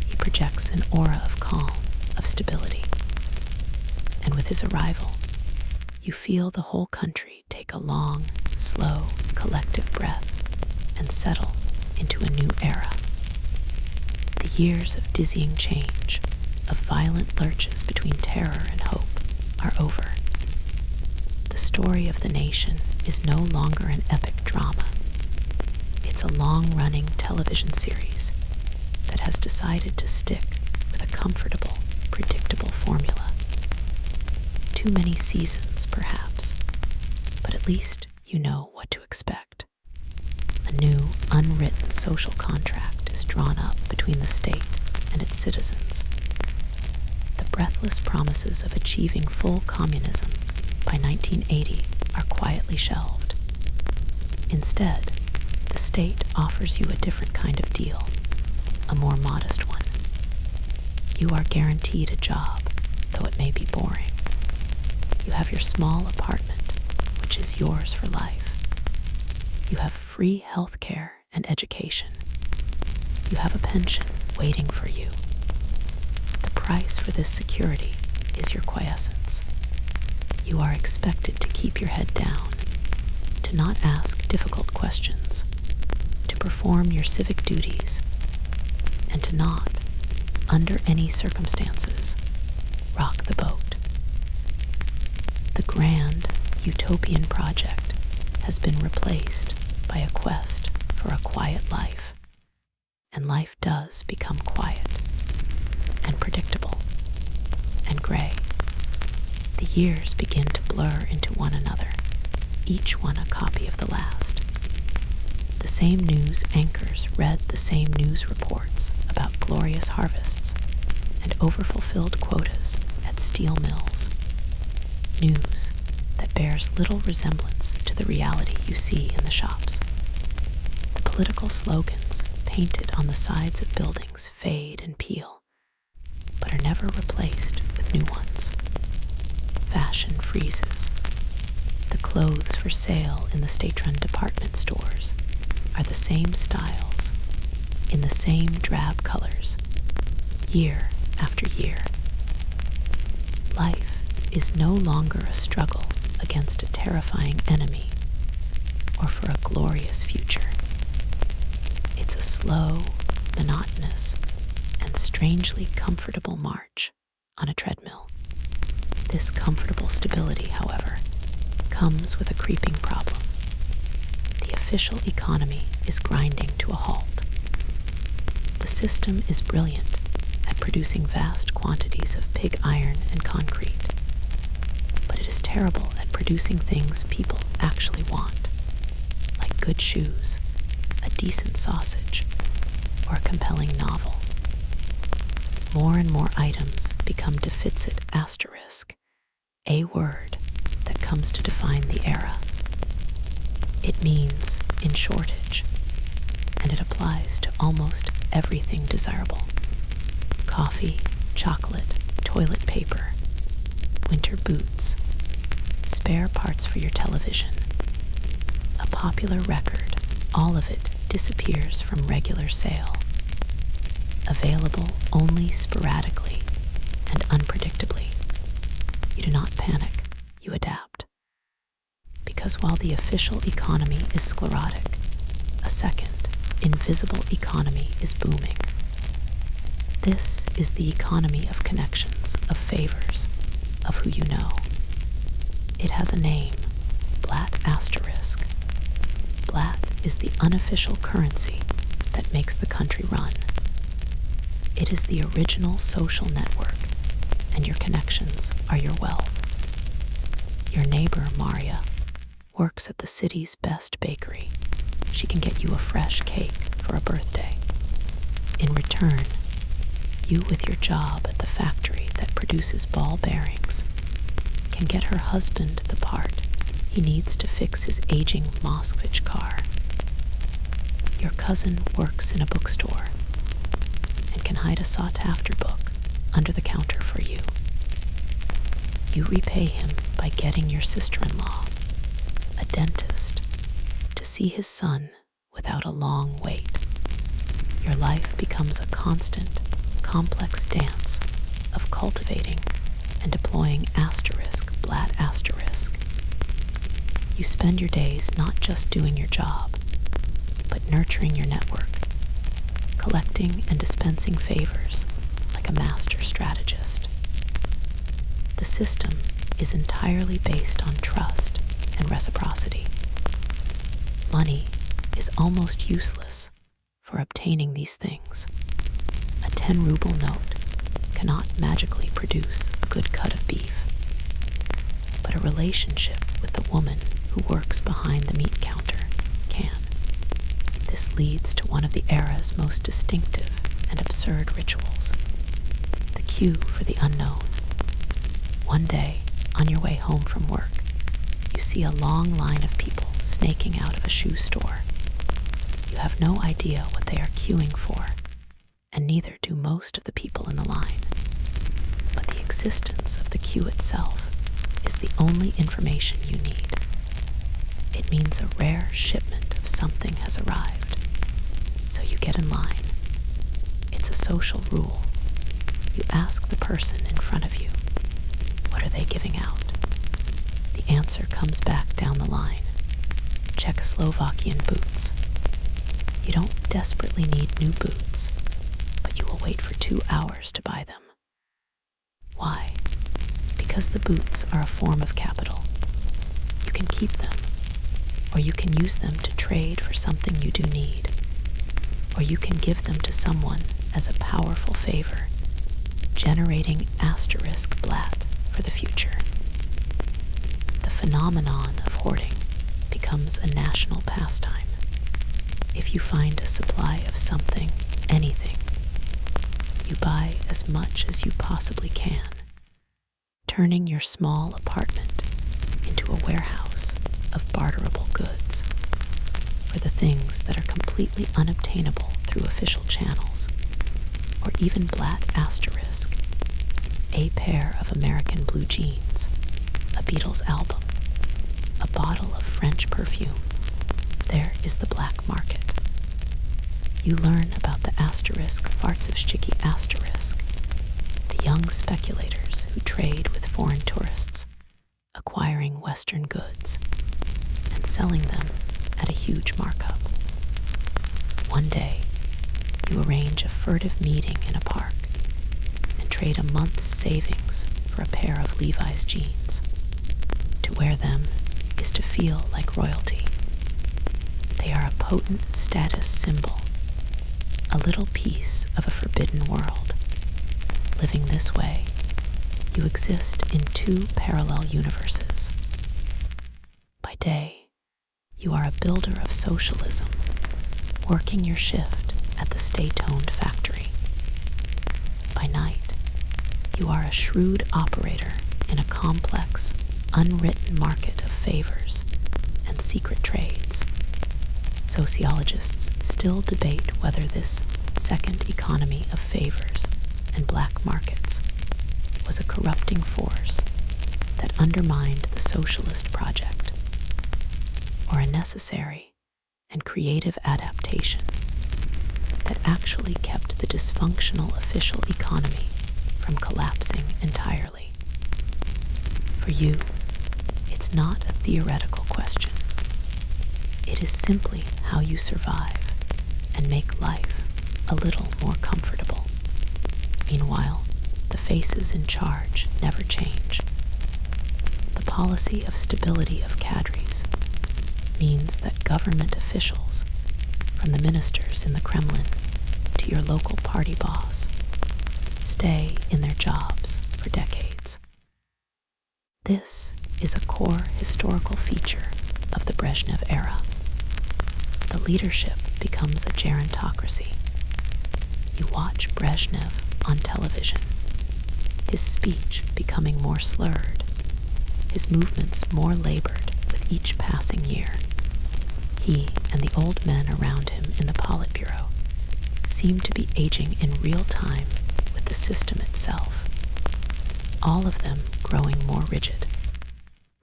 Speaker 1: He projects an aura of calm, of stability. And with his arrival, you feel the whole country take a long, slow, collective breath and settle into a new era. The years of dizzying change, of violent lurches between terror and hope, are over. The story of the nation is no longer an epic drama. It's a long-running television series that has decided to stick with a comfortable, predictable formula. Too many seasons, perhaps, but at least you know what to expect. A new, unwritten social contract is drawn up between the state and its citizens. The breathless promises of achieving full communism by 1980 are quietly shelved. Instead, the state offers you a different kind of deal, a more modest one. You are guaranteed a job, though it may be boring. You have your small apartment, which is yours for life. You have free health care and education. You have a pension waiting for you. The price for this security is your quiescence. You are expected to keep your head down, to not ask difficult questions, to perform your civic duties, and to not, under any circumstances, rock the boat. The grand, utopian project has been replaced by a quest for a quiet life, and life does become quiet, and predictable, and gray. The years begin to blur into one another, each one a copy of the last. The same news anchors read the same news reports about glorious harvests and overfulfilled quotas at steel mills. News that bears little resemblance to the reality you see in the shops. The political slogans painted on the sides of buildings fade and peel, but are never replaced with new ones. Fashion freezes. The clothes for sale in the state-run department stores are the same styles, in the same drab colors, year after year. Life is no longer a struggle against a terrifying enemy or for a glorious future. It's a slow, monotonous, and strangely comfortable march on a treadmill. This comfortable stability, however, comes with a creeping problem. The official economy is grinding to a halt. The system is brilliant at producing vast quantities of pig iron and concrete, but it is terrible at producing things people actually want, like good shoes, a decent sausage, or a compelling novel. More and more items become deficit asterisk, a word that comes to define the era. It means in shortage, and it applies to almost everything desirable. Coffee, chocolate, toilet paper, winter boots, spare parts for your television, a popular record, all of it disappears from regular sale. Available only sporadically and unpredictably. You do not panic, you adapt. Because while the official economy is sclerotic, a second, invisible economy is booming. This is the economy of connections, of favors, of who you know. It has a name, Blatt asterisk. Blatt is the unofficial currency that makes the country run. It is the original social network, and your connections are your wealth. Your neighbor, Maria, works at the city's best bakery. She can get you a fresh cake for a birthday. In return, you with your job at the factory that produces ball bearings can get her husband the part he needs to fix his aging Moskvich car. Your cousin works in a bookstore and can hide a sought-after book under the counter for you. You repay him by getting your sister-in-law, a dentist, to see his son without a long wait. Your life becomes a constant, complex dance of cultivating and deploying asterisk, blat asterisk. You spend your days not just doing your job, but nurturing your network, collecting and dispensing favors like a master strategist. The system is entirely based on trust and reciprocity. Money is almost useless for obtaining these things. A 10-ruble note cannot magically produce a good cut of beef, but a relationship with the woman who works behind the meat counter can. This leads to one of the era's most distinctive and absurd rituals, the queue for the unknown. One day, on your way home from work, you see a long line of people snaking out of a shoe store. You have no idea what they are queuing for, and neither do most of the people in the line. But the existence of the queue itself is the only information you need. It means a rare shipment of something has arrived, so you get in line. It's a social rule. You ask the person in front of you, what are they giving out? The answer comes back down the line. Czechoslovakian boots. You don't desperately need new boots, but you will wait for 2 hours to buy them. Why? Because the boots are a form of capital. You can keep them, or you can use them to trade for something you do need, or you can give them to someone as a powerful favor, generating asterisk blat for the future. The phenomenon of hoarding becomes a national pastime. If you find a supply of something, anything, you buy as much as you possibly can, turning your small apartment into a warehouse of barterable goods for the things that are completely unobtainable through official channels, or even blat asterisk, a pair of American blue jeans, a Beatles album, a bottle of French perfume. There is the black market. You learn about the asterisk Fartsevshchiki asterisk, the young speculators who trade with foreign tourists, acquiring Western goods and selling them at a huge markup. One day, you arrange a furtive meeting in a park and trade a month's savings for a pair of Levi's jeans. To wear them is to feel like royalty. They are a potent status symbol, a little piece of a forbidden world. Living this way, you exist in 2 parallel universes. By day, you are a builder of socialism, working your shift at the stay-toned factory. By night, you are a shrewd operator in a complex, unwritten market of favors and secret trades. Sociologists still debate whether this second economy of favors and black markets was a corrupting force that undermined the socialist project, or a necessary and creative adaptation that actually kept the dysfunctional official economy from collapsing entirely. For you, it's not a theoretical question. It is simply how you survive and make life a little more comfortable. Meanwhile, the faces in charge never change. The policy of stability of cadres means that government officials, from the ministers in the Kremlin to your local party boss, stay in their jobs for decades. historical feature of the Brezhnev-era. The leadership becomes a gerontocracy. You watch Brezhnev on television, his speech becoming more slurred, his movements more labored with each passing year. He and the old men around him in the Politburo seem to be aging in real time with the system itself, all of them growing more rigid,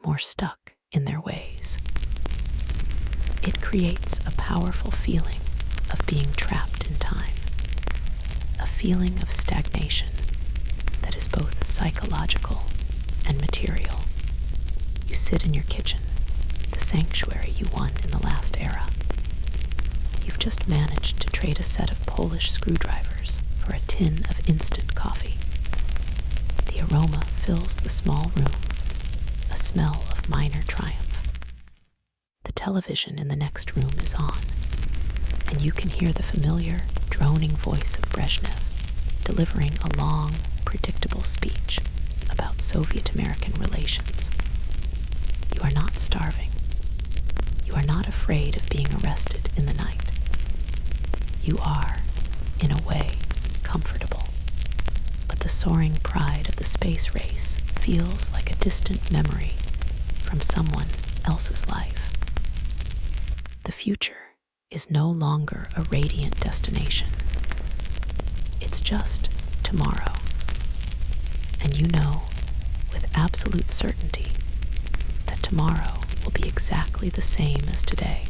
Speaker 1: more stuck in their ways. It creates a powerful feeling of being trapped in time, a feeling of stagnation that is both psychological and material. You sit in your kitchen, the sanctuary you won in the last era. You've just managed to trade a set of Polish screwdrivers for a tin of instant coffee. The aroma fills the small room, a smell of minor triumph. The television in the next room is on, and you can hear the familiar, droning voice of Brezhnev delivering a long, predictable speech about Soviet-American relations. You are not starving. You are not afraid of being arrested in the night. You are, in a way, comfortable, but the soaring pride of the space race feels like a distant memory from someone else's life. The future is no longer a radiant destination. It's just tomorrow. And you know, with absolute certainty, that tomorrow will be exactly the same as today.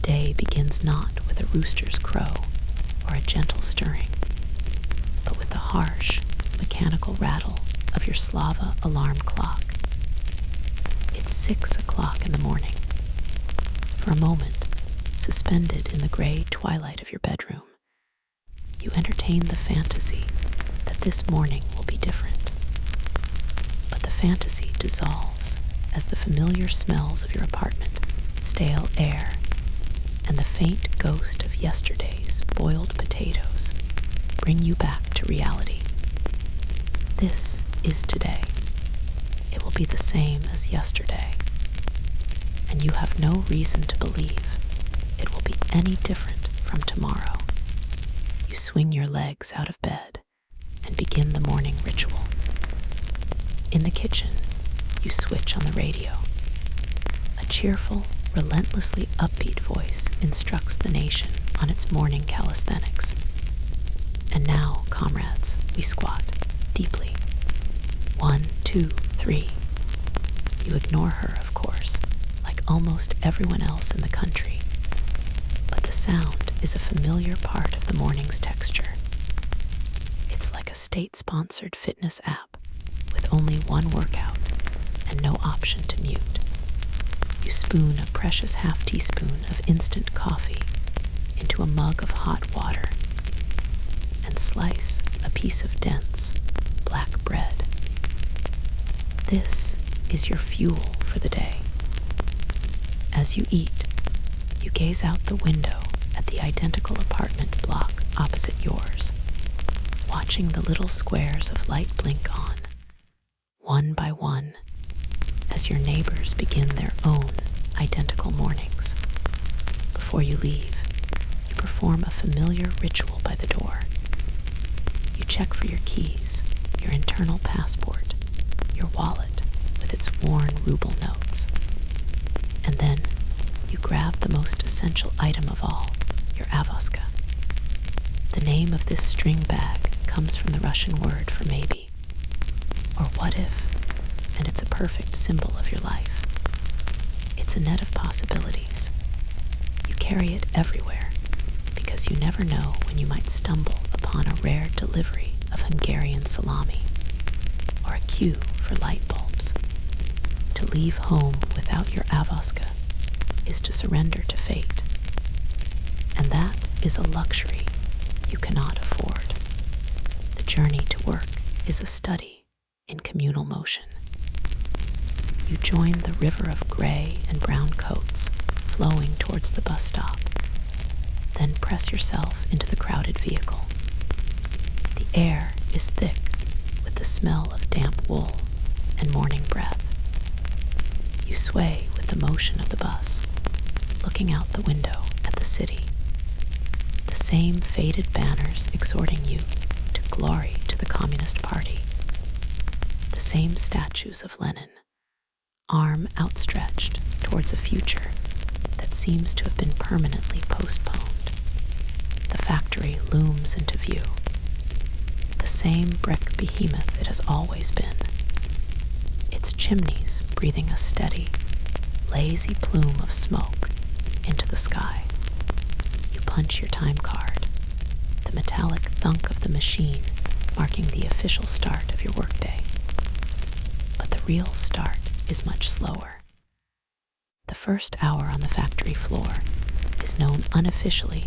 Speaker 1: Day begins not with a rooster's crow or a gentle stirring, but with the harsh, mechanical rattle of your Slava alarm clock. It's 6 o'clock in the morning. For a moment, suspended in the gray twilight of your bedroom, you entertain the fantasy that this morning will be different. But the fantasy dissolves as the familiar smells of your apartment, stale air, and the faint ghost of yesterday's boiled potatoes bring you back to reality. This is today. It will be the same as yesterday, and you have no reason to believe it will be any different from tomorrow. You swing your legs out of bed and begin the morning ritual. In the kitchen, you switch on the radio. A cheerful, relentlessly upbeat voice instructs the nation on its morning calisthenics. And now, comrades, we squat deeply. 1, 2, 3. You ignore her, of course, like almost everyone else in the country. But the sound is a familiar part of the morning's texture. It's like a state-sponsored fitness app with only one workout and no option to mute. You spoon a precious half-teaspoon of instant coffee into a mug of hot water and slice a piece of dense, black bread. This is your fuel for the day. As you eat, you gaze out the window at the identical apartment block opposite yours, watching the little squares of light blink on, one by one, as your neighbors begin their own identical mornings. Before you leave, you perform a familiar ritual by the door. You check for your keys, your internal passport, your wallet with its worn ruble notes. And then you grab the most essential item of all, your avoska. The name of this string bag comes from the Russian word for maybe, or what if, and it's a perfect symbol of your life. It's a net of possibilities. You carry it everywhere because you never know when you might stumble upon a rare delivery of Hungarian salami or a queue for light bulbs. To leave home without your avoska is to surrender to fate, and that is a luxury you cannot afford. The journey to work is a study in communal motion. You join the river of gray and brown coats flowing towards the bus stop, then press yourself into the crowded vehicle. The air is thick with the smell of damp wool and morning breath. You sway with the motion of the bus, looking out the window at the city. The same faded banners exhorting you to glory to the Communist Party. The same statues of Lenin, arm outstretched towards a future that seems to have been permanently postponed. The factory looms into view. The same brick behemoth it has always been. Its chimneys breathing a steady, lazy plume of smoke into the sky. You punch your time card, the metallic thunk of the machine marking the official start of your workday. But the real start is much slower. The first hour on the factory floor is known unofficially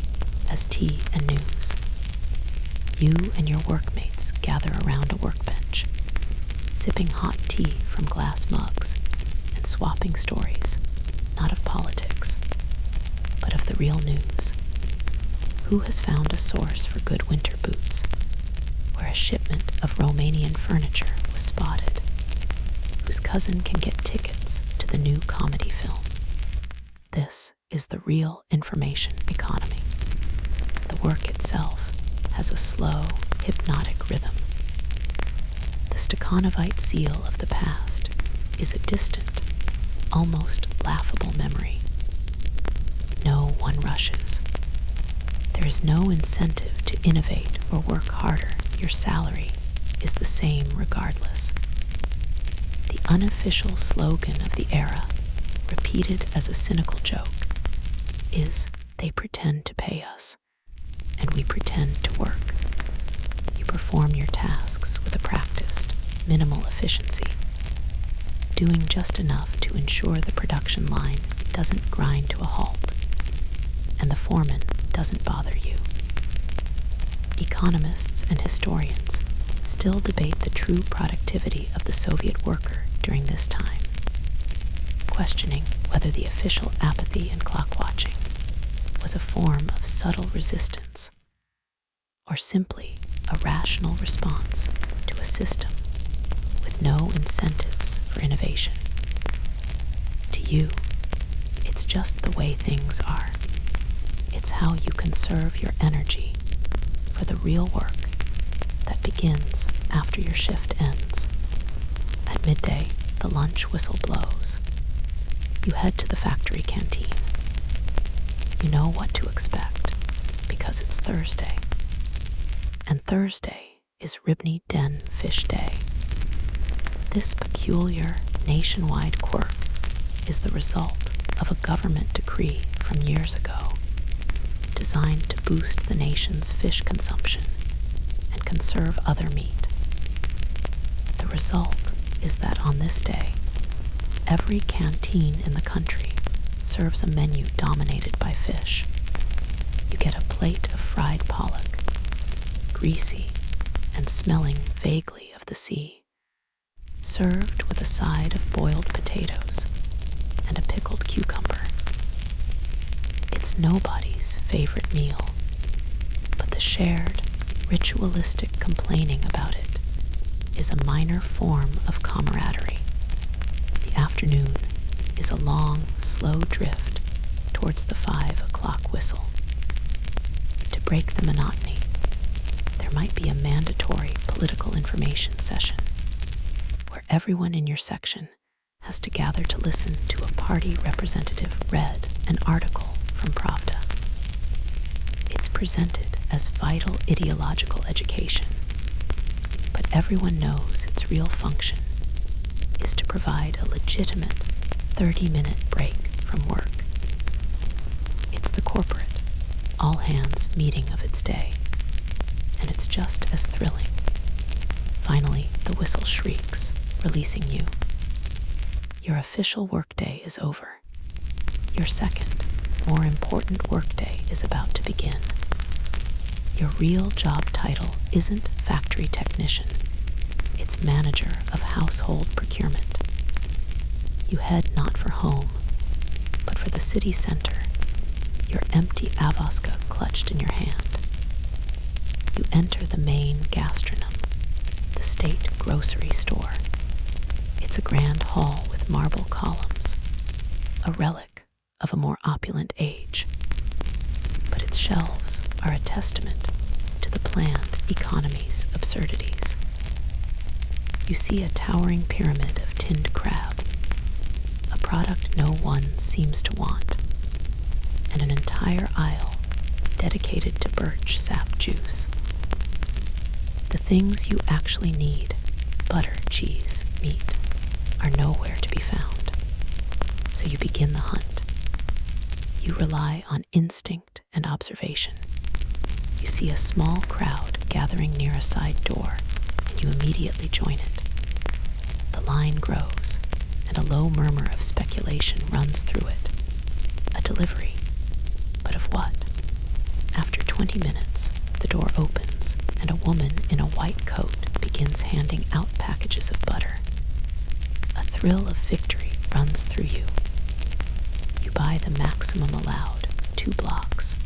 Speaker 1: as tea and news. You and your workmates gather around a workbench, sipping hot tea from glass mugs and swapping stories, not of politics, but of the real news. Who has found a source for good winter boots, where a shipment of Romanian furniture was spotted? Whose cousin can get tickets to the new comedy film? This is the real information economy. The work itself has a slow, hypnotic rhythm. The Stakhanovite seal of the past is a distant, almost laughable memory. No one rushes. There is no incentive to innovate or work harder. Your salary is the same regardless. The unofficial slogan of the era, repeated as a cynical joke, is "They pretend to pay us, and we pretend to work." You perform your tasks with a practiced, minimal efficiency, doing just enough to ensure the production line doesn't grind to a halt, and the foreman doesn't bother you. Economists and historians still debate the true productivity of the Soviet worker during this time, questioning whether the official apathy and clock watching, was a form of subtle resistance, or simply a rational response to a system with no incentives for innovation. To you, it's just the way things are. It's how you conserve your energy for the real work that begins after your shift ends. At midday, the lunch whistle blows. You head to the factory canteen. You know what to expect because it's Thursday. And Thursday is Ribny Den Fish Day. This peculiar nationwide quirk is the result of a government decree from years ago, designed to boost the nation's fish consumption and conserve other meat. The result is that on this day, every canteen in the country serves a menu dominated by fish. You get a plate of fried pollock, greasy and smelling vaguely of the sea, served with a side of boiled potatoes and a pickled cucumber. It's nobody's favorite meal, but the shared, ritualistic complaining about it is a minor form of camaraderie. The afternoon is a long, slow drift towards the 5 o'clock whistle. To break the monotony, there might be a mandatory political information session where everyone in your section has to gather to listen to a party representative read an article from Pravda. It's presented as vital ideological education, but everyone knows its real function is to provide a legitimate 30-minute break from work. It's the corporate, all-hands meeting of its day, and it's just as thrilling. Finally, the whistle shrieks, releasing you. Your official workday is over. Your second, more important workday is about to begin. Your real job title isn't factory technician. It's manager of household procurement. You head not for home, but for the city center, your empty avoska clutched in your hand. You enter the main gastronome, the state grocery store. It's a grand hall with marble columns, a relic of a more opulent age. But its shelves are a testament to the planned economy's absurdities. You see a towering pyramid of tinned crab, a product no one seems to want, and an entire aisle dedicated to birch sap juice. The things you actually need, butter, cheese, meat, are nowhere to be found. So you begin the hunt. You rely on instinct and observation. You see a small crowd gathering near a side door, and you immediately join it. The line grows, and a low murmur of speculation runs through it. A delivery. But of what? After 20 minutes, the door opens, and a woman in a white coat begins handing out packages of butter. A thrill of victory runs through you. You buy the maximum allowed, 2 blocks,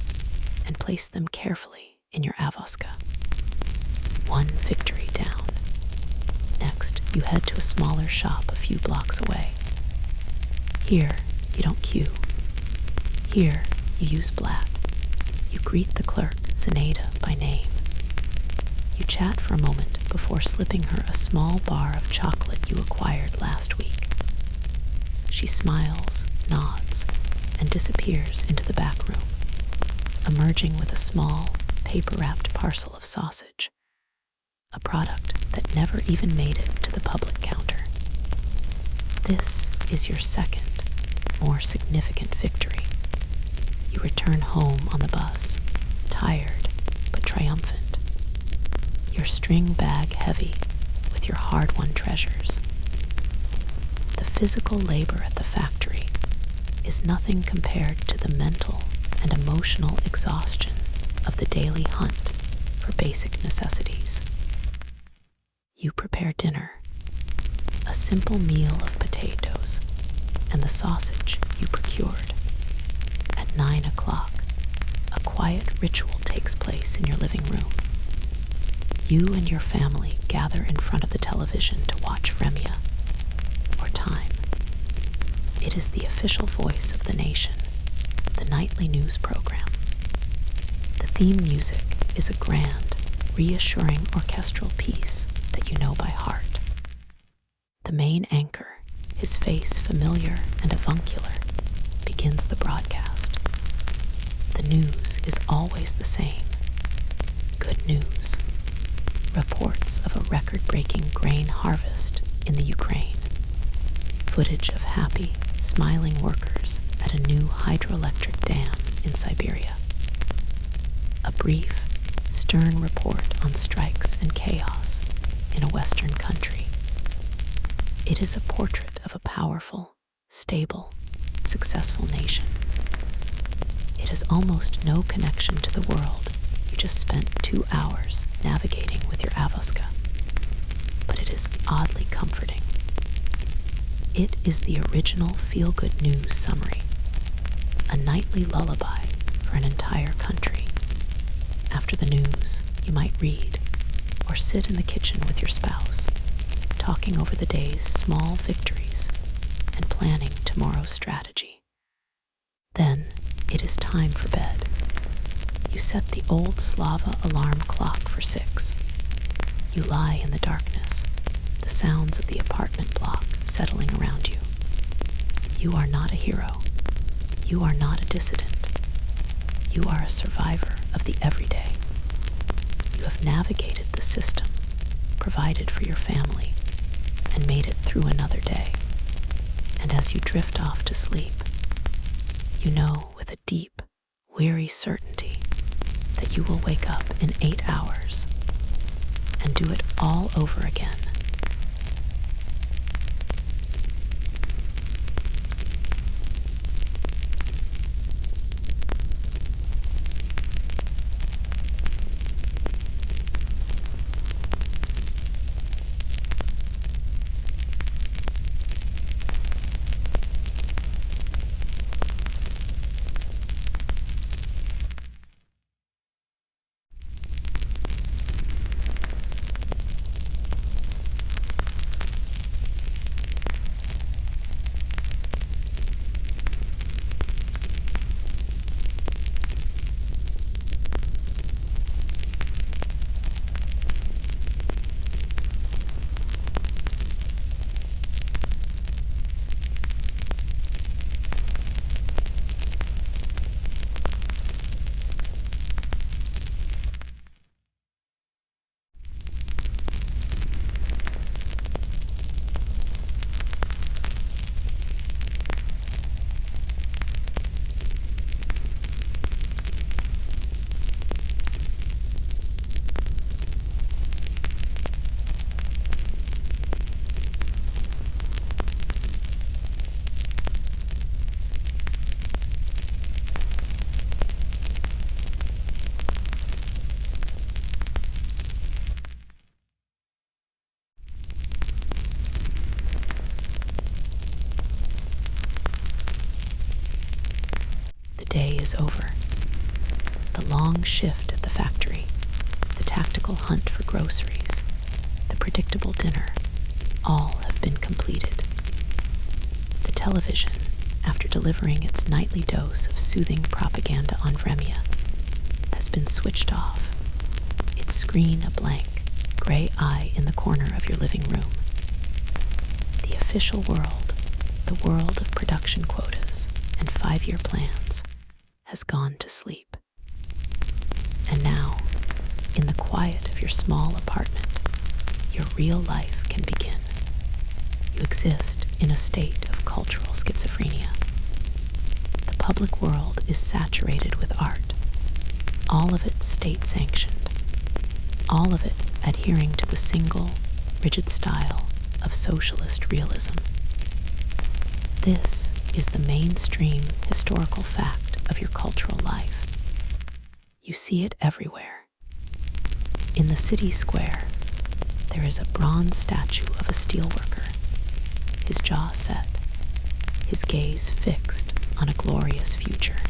Speaker 1: and place them carefully in your avoska. 1 victory down. Next, you head to a smaller shop a few blocks away. Here, you don't queue. Here, you use Black. You greet the clerk, Zenaida, by name. You chat for a moment before slipping her a small bar of chocolate you acquired last week. She smiles, nods, and disappears into the back room, emerging with a small, paper-wrapped parcel of sausage, a product that never even made it to the public counter. This is your second, more significant victory. You return home on the bus, tired but triumphant, your string bag heavy with your hard-won treasures. The physical labor at the factory is nothing compared to the mental and emotional exhaustion of the daily hunt for basic necessities. You prepare dinner, a simple meal of potatoes and the sausage you procured. At 9 o'clock, ritual takes place in your living room. You and your family gather in front of the television to watch Vremya, or Time. It is the official voice of the nation, the nightly news program. The theme music is a grand, reassuring orchestral piece that you know by heart. The main anchor, his face familiar and avuncular, begins the broadcast. The news is always the same. Good news. Reports of a record-breaking grain harvest in the Ukraine. Footage of happy, smiling workers at a new hydroelectric dam in Siberia. A brief, stern report on strikes and chaos in a Western country. It is a portrait of a powerful, stable, successful nation. It has almost no connection to the world. You just spent 2 hours navigating with your Avoska. But it is oddly comforting. It is the original feel-good news summary, a nightly lullaby for an entire country. After the news, you might read, or sit in the kitchen with your spouse, talking over the day's small victories and planning tomorrow's strategy. Then it is time for bed. You set the old Slava alarm clock for 6. You lie in the darkness, the sounds of the apartment block settling around you. You are not a hero. You are not a dissident. You are a survivor of the everyday. You have navigated the system, provided for your family, and made it through another day. And as you drift off to sleep, you know with a deep, weary certainty that you will wake up in 8 hours and do it all over again. Day is over. The long shift at the factory, the tactical hunt for groceries, the predictable dinner, all have been completed. The television, after delivering its nightly dose of soothing propaganda on Vremya, has been switched off, its screen a blank, gray eye in the corner of your living room. The official world, the world of production quotas and 5-year plans, has gone to sleep. And now, in the quiet of your small apartment, your real life can begin. You exist in a state of cultural schizophrenia. The public world is saturated with art, all of it state-sanctioned, all of it adhering to the single, rigid style of socialist realism. This is the mainstream historical fact of your cultural life. You see it everywhere. In the city square, there is a bronze statue of a steelworker, his jaw set, his gaze fixed on a glorious future.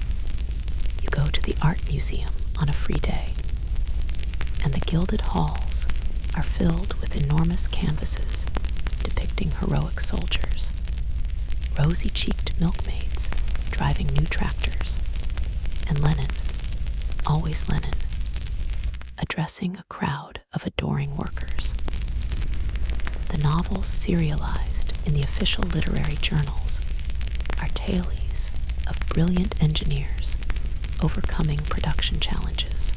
Speaker 1: You go to the art museum on a free day, and the gilded halls are filled with enormous canvases depicting heroic soldiers, rosy-cheeked milkmaids driving new tractors, and Lenin, always Lenin, addressing a crowd of adoring workers. The novels serialized in the official literary journals are tales of brilliant engineers overcoming production challenges,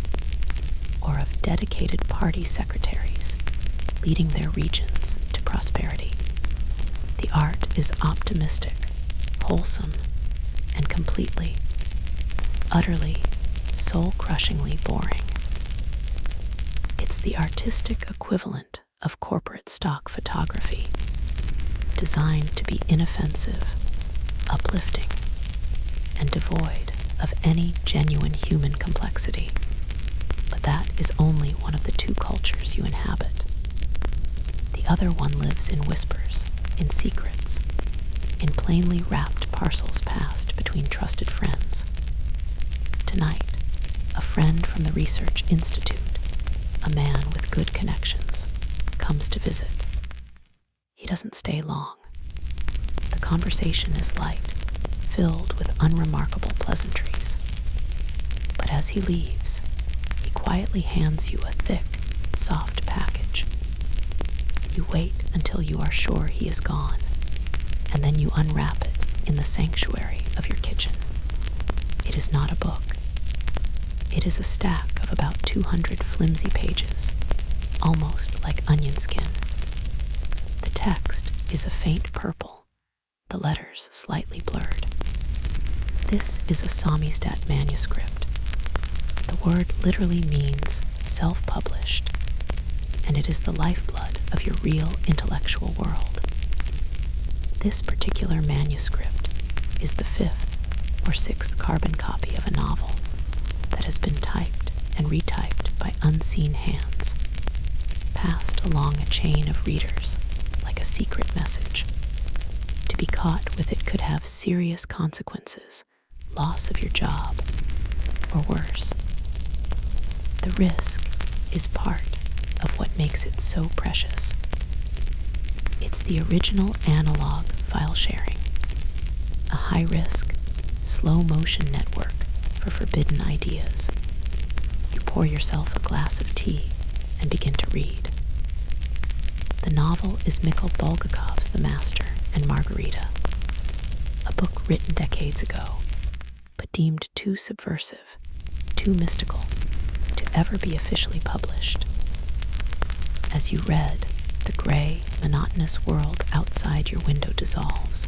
Speaker 1: or of dedicated party secretaries leading their regions to prosperity. The art is optimistic, wholesome, and completely, utterly, soul-crushingly boring. It's the artistic equivalent of corporate stock photography, designed to be inoffensive, uplifting, and devoid of any genuine human complexity. But that is only one of the two cultures you inhabit. The other one lives in whispers, in secrets, in plainly wrapped parcels passed between trusted friends. Tonight, a friend from the Research Institute, a man with good connections, comes to visit. He doesn't stay long. The conversation is light, filled with unremarkable pleasantries. But as he leaves, he quietly hands you a thick, soft package. You wait until you are sure he is gone, and then you unwrap it in the sanctuary of your kitchen. It is not a book. It is a stack of about 200 flimsy pages, almost like onion skin. The text is a faint purple, the letters slightly blurred. This is a Samizdat manuscript. The word literally means self-published, and it is the lifeblood of your real intellectual world. This particular manuscript is the 5th or 6th carbon copy of a novel that has been typed and retyped by unseen hands, passed along a chain of readers like a secret message. To be caught with it could have serious consequences, loss of your job, or worse. The risk is part of what makes it so precious. It's the original analog file sharing, a high-risk, slow-motion network for forbidden ideas. You pour yourself a glass of tea and begin to read. The novel is Mikhail Bulgakov's The Master and Margarita, a book written decades ago, but deemed too subversive, too mystical, to ever be officially published. As you read, the gray, monotonous world outside your window dissolves,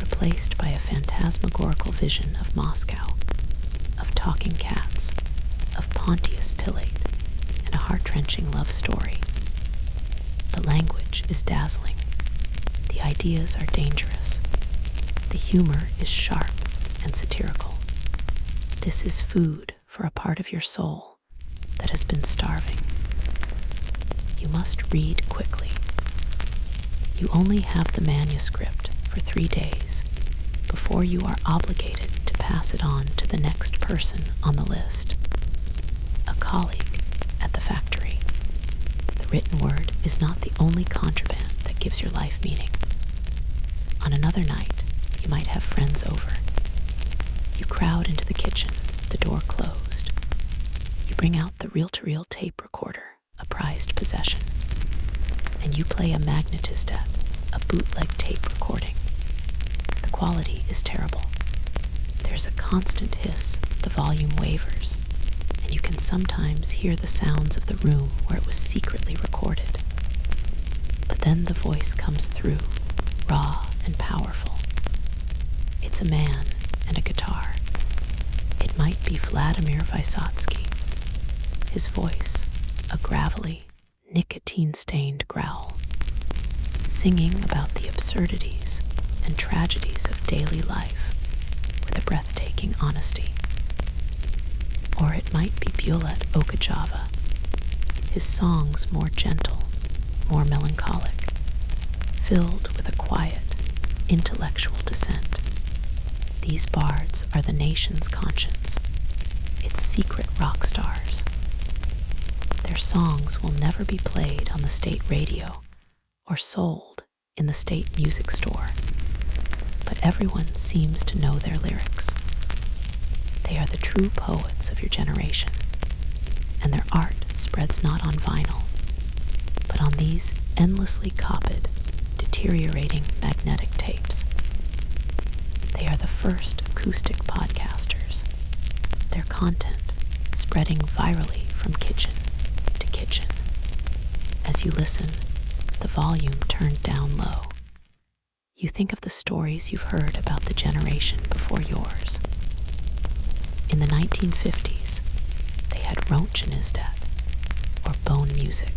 Speaker 1: replaced by a phantasmagorical vision of Moscow, of talking cats, of Pontius Pilate, and a heart-wrenching love story. The language is dazzling. The ideas are dangerous. The humor is sharp and satirical. This is food for a part of your soul that has been starving. You must read quickly. You only have the manuscript for 3 days before you are obligated to pass it on to the next person on the list, a colleague at the factory. The written word is not the only contraband that gives your life meaning. On another night, you might have friends over. You crowd into the kitchen, the door closed. You bring out the reel-to-reel tape recorder, a prized possession, and you play a magnetistat, a bootleg tape recording. The quality is terrible. There's a constant hiss, the volume wavers, and you can sometimes hear the sounds of the room where it was secretly recorded. But then the voice comes through, raw and powerful. It's a man and a guitar. It might be Vladimir Vysotsky. His voice, a gravelly, nicotine-stained growl, singing about the absurdities and tragedies of daily life with a breathtaking honesty. Or it might be Bulat Okajava, his songs more gentle, more melancholic, filled with a quiet, intellectual dissent. These bards are the nation's conscience. its secret rock stars. Their songs will never be played on the state radio or sold in the state music store, but everyone seems to know their lyrics. They are the true poets of your generation, and their art spreads not on vinyl, but on these endlessly copied, deteriorating magnetic tapes. They are the first acoustic podcasters, their content spreading virally from kitchen to kitchen. As you listen, the volume turned down low. You think of the stories you've heard about the generation before yours. In the 1950s, they had Raunchenizdat, or bone music.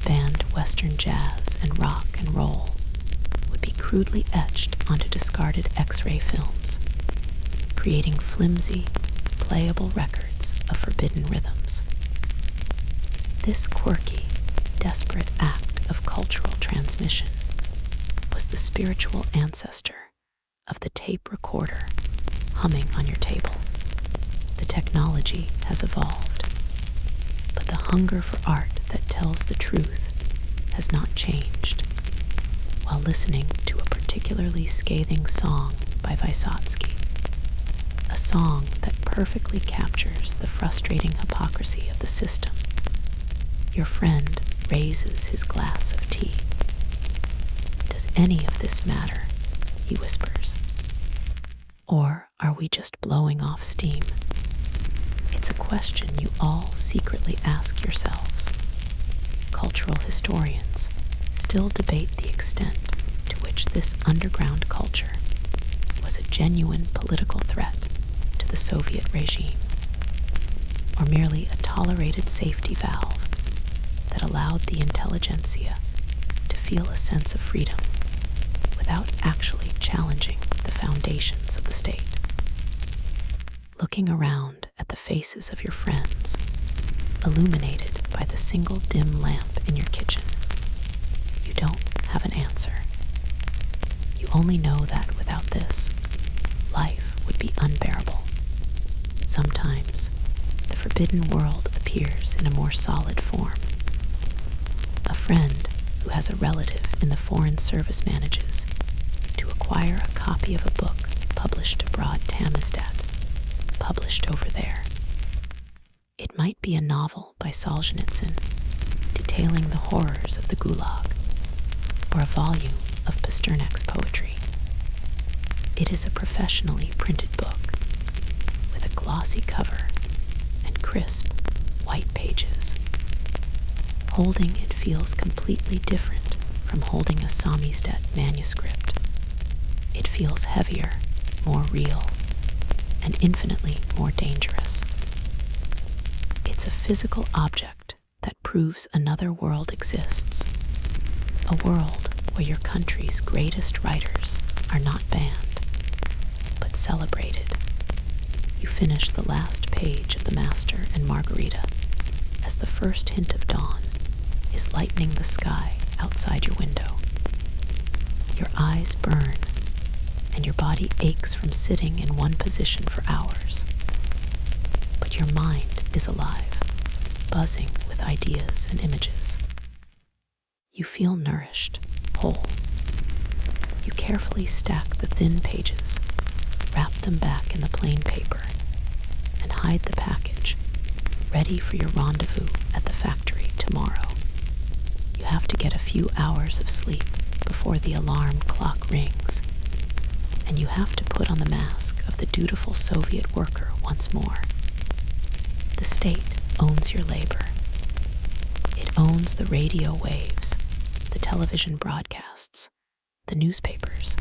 Speaker 1: Banned Western jazz and rock and roll would be crudely etched onto discarded X-ray films, creating flimsy, playable records of forbidden rhythms. This quirky, desperate act of cultural transmission was the spiritual ancestor of the tape recorder humming on your table. The technology has evolved, but the hunger for art that tells the truth has not changed. While listening to a particularly scathing song by Vysotsky, a song that perfectly captures the frustrating hypocrisy of the system, your friend raises his glass of tea. "Does any of this matter?" he whispers. "Or are we just blowing off steam?" It's a question you all secretly ask yourselves. Cultural historians still debate the extent to which this underground culture was a genuine political threat to the Soviet regime, or merely a tolerated safety valve that allowed the intelligentsia to feel a sense of freedom without actually challenging the foundations of the state. Looking around at the faces of your friends, illuminated by the single dim lamp in your kitchen, you don't have an answer. You only know that without this, life would be unbearable. Sometimes, the forbidden world appears in a more solid form. A friend who has a relative in the Foreign Service manages to acquire a copy of a book published abroad Tamizdat, published over there. It might be a novel by Solzhenitsyn detailing the horrors of the Gulag, or a volume of Pasternak's poetry. It is a professionally printed book with a glossy cover and crisp, white pages. Holding it feels completely different from holding a Samizdat manuscript. It feels heavier, more real, and infinitely more dangerous. It's a physical object that proves another world exists, a world where your country's greatest writers are not banned, but celebrated. You finish the last page of The Master and Margarita as the first hint of dawn is lightening the sky outside your window. Your eyes burn, and your body aches from sitting in one position for hours. But your mind is alive, buzzing with ideas and images. You feel nourished, whole. You carefully stack the thin pages, wrap them back in the plain paper, and hide the package, ready for your rendezvous at the factory tomorrow. You have to get a few hours of sleep before the alarm clock rings, and you have to put on the mask of the dutiful Soviet worker once more. The state owns your labor. It owns the radio waves, the television broadcasts, the newspapers,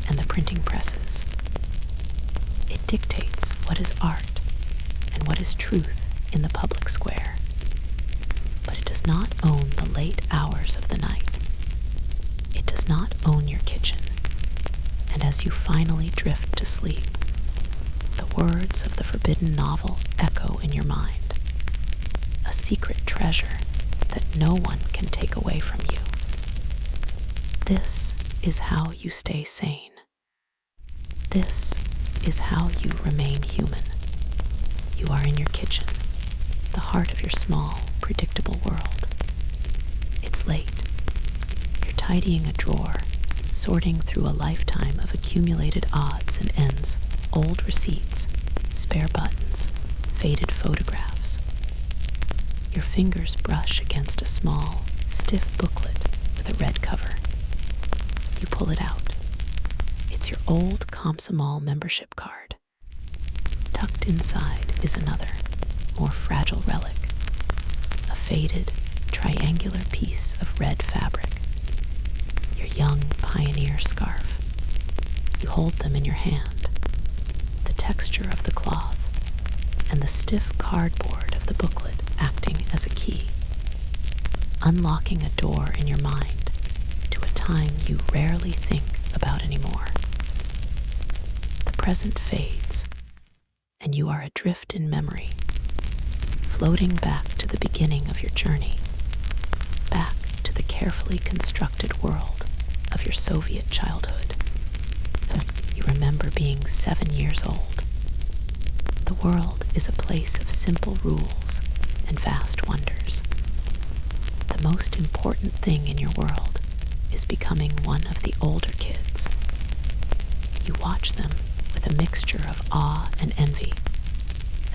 Speaker 1: and the printing presses. It dictates what is art and what is truth in the public square. But it does not own the late hours of the night. It does not own your kitchen. And as you finally drift to sleep, the words of the forbidden novel echo in your mind, a secret treasure that no one can take away from you. This is how you stay sane. This is how you remain human. You are in your kitchen, the heart of your small, predictable world. It's late. You're tidying a drawer, sorting through a lifetime of accumulated odds and ends, old receipts, spare buttons, faded photographs. Your fingers brush against a small, stiff booklet with a red cover. You pull it out. It's your old Komsomol membership card. Tucked inside is another, more fragile relic, a faded, triangular piece of red fabric. Your young pioneer scarf. You hold them in your hand, the texture of the cloth and the stiff cardboard of the booklet acting as a key, unlocking a door in your mind to a time you rarely think about anymore. The present fades, and you are adrift in memory, floating back to the beginning of your journey, back to the carefully constructed world of your Soviet childhood. You remember being 7 years old. The world is a place of simple rules and vast wonders. The most important thing in your world is becoming one of the older kids. You watch them with a mixture of awe and envy,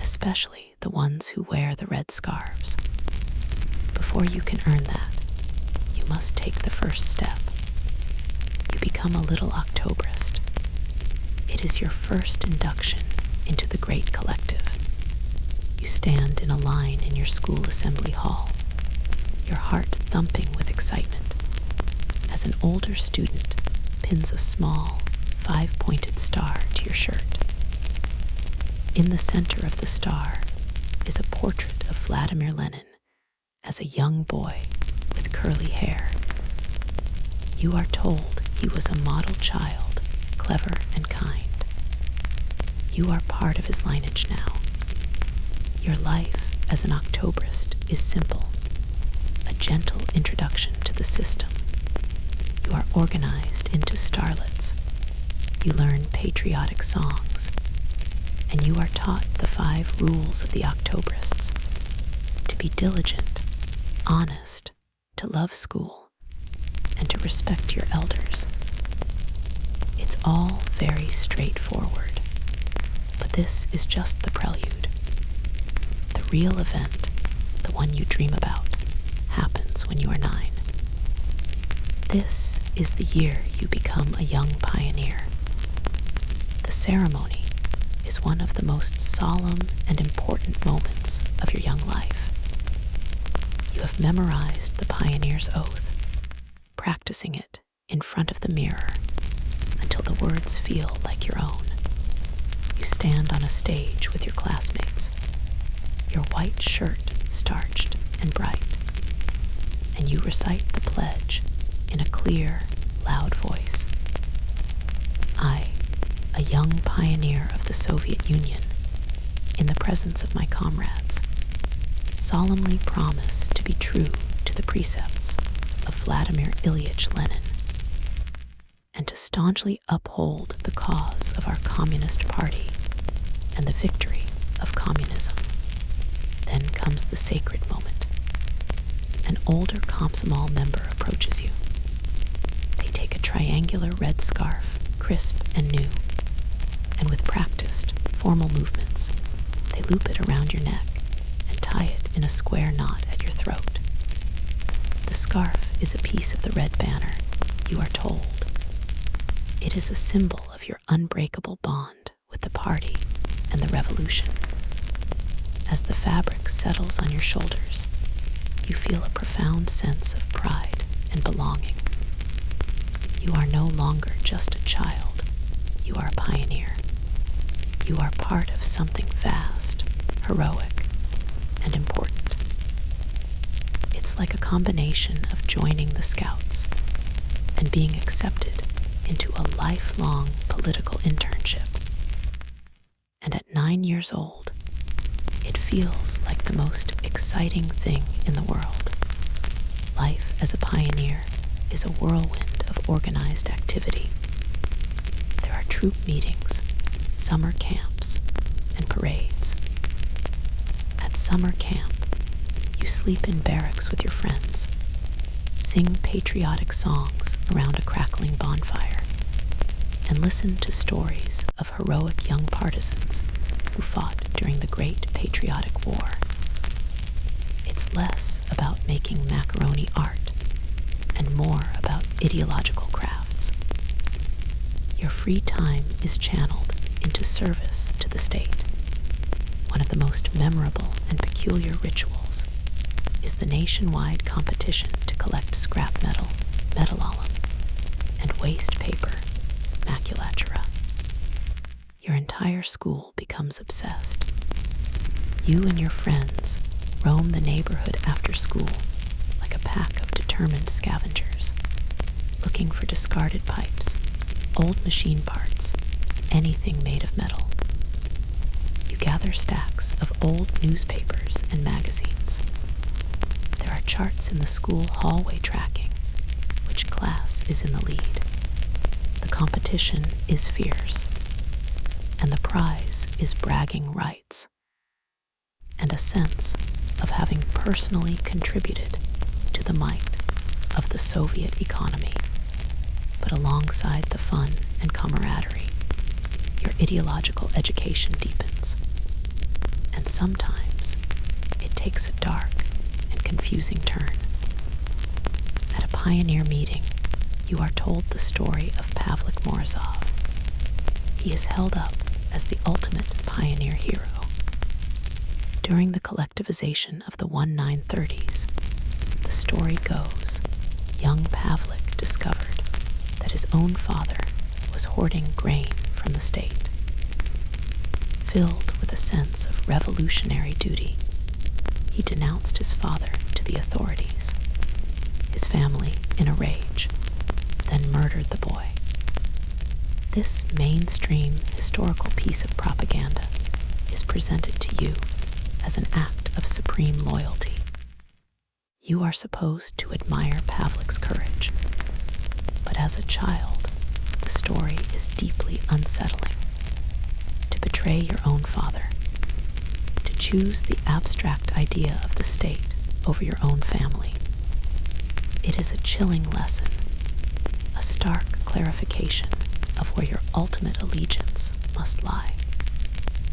Speaker 1: especially the ones who wear the red scarves. Before you can earn that, you must take the first step. You become a little Octoberist. It is your first induction into the great collective. You stand in a line in your school assembly hall, your heart thumping with excitement, as an older student pins a small, 5-pointed star to your shirt. In the center of the star is a portrait of Vladimir Lenin as a young boy with curly hair. You are told he was a model child, clever and kind. You are part of his lineage now. Your life as an Octoberist is simple, a gentle introduction to the system. You are organized into starlets. You learn patriotic songs, and you are taught the 5 rules of the Octoberists: to be diligent, honest, to love school, and to respect your elders. It's all very straightforward, but this is just the prelude. The real event, the one you dream about, happens when you are 9. This is the year you become a young pioneer. The ceremony is one of the most solemn and important moments of your young life. You have memorized the pioneer's oath, practicing it in front of the mirror until the words feel like your own. You stand on a stage with your classmates, your white shirt starched and bright, and you recite the pledge in a clear, loud voice. I, a young pioneer of the Soviet Union, in the presence of my comrades, solemnly promise to be true to the precepts of Vladimir Ilyich Lenin, and to staunchly uphold the cause of our Communist Party and the victory of communism. Then comes the sacred moment. An older Komsomol member approaches you. They take a triangular red scarf, crisp and new, and with practiced, formal movements, they loop it around your neck and tie it in a square knot at your throat. The scarf is a piece of the red banner, you are told. It is a symbol of your unbreakable bond with the party and the revolution. As the fabric settles on your shoulders, you feel a profound sense of pride and belonging. You are no longer just a child, you are a pioneer. You are part of something vast, heroic, and important. It's like a combination of joining the Scouts and being accepted into a lifelong political internship. And at 9 years old, it feels like the most exciting thing in the world. Life as a pioneer is a whirlwind of organized activity. There are troop meetings, summer camps, and parades. summer camp, you sleep in barracks with your friends, sing patriotic songs around a crackling bonfire, and listen to stories of heroic young partisans who fought during the Great Patriotic War. It's less about making macaroni art and more about ideological crafts. Your free time is channeled into service to the state. One of the most memorable and peculiar rituals is the nationwide competition to collect scrap metal, metallalum, and waste paper, maculatura. Your entire school becomes obsessed. You and your friends roam the neighborhood after school like a pack of determined scavengers, looking for discarded pipes, old machine parts, anything made of metal. You gather stacks of old newspapers and magazines. There are charts in the school hallway tracking which class is in the lead. The competition is fierce, and the prize is bragging rights and a sense of having personally contributed to the might of the Soviet economy. But alongside the fun and camaraderie, your ideological education deepens. And sometimes it takes a dark and confusing turn. At a pioneer meeting, you are told the story of Pavlik Morozov. He is held up as the ultimate pioneer hero. During the collectivization of the 1930s, the story goes, young Pavlik discovered that his own father was hoarding grain from the state. Filled with a sense of revolutionary duty, he denounced his father to the authorities. His family, in a rage, then murdered the boy. This mainstream historical piece of propaganda is presented to you as an act of supreme loyalty. You are supposed to admire Pavlik's courage, but as a child, the story is deeply unsettling. To betray your own father, to choose the abstract idea of the state over your own family, it is a chilling lesson, a stark clarification of where your ultimate allegiance must lie.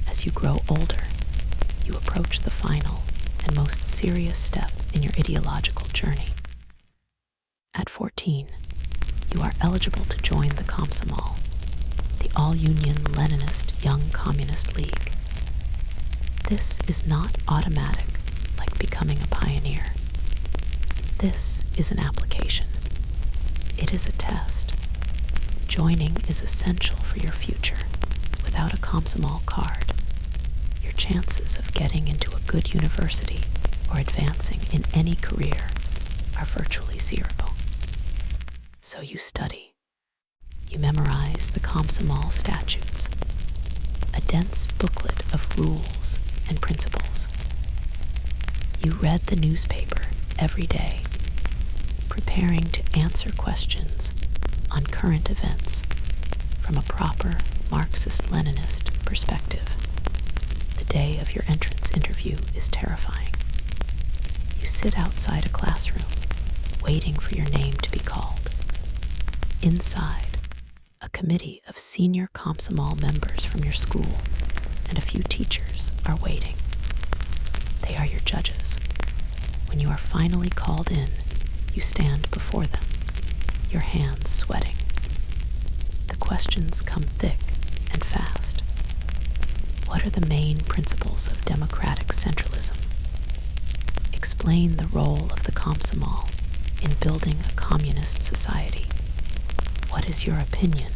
Speaker 1: As you grow older, you approach the final and most serious step in your ideological journey. At 14, you are eligible to join the Komsomol, the all-union Leninist Young Communist League. This is not automatic like becoming a pioneer. This is an application. It is a test. Joining is essential for your future. Without a Komsomol card, your chances of getting into a good university or advancing in any career are virtually zero. So you study. You memorize the Komsomol statutes, a dense booklet of rules and principles. You read the newspaper every day, preparing to answer questions on current events from a proper Marxist-Leninist perspective. The day of your entrance interview is terrifying. You sit outside a classroom, waiting for your name to be called. Inside, a committee of senior Komsomol members from your school and a few teachers are waiting. They are your judges. When you are finally called in, you stand before them, your hands sweating. The questions come thick and fast. What are the main principles of democratic centralism? Explain the role of the Komsomol in building a communist society. What is your opinion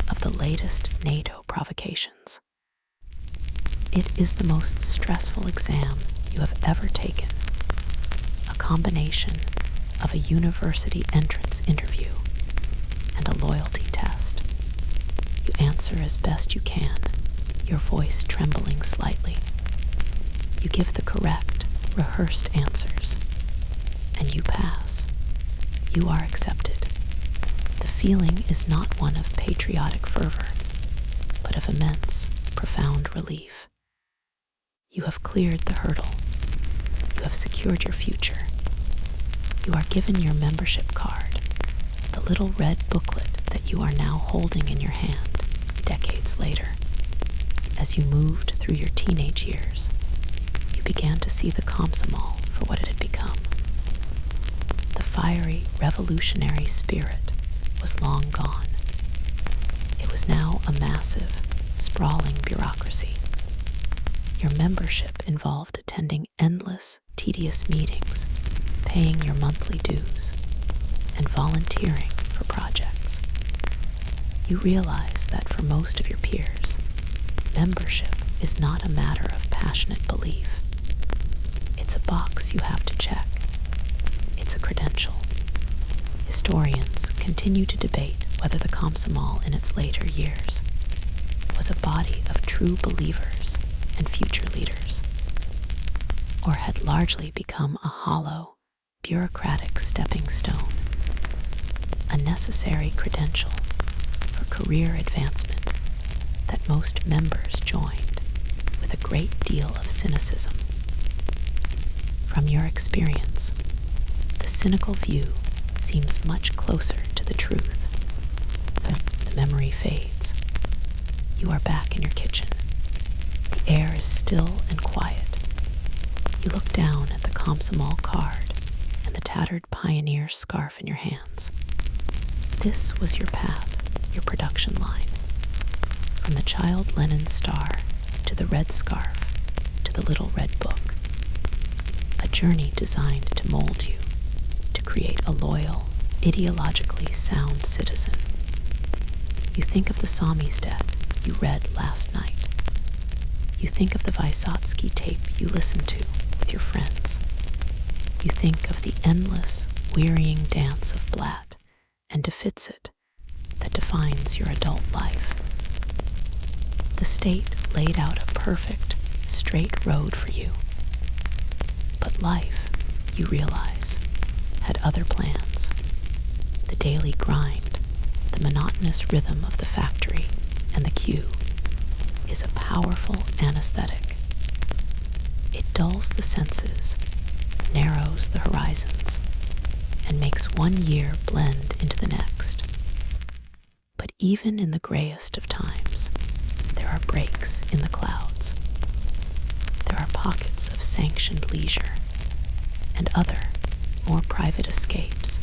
Speaker 1: of the latest NATO provocations? It is the most stressful exam you have ever taken, a combination of a university entrance interview and a loyalty test. You answer as best you can, your voice trembling slightly. You give the correct, rehearsed answers, and you pass. You are accepted. The feeling is not one of patriotic fervor, but of immense, profound relief. You have cleared the hurdle, you have secured your future. You are given your membership card, the little red booklet that you are now holding in your hand decades later. As you moved through your teenage years, you began to see the Komsomol for what it had become. The fiery, revolutionary spirit was long gone. It was now a massive, sprawling bureaucracy. Your membership involved attending endless, tedious meetings, paying your monthly dues, and volunteering for projects. You realize that for most of your peers, membership is not a matter of passionate belief. It's a box you have to check. It's a credential. Historians continue to debate whether the Komsomol in its later years was a body of true believers and future leaders, or had largely become a hollow, bureaucratic stepping stone, a necessary credential for career advancement that most members joined with a great deal of cynicism. From your experience, the cynical view seems much closer to the truth, but the memory fades. You are back in your kitchen. The air is still and quiet. You look down at the Komsomol card and the tattered pioneer scarf in your hands. This was your path, your production line. From the child Lenin star to the red scarf to the little red book. A journey designed to mold you, to create a loyal, ideologically sound citizen. You think of the Samizdat you read last night. You think of the Vysotsky tape you listened to with your friends. You think of the endless, wearying dance of Blatt and Deficit that defines your adult life. The state laid out a perfect, straight road for you. But life, you realize, had other plans. The daily grind, the monotonous rhythm of the factory and the queue, is a powerful anesthetic. It dulls the senses, narrows the horizons, and makes one year blend into the next. But even in the grayest of times, there are breaks in the clouds. There are pockets of sanctioned leisure and other, more private escapes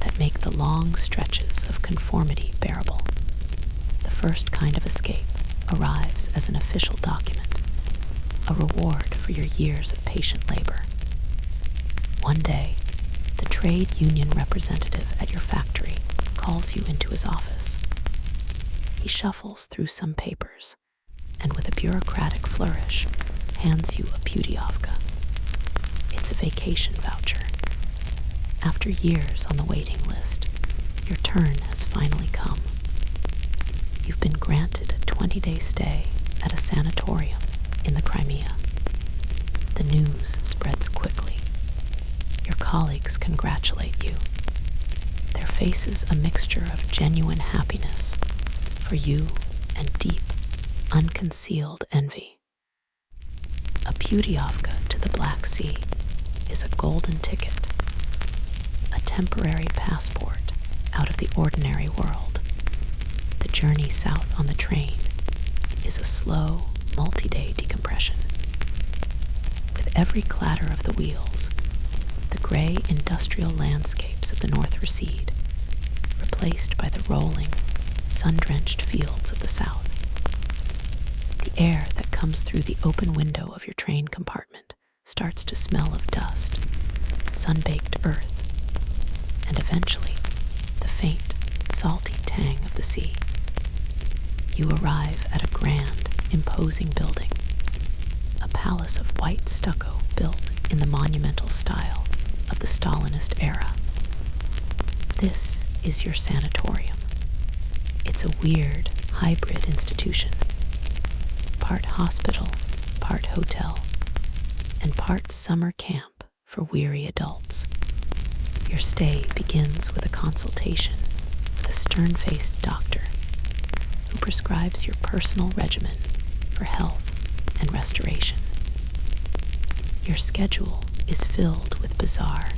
Speaker 1: that make the long stretches of conformity bearable. The first kind of escape arrives as an official document, a reward for your years of patient labor. One day, the trade union representative at your factory calls you into his office. He shuffles through some papers and with a bureaucratic flourish hands you a Putyovka. It's a vacation voucher. After years on the waiting list, your turn has finally come. You've been granted a 20-day stay at a sanatorium in the Crimea. The news spreads quickly. Your colleagues congratulate you. Their faces a mixture of genuine happiness for you and deep, unconcealed envy. A Putyovka to the Black Sea is a golden ticket, a temporary passport out of the ordinary world. The journey south on the train is a slow, multi-day decompression. With every clatter of the wheels, the gray industrial landscapes of the north recede, replaced by the rolling, sun-drenched fields of the south. The air that comes through the open window of your train compartment starts to smell of dust, sun-baked earth, and eventually the faint, salty tang of the sea. You arrive at a grand, imposing building, a palace of white stucco built in the monumental style of the Stalinist era. This is your sanatorium. It's a weird, hybrid institution, part hospital, part hotel, and part summer camp for weary adults. Your stay begins with a consultation with a stern-faced doctor who prescribes your personal regimen for health and restoration. Your schedule is filled with bizarre,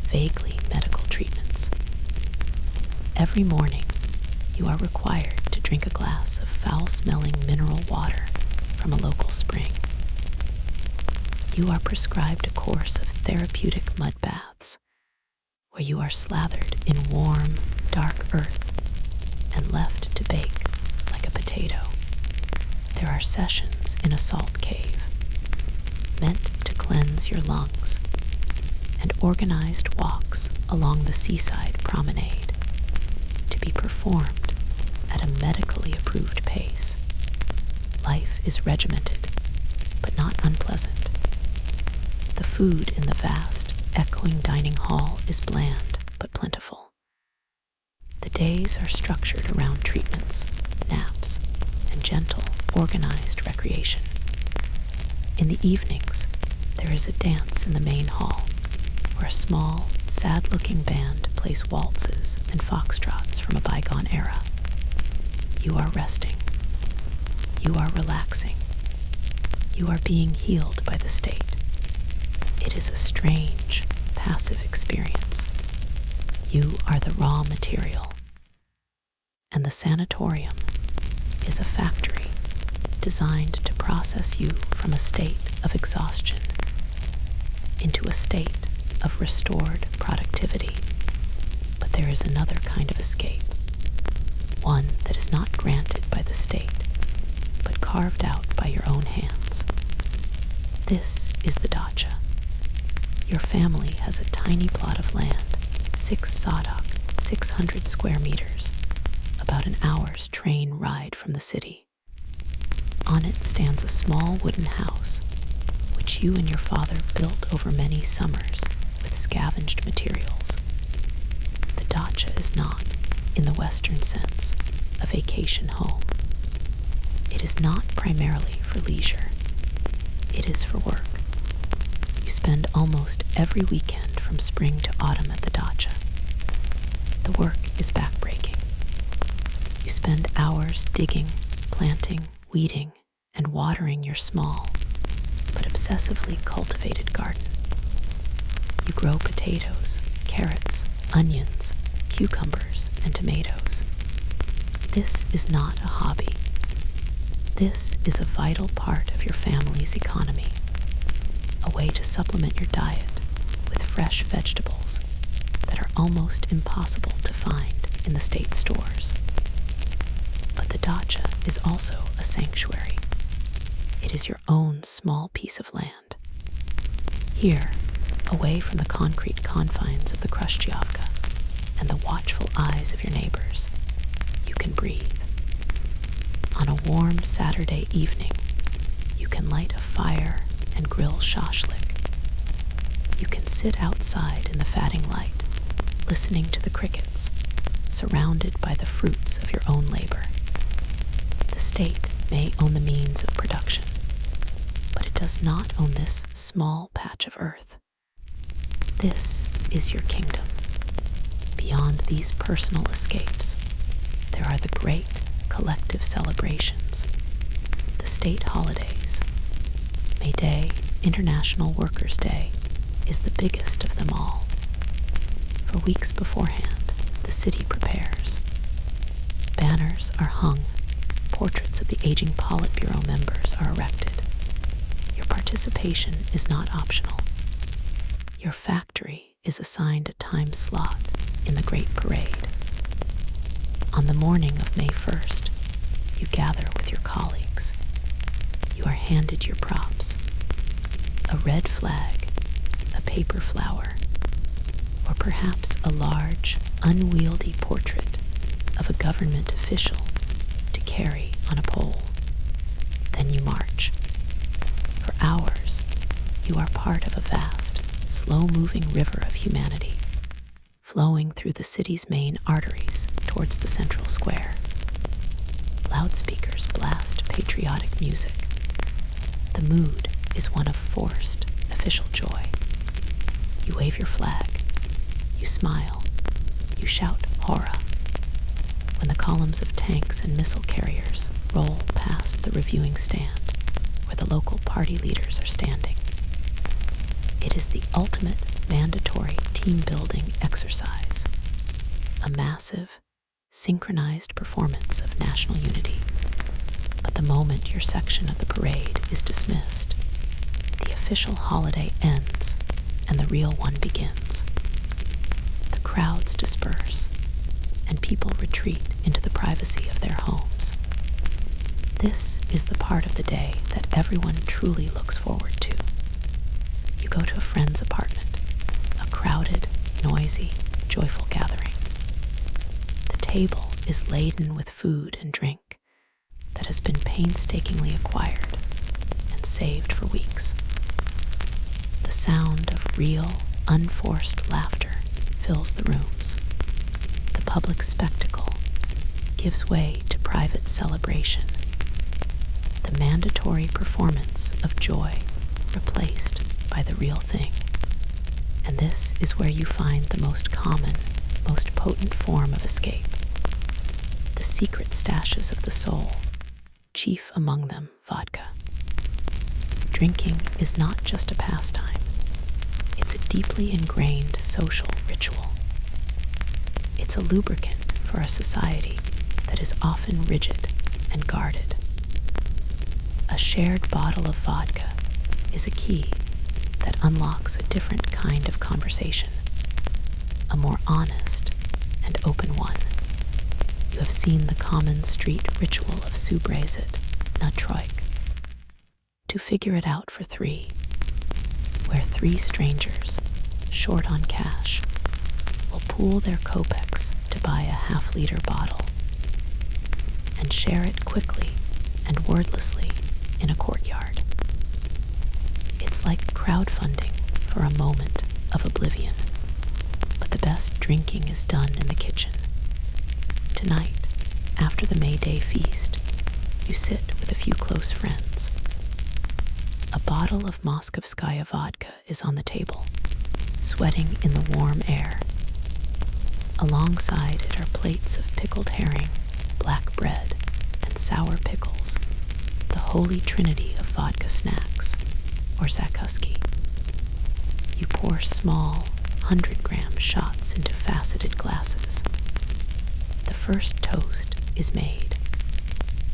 Speaker 1: vaguely medical treatments. Every morning, you are required to drink a glass of foul-smelling mineral water from a local spring. You are prescribed a course of therapeutic mud baths, where you are slathered in warm, dark earth and left to bake like a potato. There are sessions in a salt cave, meant to cleanse your lungs, and organized walks along the seaside promenade, to be performed at a medically approved pace. Life is regimented, but not unpleasant. The food in the vast, echoing dining hall is bland but plentiful. The days are structured around treatments, naps, and gentle, organized recreation. In the evenings, there is a dance in the main hall, where a small, sad-looking band plays waltzes and foxtrots from a bygone era. You are resting. You are relaxing. You are being healed by the state. It is a strange, passive experience. You are the raw material. And the sanatorium is a factory designed to process you from a state of exhaustion into a state of restored productivity. But there is another kind of escape, one that is not granted by the state, but carved out by your own hands. This is the dacha. Your family has a tiny plot of land, 6 sodak, 600 square meters, about an hour's train ride from the city. On it stands a small wooden house, which you and your father built over many summers with scavenged materials. The dacha is not, in the Western sense, a vacation home. It is not primarily for leisure. It is for work. You spend almost every weekend from spring to autumn at the dacha. The work is backbreaking. You spend hours digging, planting, weeding, and watering your small, but obsessively cultivated garden. You grow potatoes, carrots, onions, cucumbers, and tomatoes. This is not a hobby. This is a vital part of your family's economy, a way to supplement your diet with fresh vegetables that are almost impossible to find in the state stores. But the dacha is also a sanctuary. It is your own small piece of land. Here, away from the concrete confines of the Khrushchevka and the watchful eyes of your neighbors, you can breathe. On a warm Saturday evening, you can light a fire and grill shashlik. You can sit outside in the fatting light, listening to the crickets, surrounded by the fruits of your own labor. The state may own the means of production, but it does not own this small patch of earth. This is your kingdom. Beyond these personal escapes, there are the great collective celebrations, the state holidays. May Day, International Workers' Day, is the biggest of them all. For weeks beforehand, the city prepares. Banners are hung, portraits of the aging Politburo members are erected. Your participation is not optional. Your factory is assigned a time slot in the Great Parade. On the morning of May 1st, you gather with your colleagues. You are handed your props: a red flag, a paper flower, or perhaps a large, unwieldy portrait of a government official to carry on a pole. Then you march. For hours, you are part of a vast, slow-moving river of humanity, flowing through the city's main arteries towards the central square. Loudspeakers blast patriotic music. The mood is one of forced, official joy. You wave your flag. You smile. You shout hurrah when the columns of tanks and missile carriers roll past the reviewing stand where the local party leaders are standing. It is the ultimate mandatory team-building exercise, a massive, synchronized performance of national unity. But the moment your section of the parade is dismissed, the official holiday ends and the real one begins. The crowds disperse, and people retreat into the privacy of their homes. This is the part of the day that everyone truly looks forward to. You go to a friend's apartment, a crowded, noisy, joyful gathering. The table is laden with food and drink that has been painstakingly acquired and saved for weeks. The sound of real, unforced laughter fills the rooms. The public spectacle gives way to private celebration. The mandatory performance of joy replaced by the real thing. And this is where you find the most common, most potent form of escape. The secret stashes of the soul, chief among them vodka. Drinking is not just a pastime. It's a deeply ingrained social ritual. It's a lubricant for a society that is often rigid and guarded. A shared bottle of vodka is a key that unlocks a different kind of conversation, a more honest and open one. You have seen the common street ritual of Brezhnev-era, narration. To figure it out for three, where three strangers, short on cash, will pool their kopecks to buy a half-liter bottle and share it quickly and wordlessly in a courtyard. It's like crowdfunding for a moment of oblivion, but the best drinking is done in the kitchen. Tonight, after the May Day feast, you sit with a few close friends. A bottle of Moskovskaya vodka is on the table, sweating in the warm air. Alongside it are plates of pickled herring, black bread, and sour pickles, the holy trinity of vodka snacks, or zakuski. You pour small, 100-gram shots into faceted glasses. The first toast is made.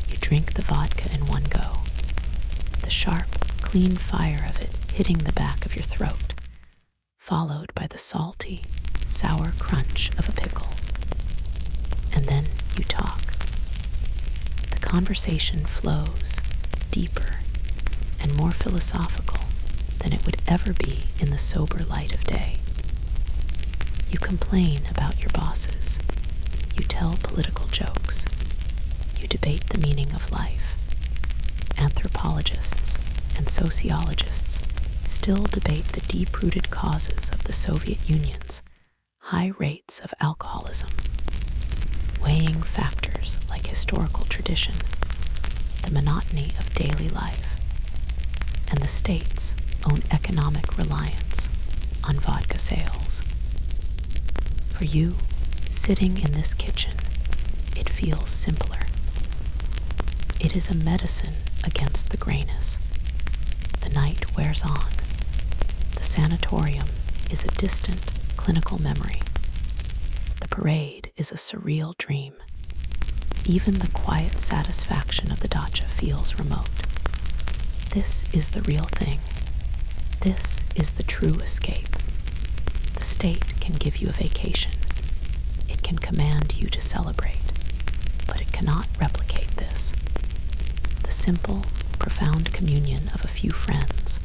Speaker 1: You drink the vodka in one go, the sharp, clean fire of it hitting the back of your throat, followed by the salty, sour crunch of a pickle. And then you talk. The conversation flows deeper and more philosophical than it would ever be in the sober light of day. You complain about your bosses. You tell political jokes. You debate the meaning of life. Anthropologists and sociologists still debate the deep-rooted causes of the Soviet Union's high rates of alcoholism, weighing factors like historical tradition, the monotony of daily life, and the state's own economic reliance on vodka sales. For you, sitting in this kitchen, it feels simpler. It is a medicine against the grayness. The night wears on. The sanatorium is a distant clinical memory. The parade is a surreal dream. Even the quiet satisfaction of the dacha feels remote. This is the real thing. This is the true escape. The state can give you a vacation. It can command you to celebrate, but it cannot replicate this. The simple, profound communion of a few friends,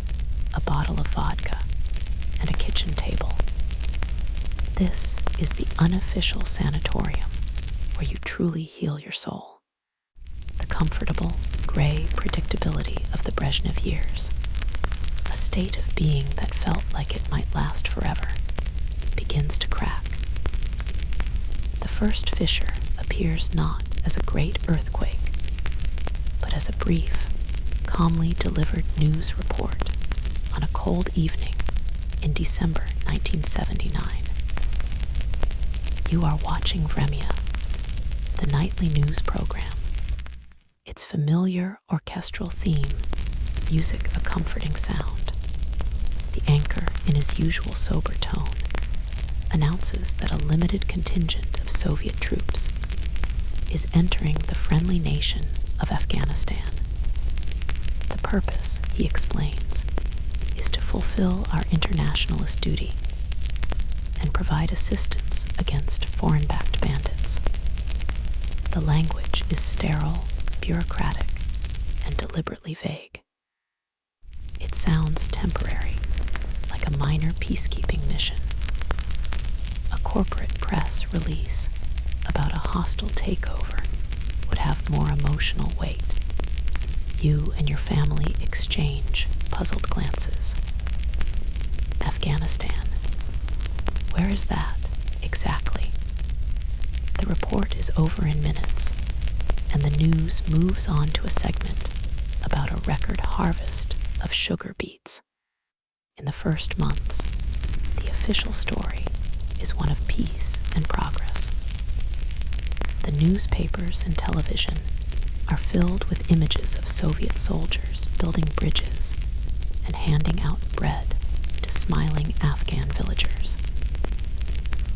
Speaker 1: a bottle of vodka, and a kitchen table. This is the unofficial sanatorium where you truly heal your soul. The comfortable, gray predictability of the Brezhnev years, a state of being that felt like it might last forever, begins to crack. The first fissure appears not as a great earthquake, but as a brief, calmly delivered news report on a cold evening in December 1979. You are watching Vremya, the nightly news program. Its familiar orchestral theme, music a comforting sound. The anchor, in his usual sober tone, announces that a limited contingent of Soviet troops is entering the friendly nation of Afghanistan. The purpose, he explains, is to fulfill our internationalist duty and provide assistance against foreign-backed bandits. The language is sterile, bureaucratic, and deliberately vague. It sounds temporary, like a minor peacekeeping mission. A corporate press release about a hostile takeover would have more emotional weight. You and your family exchange puzzled glances. Afghanistan. Where is that, exactly? The report is over in minutes, and the news moves on to a segment about a record harvest of sugar beets. In the first months, the official story is one of peace and progress. The newspapers and television are filled with images of Soviet soldiers building bridges and handing out bread to smiling Afghan villagers.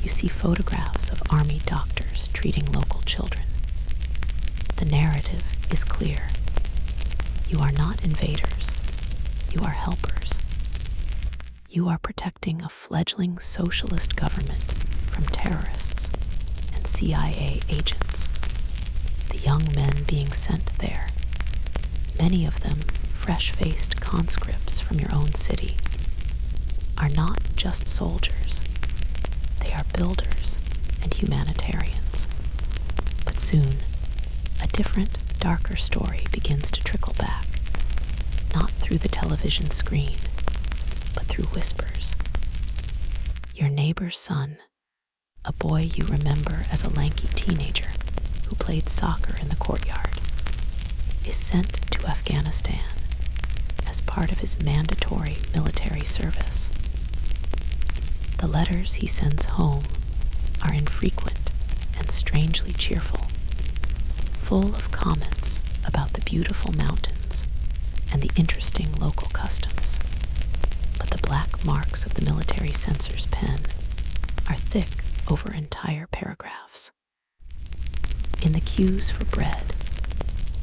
Speaker 1: You see photographs of army doctors treating local children. The narrative is clear. You are not invaders. You are helpers. You are protecting a fledgling socialist government from terrorists and CIA agents. The young men being sent there, many of them fresh-faced conscripts from your own city, are not just soldiers. They are builders and humanitarians. But soon, a different, darker story begins to trickle back, not through the television screen, but through whispers. Your neighbor's son, a boy you remember as a lanky teenager who played soccer in the courtyard, is sent to Afghanistan as part of his mandatory military service. The letters he sends home are infrequent and strangely cheerful, full of comments about the beautiful mountains and the interesting local customs. But the black marks of the military censor's pen are thick over entire paragraphs. In the queues for bread,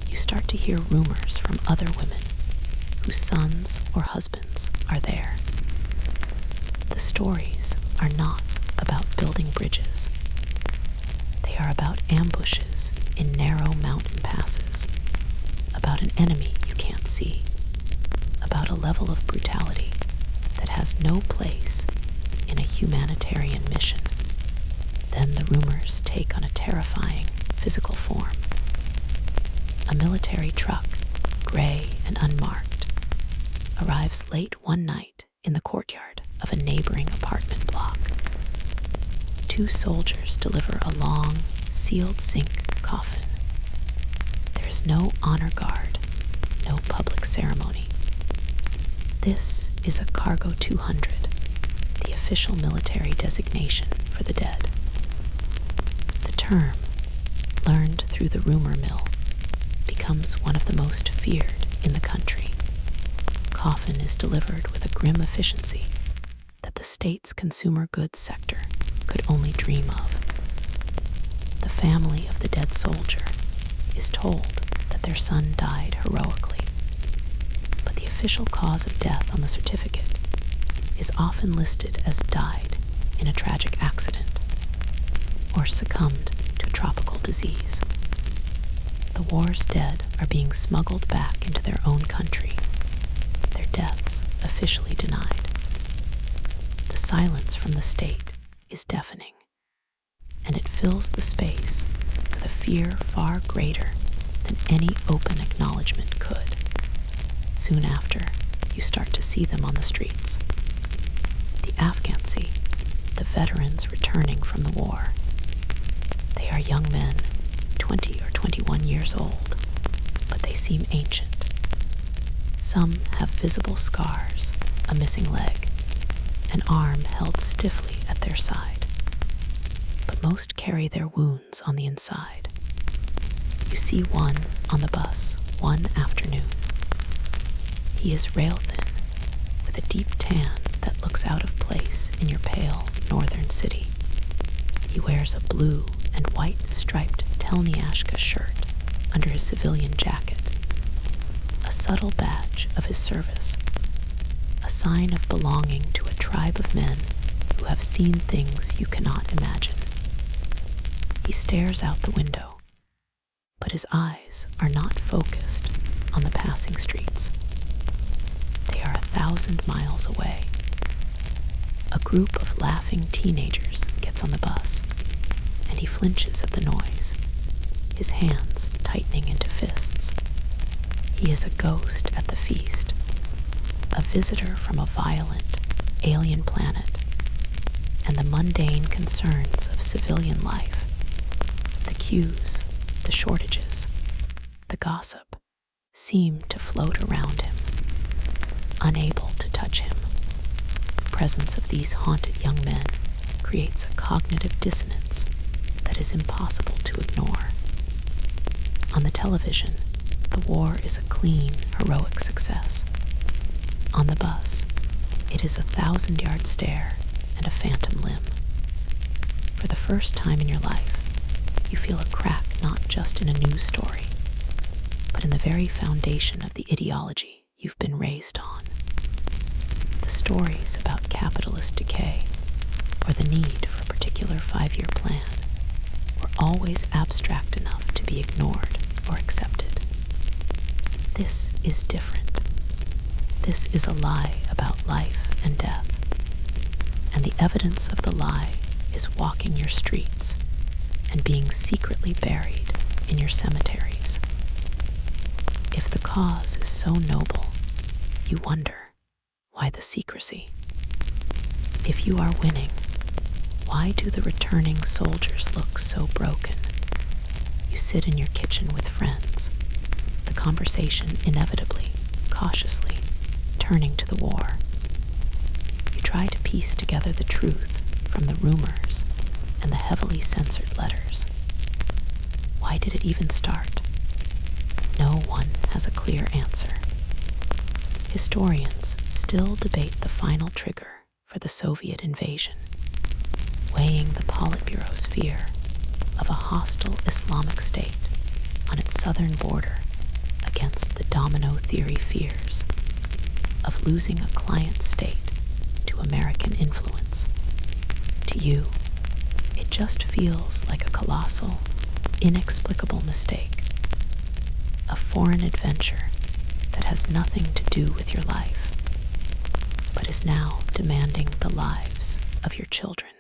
Speaker 1: you start to hear rumors from other women whose sons or husbands are there. The stories are not about building bridges. They are about ambushes in narrow mountain passes, about an enemy you can't see, about a level of brutality that has no place in a humanitarian mission. Then the rumors take on a terrifying physical form. A military truck, gray and unmarked, arrives late one night in the courtyard of a neighboring apartment block. Two soldiers deliver a long, sealed zinc coffin. There is no honor guard, no public ceremony. This is a Cargo 200, the official military designation for the dead. The term, learned through the rumor mill, becomes one of the most feared in the country. Coffin is delivered with a grim efficiency that the state's consumer goods sector could only dream of. The family of the dead soldier is told that their son died heroically, but the official cause of death on the certificate is often listed as died in a tragic accident or succumbed to a tropical disease. The war's dead are being smuggled back into their own country, their deaths officially denied. The silence from the state is deafening, and it fills the space with a fear far greater than any open acknowledgement could. Soon after, you start to see them on the streets. The Afghansi, the veterans returning from the war. They are young men, 20 or 21 years old, but they seem ancient. Some have visible scars, a missing leg, an arm held stiffly at their side, but most carry their wounds on the inside. You see one on the bus one afternoon. He is rail thin, with a deep tan that looks out of place in your pale northern city. He wears a blue and white striped Telniashka shirt under his civilian jacket, a subtle badge of his service, a sign of belonging to a tribe of men who have seen things you cannot imagine. He stares out the window, but his eyes are not focused on the passing streets. They are 1,000 miles away. A group of laughing teenagers gets on the bus, and he flinches at the noise, his hands tightening into fists. He is a ghost at the feast, a visitor from a violent, alien planet, and the mundane concerns of civilian life, the queues, the shortages, the gossip, seem to float around him, unable to touch him. The presence of these haunted young men creates a cognitive dissonance that is impossible to ignore. On the television, the war is a clean, heroic success. On the bus, it is a 1,000-yard stare and a phantom limb. For the first time in your life, you feel a crack not just in a news story, but in the very foundation of the ideology you've been raised on. The stories about capitalist decay or the need for a particular 5-year plan were always abstract enough to be ignored or accepted. This is different. This is a lie about life and death, and the evidence of the lie is walking your streets and being secretly buried in your cemeteries. If the cause is so noble, you wonder, why the secrecy? If you are winning, why do the returning soldiers look so broken? You sit in your kitchen with friends, the conversation inevitably, cautiously, turning to the war. You try to piece together the truth from the rumors and the heavily censored letters. Why did it even start? No one has a clear answer. Historians still debate the final trigger for the Soviet invasion, weighing the Politburo's fear of a hostile Islamic state on its southern border against the domino theory fears of losing a client state to American influence. To you, it just feels like a colossal, inexplicable mistake, a foreign adventure that has nothing to do with your life, but is now demanding the lives of your children.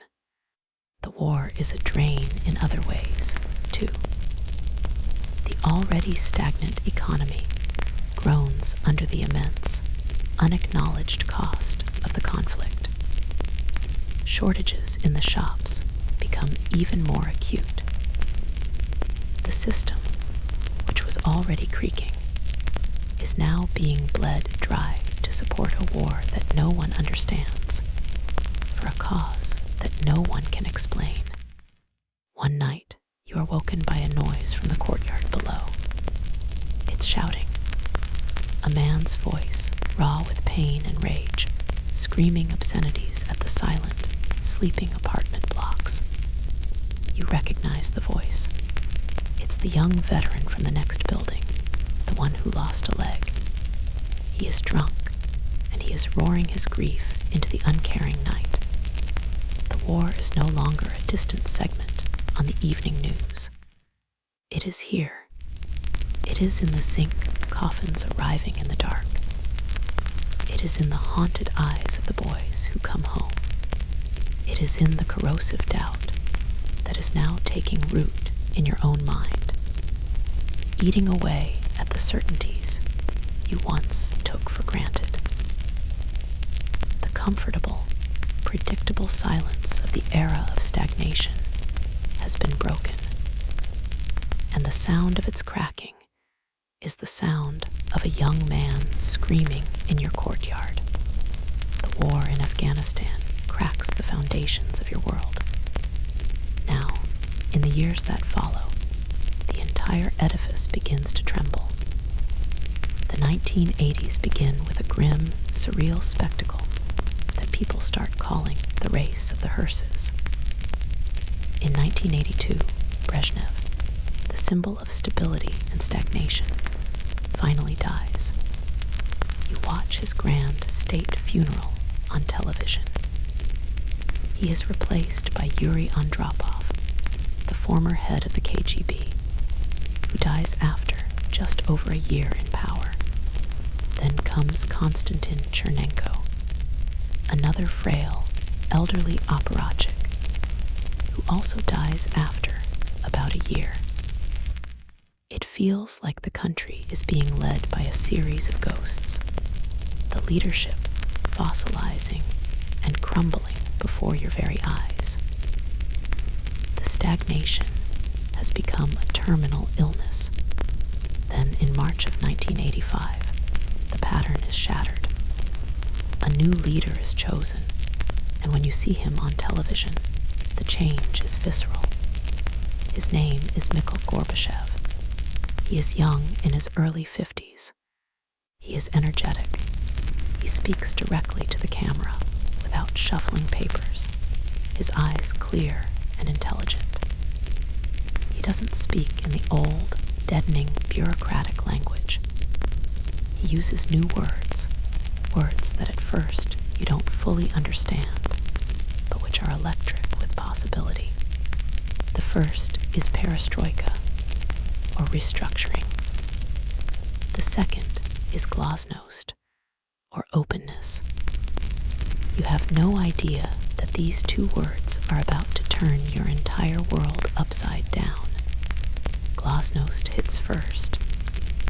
Speaker 1: The war is a drain in other ways, too. The already stagnant economy groans under the immense, unacknowledged cost of the conflict. Shortages in the shops become even more acute. The system, which was already creaking, is now being bled dry to support a war that no one understands, for a cause that no one can explain. One night, you are woken by a noise from the courtyard below. It's shouting. A man's voice, raw with pain and rage, screaming obscenities at the silent, sleeping apartment blocks. You recognize the voice. It's the young veteran from the next building, the one who lost a leg. He is drunk, and he is roaring his grief into the uncaring night. The war is no longer a distant segment on the evening news. It is here. It is in the zinc coffins arriving in the dark. It is in the haunted eyes of the boys who come home. It is in the corrosive doubt that is now taking root in your own mind, eating away at the certainties you once took for granted. The comfortable, predictable silence of the era of stagnation has been broken, and the sound of its cracking is the sound of a young man screaming in your courtyard. The war in Afghanistan cracks the foundations of your world. Now, in the years that follow, the entire edifice begins to tremble. The 1980s begin with a grim, surreal spectacle that people start calling the race of the hearses. In 1982, Brezhnev, the symbol of stability and stagnation, finally dies. You watch his grand state funeral on television. He is replaced by Yuri Andropov, the former head of the KGB, who dies after just over a year in power. Then comes Konstantin Chernenko, another frail, elderly apparatchik, who also dies after about a year. It feels like the country is being led by a series of ghosts, the leadership fossilizing and crumbling before your very eyes. The stagnation has become a terminal illness. Then in March of 1985, the pattern is shattered. A new leader is chosen, and when you see him on television, the change is visceral. His name is Mikhail Gorbachev. He is young in his early 50s. He is energetic. He speaks directly to the camera without shuffling papers, his eyes clear and intelligent. He doesn't speak in the old, deadening, bureaucratic language. He uses new words, words that at first you don't fully understand, but which are electric with possibility. The first is perestroika, or restructuring. The second is glasnost, or openness. You have no idea that these two words are about to turn your entire world upside down. Glasnost hits first,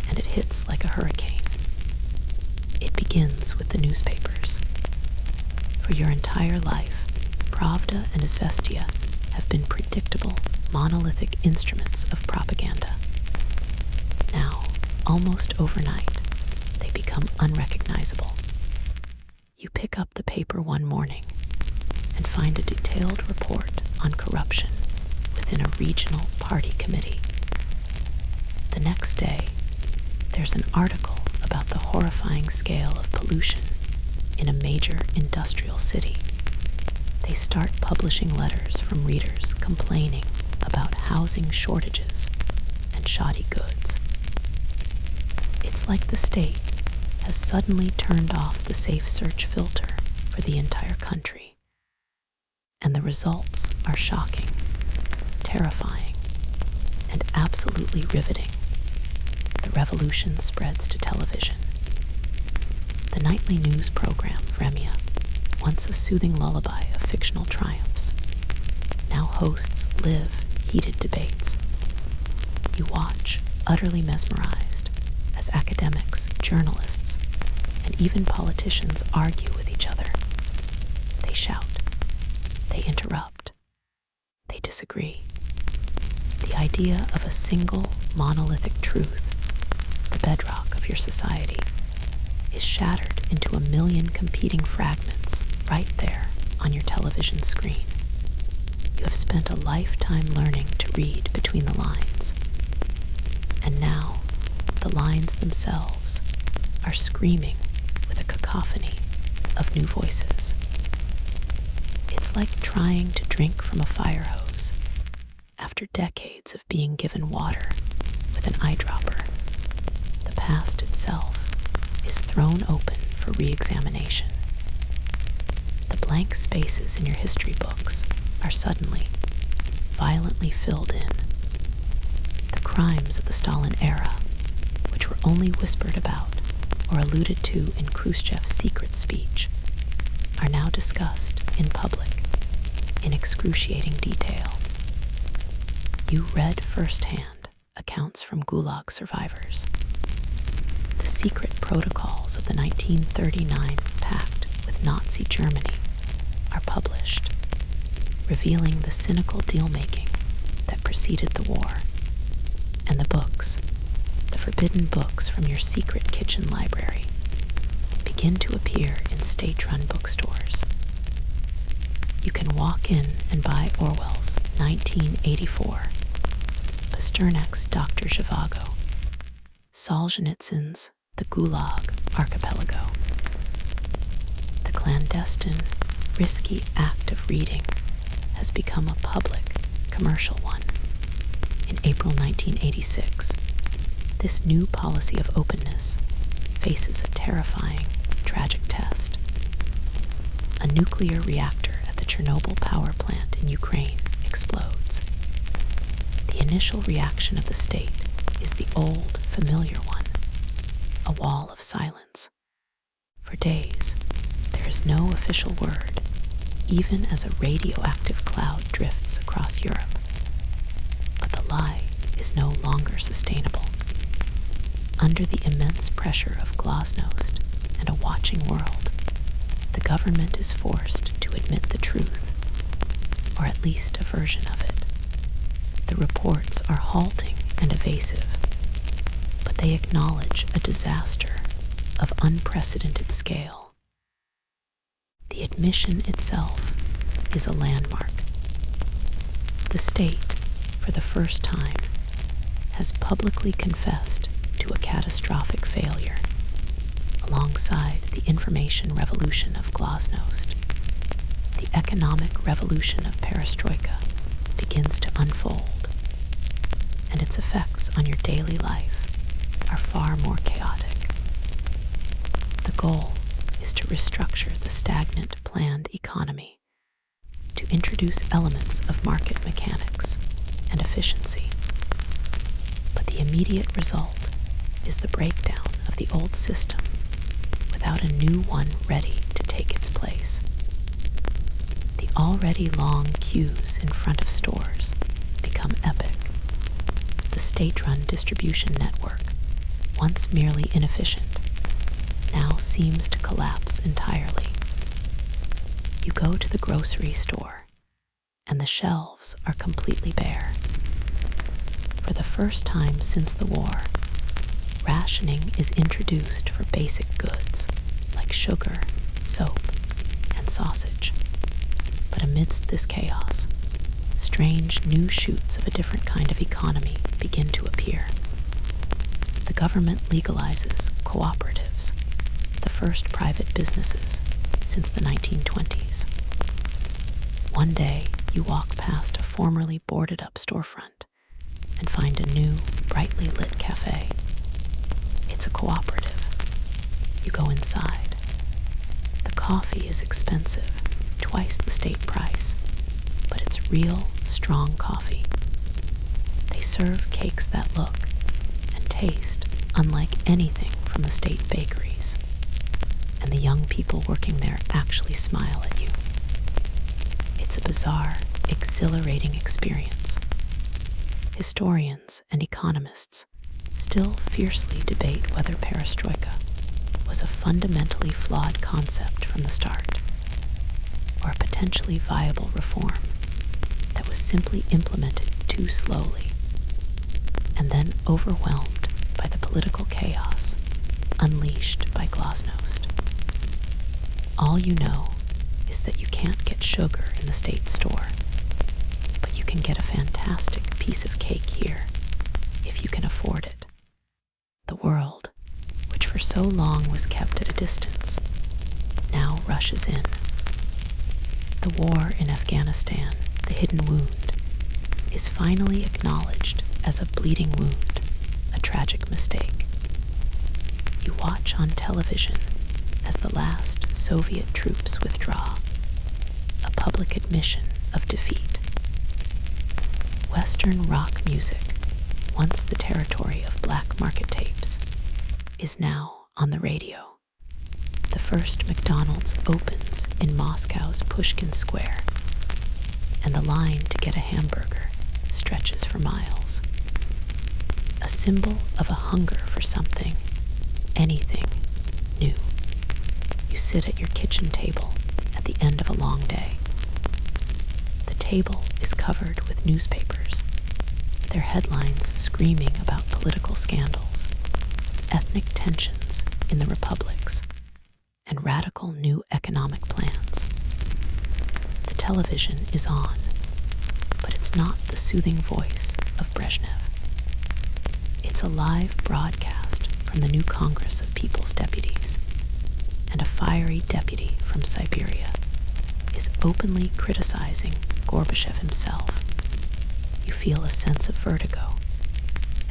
Speaker 1: and it hits like a hurricane. It begins with the newspapers. For your entire life, Pravda and Izvestia have been predictable, monolithic instruments of propaganda. Now, almost overnight, they become unrecognizable. You pick up the paper one morning and find a detailed report on corruption within a regional party committee. The next day, there's an article about the horrifying scale of pollution in a major industrial city. They start publishing letters from readers complaining about housing shortages and shoddy goods. It's like the state has suddenly turned off the safe search filter for the entire country. And the results are shocking, terrifying, and absolutely riveting. The revolution spreads to television. The nightly news program, Vremya, once a soothing lullaby of fictional triumphs, now hosts live, heated debates. You watch, utterly mesmerized, as academics, journalists, and even politicians argue with each other. They shout. They interrupt. They disagree. The idea of a single, monolithic truth, the bedrock of your society, is shattered into a million competing fragments right there on your television screen. You have spent a lifetime learning to read between the lines. And now, the lines themselves are screaming with a cacophony of new voices. It's like trying to drink from a fire hose after decades of being given water with an eyedropper. The past itself is thrown open for re-examination. The blank spaces in your history books are suddenly, violently filled in. The crimes of the Stalin era, which were only whispered about or alluded to in Khrushchev's secret speech, are now discussed in public in excruciating detail. You read firsthand accounts from Gulag survivors. The secret protocols of the 1939 pact with Nazi Germany are published, revealing the cynical deal-making that preceded the war. And the books, the forbidden books from your secret kitchen library, begin to appear in state-run bookstores. You can walk in and buy Orwell's 1984, Pasternak's Dr. Zhivago, Solzhenitsyn's The Gulag Archipelago. The clandestine, risky act of reading has become a public, commercial one. In April 1986, this new policy of openness faces a terrifying, tragic test. A nuclear reactor at the Chernobyl power plant in Ukraine explodes. The initial reaction of the state is the old, familiar one, a wall of silence. For days, there is no official word, even as a radioactive cloud drifts across Europe. But the lie is no longer sustainable. Under the immense pressure of Glasnost and a watching world, the government is forced to admit the truth, or at least a version of it. The reports are halting and evasive, but they acknowledge a disaster of unprecedented scale. The admission itself is a landmark. The state, for the first time, has publicly confessed to a catastrophic failure, alongside the information revolution of Glasnost. The economic revolution of Perestroika begins to unfold, and its effects on your daily life are far more chaotic. The goal is to restructure the stagnant planned economy, to introduce elements of market mechanics and efficiency. But the immediate result is the breakdown of the old system without a new one ready to take its place. The already long queues in front of stores become epic. The state-run distribution network, once merely inefficient, now seems to collapse entirely. You go to the grocery store, and the shelves are completely bare. For the first time since the war, rationing is introduced for basic goods like sugar, soap, and sausage. But amidst this chaos, strange new shoots of a different kind of economy begin to appear. The government legalizes cooperatives, the first private businesses since the 1920s. One day, you walk past a formerly boarded-up storefront and find a new, brightly lit cafe. It's a cooperative. You go inside. The coffee is expensive, twice the state price, but it's real, strong coffee. They serve cakes that look and taste unlike anything from the state bakeries, and the young people working there actually smile at you. It's a bizarre, exhilarating experience. Historians and economists still fiercely debate whether perestroika was a fundamentally flawed concept from the start, or a potentially viable reform that was simply implemented too slowly, and then overwhelmed by the political chaos unleashed by Glasnost. All you know is that you can't get sugar in the state store, but you can get a fantastic piece of cake here if you can afford it. The world, which for so long was kept at a distance, now rushes in. The war in Afghanistan, the hidden wound, is finally acknowledged as a bleeding wound, a tragic mistake. You watch on television as the last Soviet troops withdraw, a public admission of defeat. Western rock music, once the territory of black market tapes, is now on the radio. The first McDonald's opens in Moscow's Pushkin Square, and the line to get a hamburger stretches for miles. A symbol of a hunger for something, anything new. You sit at your kitchen table at the end of a long day. The table is covered with newspapers, their headlines screaming about political scandals, ethnic tensions in the republics, and radical new economic plans. The television is on, but it's not the soothing voice of Brezhnev. It's a live broadcast from the new Congress of People's Deputies, and a fiery deputy from Siberia, is openly criticizing Gorbachev himself. You feel a sense of vertigo,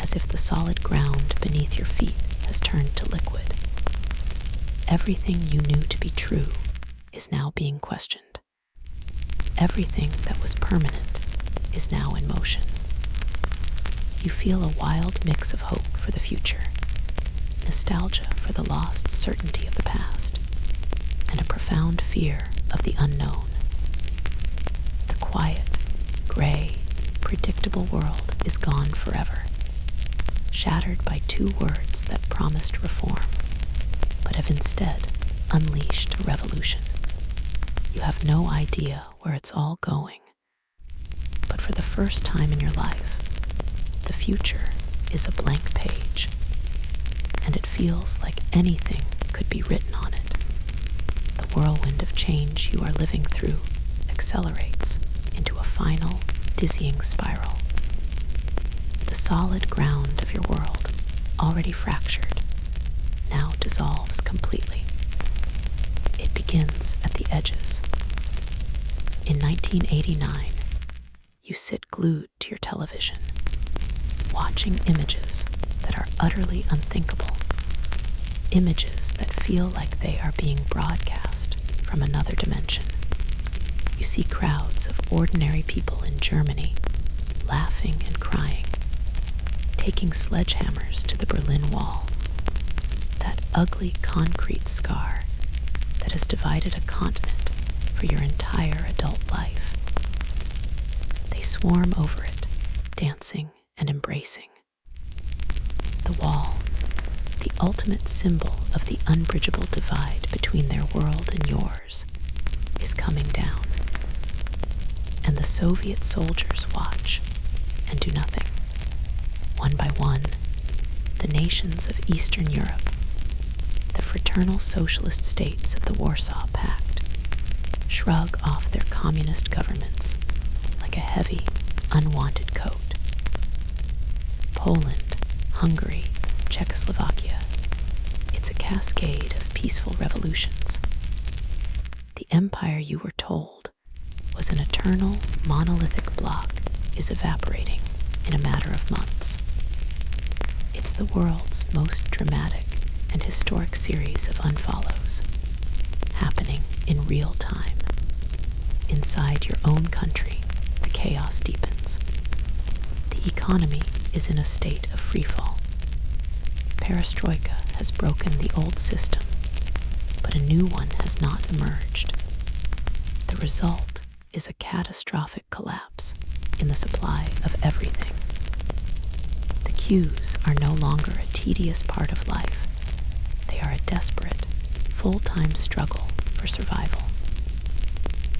Speaker 1: as if the solid ground beneath your feet has turned to liquid. Everything you knew to be true is now being questioned. Everything that was permanent is now in motion. You feel a wild mix of hope for the future, nostalgia for the lost certainty of the past, and a profound fear of the unknown. The quiet, gray, predictable world is gone forever, shattered by two words that promised reform, but have instead unleashed a revolution. You have no idea where it's all going, but for the first time in your life, the future is a blank page, and it feels like anything could be written on it. The whirlwind of change you are living through accelerates into a final, dizzying spiral. The solid ground of your world, already fractured, now dissolves completely. It begins at the edges. In 1989, you sit glued to your television, watching images that are utterly unthinkable, images that feel like they are being broadcast from another dimension. You see crowds of ordinary people in Germany, laughing and crying, taking sledgehammers to the Berlin Wall, that ugly concrete scar that has divided a continent for your entire adult life. They swarm over it, dancing and embracing. The wall, the ultimate symbol of the unbridgeable divide between their world and yours, is coming down. And the Soviet soldiers watch and do nothing. One by one, the nations of Eastern Europe, the fraternal socialist states of the Warsaw Pact, shrug off their communist governments like a heavy, unwanted coat. Poland, Hungary, Czechoslovakia, it's a cascade of peaceful revolutions. The empire you were told was an eternal, monolithic block is evaporating in a matter of months. It's the world's most dramatic and historic series of unfollows, happening in real time. Inside your own country, the chaos deepens. The economy is in a state of freefall. Perestroika has broken the old system, but a new one has not emerged. The result is a catastrophic collapse in the supply of everything. The queues are no longer a tedious part of life. They are a desperate, full-time struggle for survival.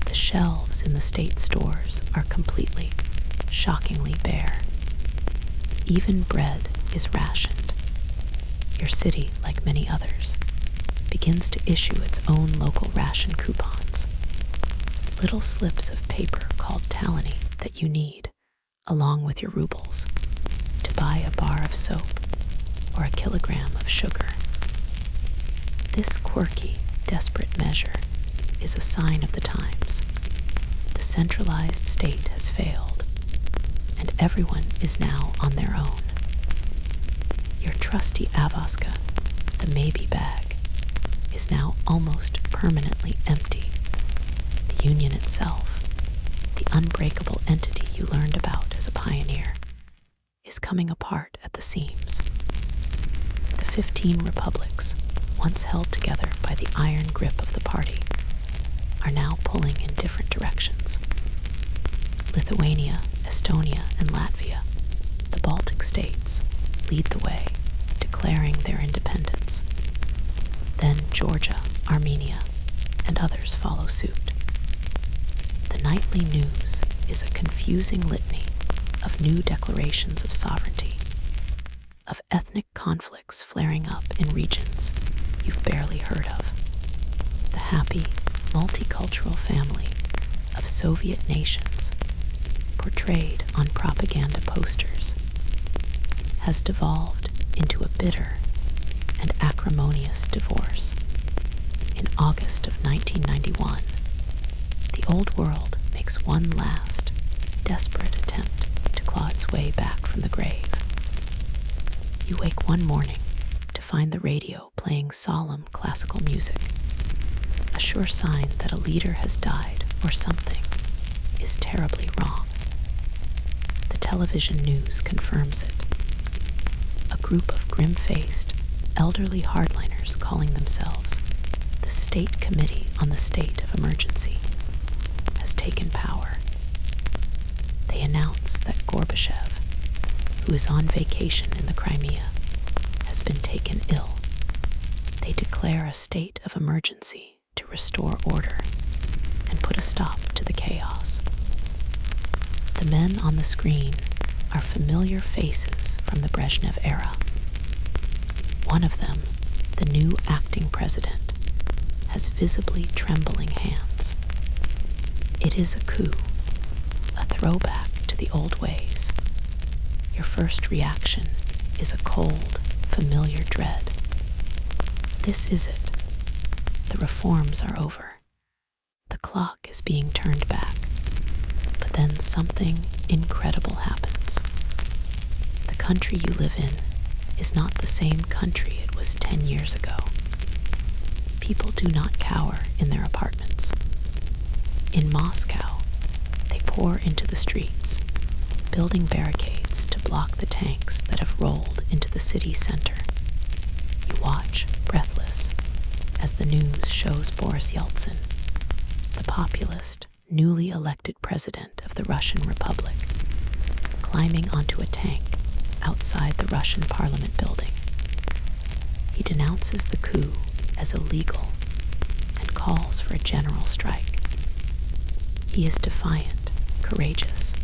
Speaker 1: The shelves in the state stores are completely, shockingly bare. Even bread is rationed. Your city, like many others, begins to issue its own local ration coupons. Little slips of paper called talony that you need, along with your rubles, to buy a bar of soap or a kilogram of sugar. This quirky, desperate measure is a sign of the times. The centralized state has failed, and everyone is now on their own. Your trusty Avaska, the maybe bag, is now almost permanently empty. The Union itself, the unbreakable entity you learned about as a pioneer, is coming apart at the seams. The 15 republics, once held together by the iron grip of the party, are now pulling in different directions. Lithuania, Estonia, and Latvia, the Baltic states, lead the way, declaring their independence. Then Georgia, Armenia, and others follow suit. The nightly news is a confusing litany of new declarations of sovereignty, of ethnic conflicts flaring up in regions you've barely heard of. The happy, multicultural family of Soviet nations, portrayed on propaganda posters, has devolved into a bitter and acrimonious divorce. In August of 1991, the old world makes one last, desperate attempt to claw its way back from the grave. You wake one morning to find the radio playing solemn classical music, a sure sign that a leader has died or something is terribly wrong. The television news confirms it. A group of grim-faced, elderly hardliners calling themselves the State Committee on the State of Emergency has taken power. They announce that Gorbachev, who is on vacation in the Crimea, has been taken ill. They declare a state of emergency to restore order and put a stop to the chaos. The men on the screen are familiar faces from the Brezhnev-era. One of them, the new acting president, has visibly trembling hands. It is a coup, a throwback to the old ways. Your first reaction is a cold, familiar dread. This is it. The reforms are over. The clock is being turned back. But then something incredible happens. The country you live in is not the same country it was 10 years ago. People do not cower in their apartments. In Moscow, they pour into the streets, building barricades to block the tanks that have rolled into the city center. You watch, breathless, as the news shows Boris Yeltsin, the populist, newly elected president of the Russian Republic, climbing onto a tank outside the Russian parliament building. He denounces the coup as illegal and calls for a general strike. He is defiant, courageous,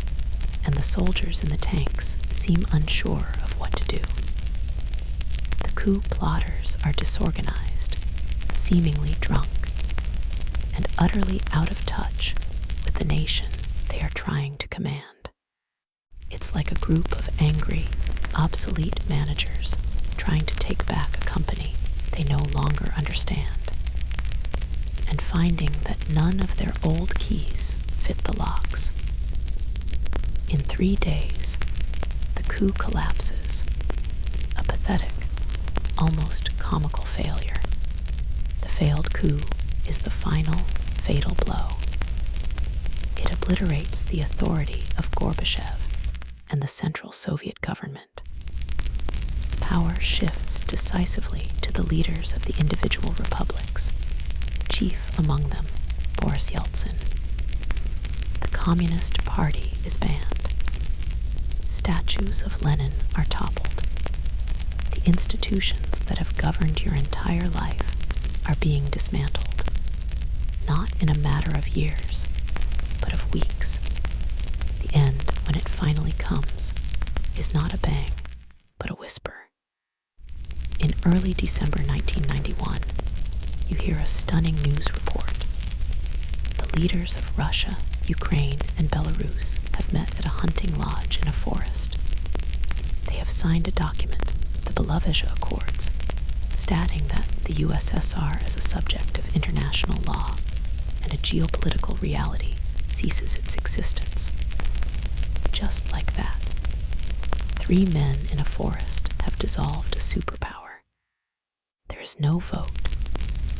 Speaker 1: and the soldiers in the tanks seem unsure of what to do. The coup plotters are disorganized, seemingly drunk, and utterly out of touch with the nation they are trying to command. It's like a group of angry, obsolete managers trying to take back a company they no longer understand, and finding that none of their old keys fit the locks. In 3 days, the coup collapses, a pathetic, almost comical failure. The failed coup is the final, fatal blow. It obliterates the authority of Gorbachev and the Central Soviet government. Power shifts decisively to the leaders of the individual republics, chief among them, Boris Yeltsin. The Communist Party is banned. Statues of Lenin are toppled. The institutions that have governed your entire life are being dismantled, not in a matter of years, but of weeks. The end, when it finally comes, is not a bang, but a whisper. In early December 1991, you hear a stunning news report. The leaders of Russia, Ukraine, and Belarus have met at a hunting lodge in a forest. They have signed a document, the Belovezh Accords, stating that the USSR as a subject of international law and a geopolitical reality ceases its existence. Just like that, 3 men in a forest have dissolved a superpower. There is no vote.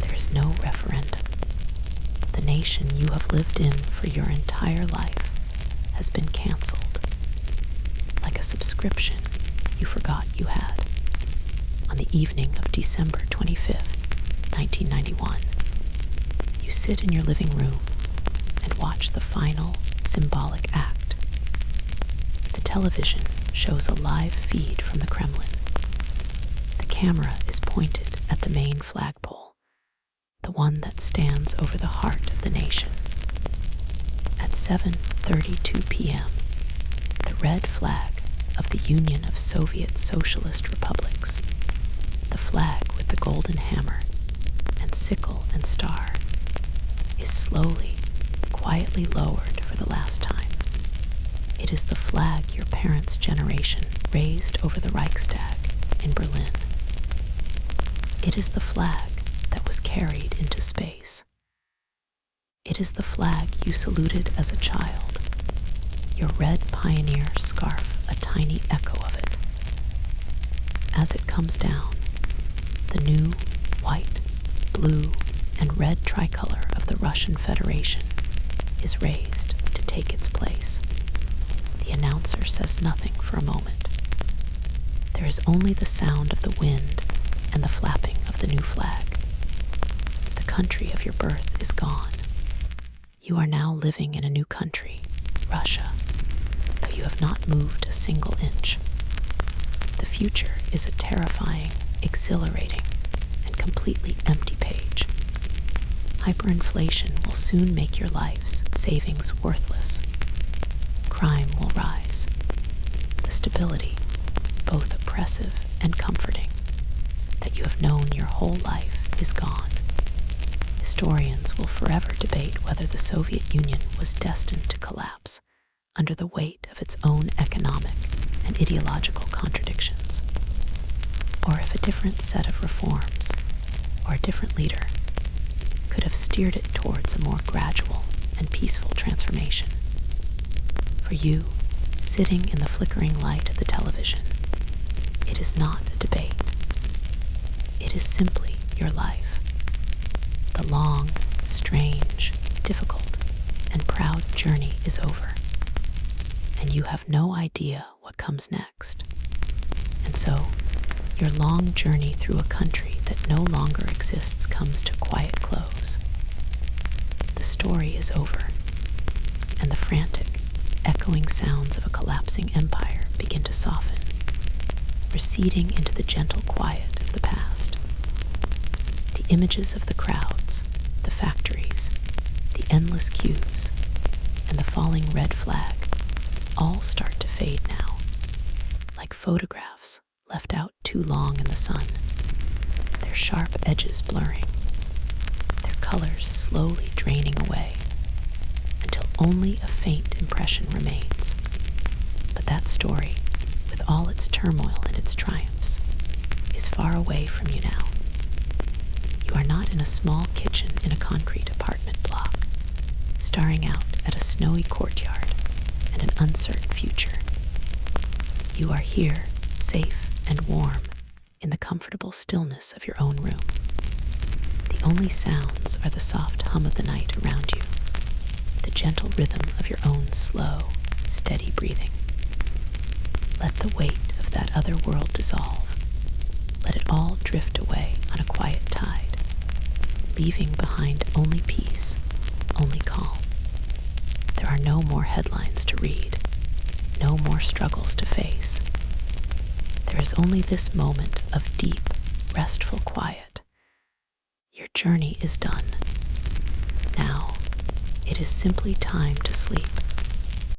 Speaker 1: There is no referendum. The nation you have lived in for your entire life has been canceled, like a subscription you forgot you had. On the evening of December 25th, 1991, you sit in your living room and watch the final symbolic act. The television shows a live feed from the Kremlin. The camera is pointed at the main flagpole, the one that stands over the heart of the nation. At 7:32 p.m., the red flag of the Union of Soviet Socialist Republics, the flag with the golden hammer and sickle and star, is slowly, quietly lowered for the last time. It is the flag your parents' generation raised over the Reichstag in Berlin. It is the flag that was carried into space. It is the flag you saluted as a child, your red pioneer scarf a tiny echo of it. As it comes down, the new white, blue, and red tricolor of the Russian Federation is raised to take its place. The announcer says nothing for a moment. There is only the sound of the wind and the flapping of the new flag. The country of your birth is gone. You are now living in a new country, Russia, though you have not moved a single inch. The future is a terrifying, exhilarating, and completely empty page. Hyperinflation will soon make your life's savings worthless. Crime will rise. The stability, both oppressive and comforting, that you have known your whole life is gone. Historians will forever debate whether the Soviet Union was destined to collapse under the weight of its own economic and ideological contradictions, or if a different set of reforms or a different leader could have steered it towards a more gradual and peaceful transformation. For you, sitting in the flickering light of the television, it is not a debate. It is simply your life. The long, strange, difficult, and proud journey is over, and you have no idea what comes next. And so, your long journey through a country that no longer exists comes to quiet close. The story is over, and the frantic, echoing sounds of a collapsing empire begin to soften, receding into the gentle quiet of the past. The images of the crowds, the factories, the endless queues, and the falling red flag all start to fade now, like photographs left out too long in the sun, their sharp edges blurring, their colors slowly draining away, until only a faint impression remains. But that story, with all its turmoil and its triumphs, is far away from you now. You are not in a small kitchen in a concrete apartment block, staring out at a snowy courtyard and an uncertain future. You are here, safe and warm, in the comfortable stillness of your own room. The only sounds are the soft hum of the night around you, the gentle rhythm of your own slow, steady breathing. Let the weight of that other world dissolve. Let it all drift away on a quiet tide, leaving behind only peace, only calm. There are no more headlines to read, no more struggles to face. There is only this moment of deep, restful quiet. Your journey is done. Now, it is simply time to sleep.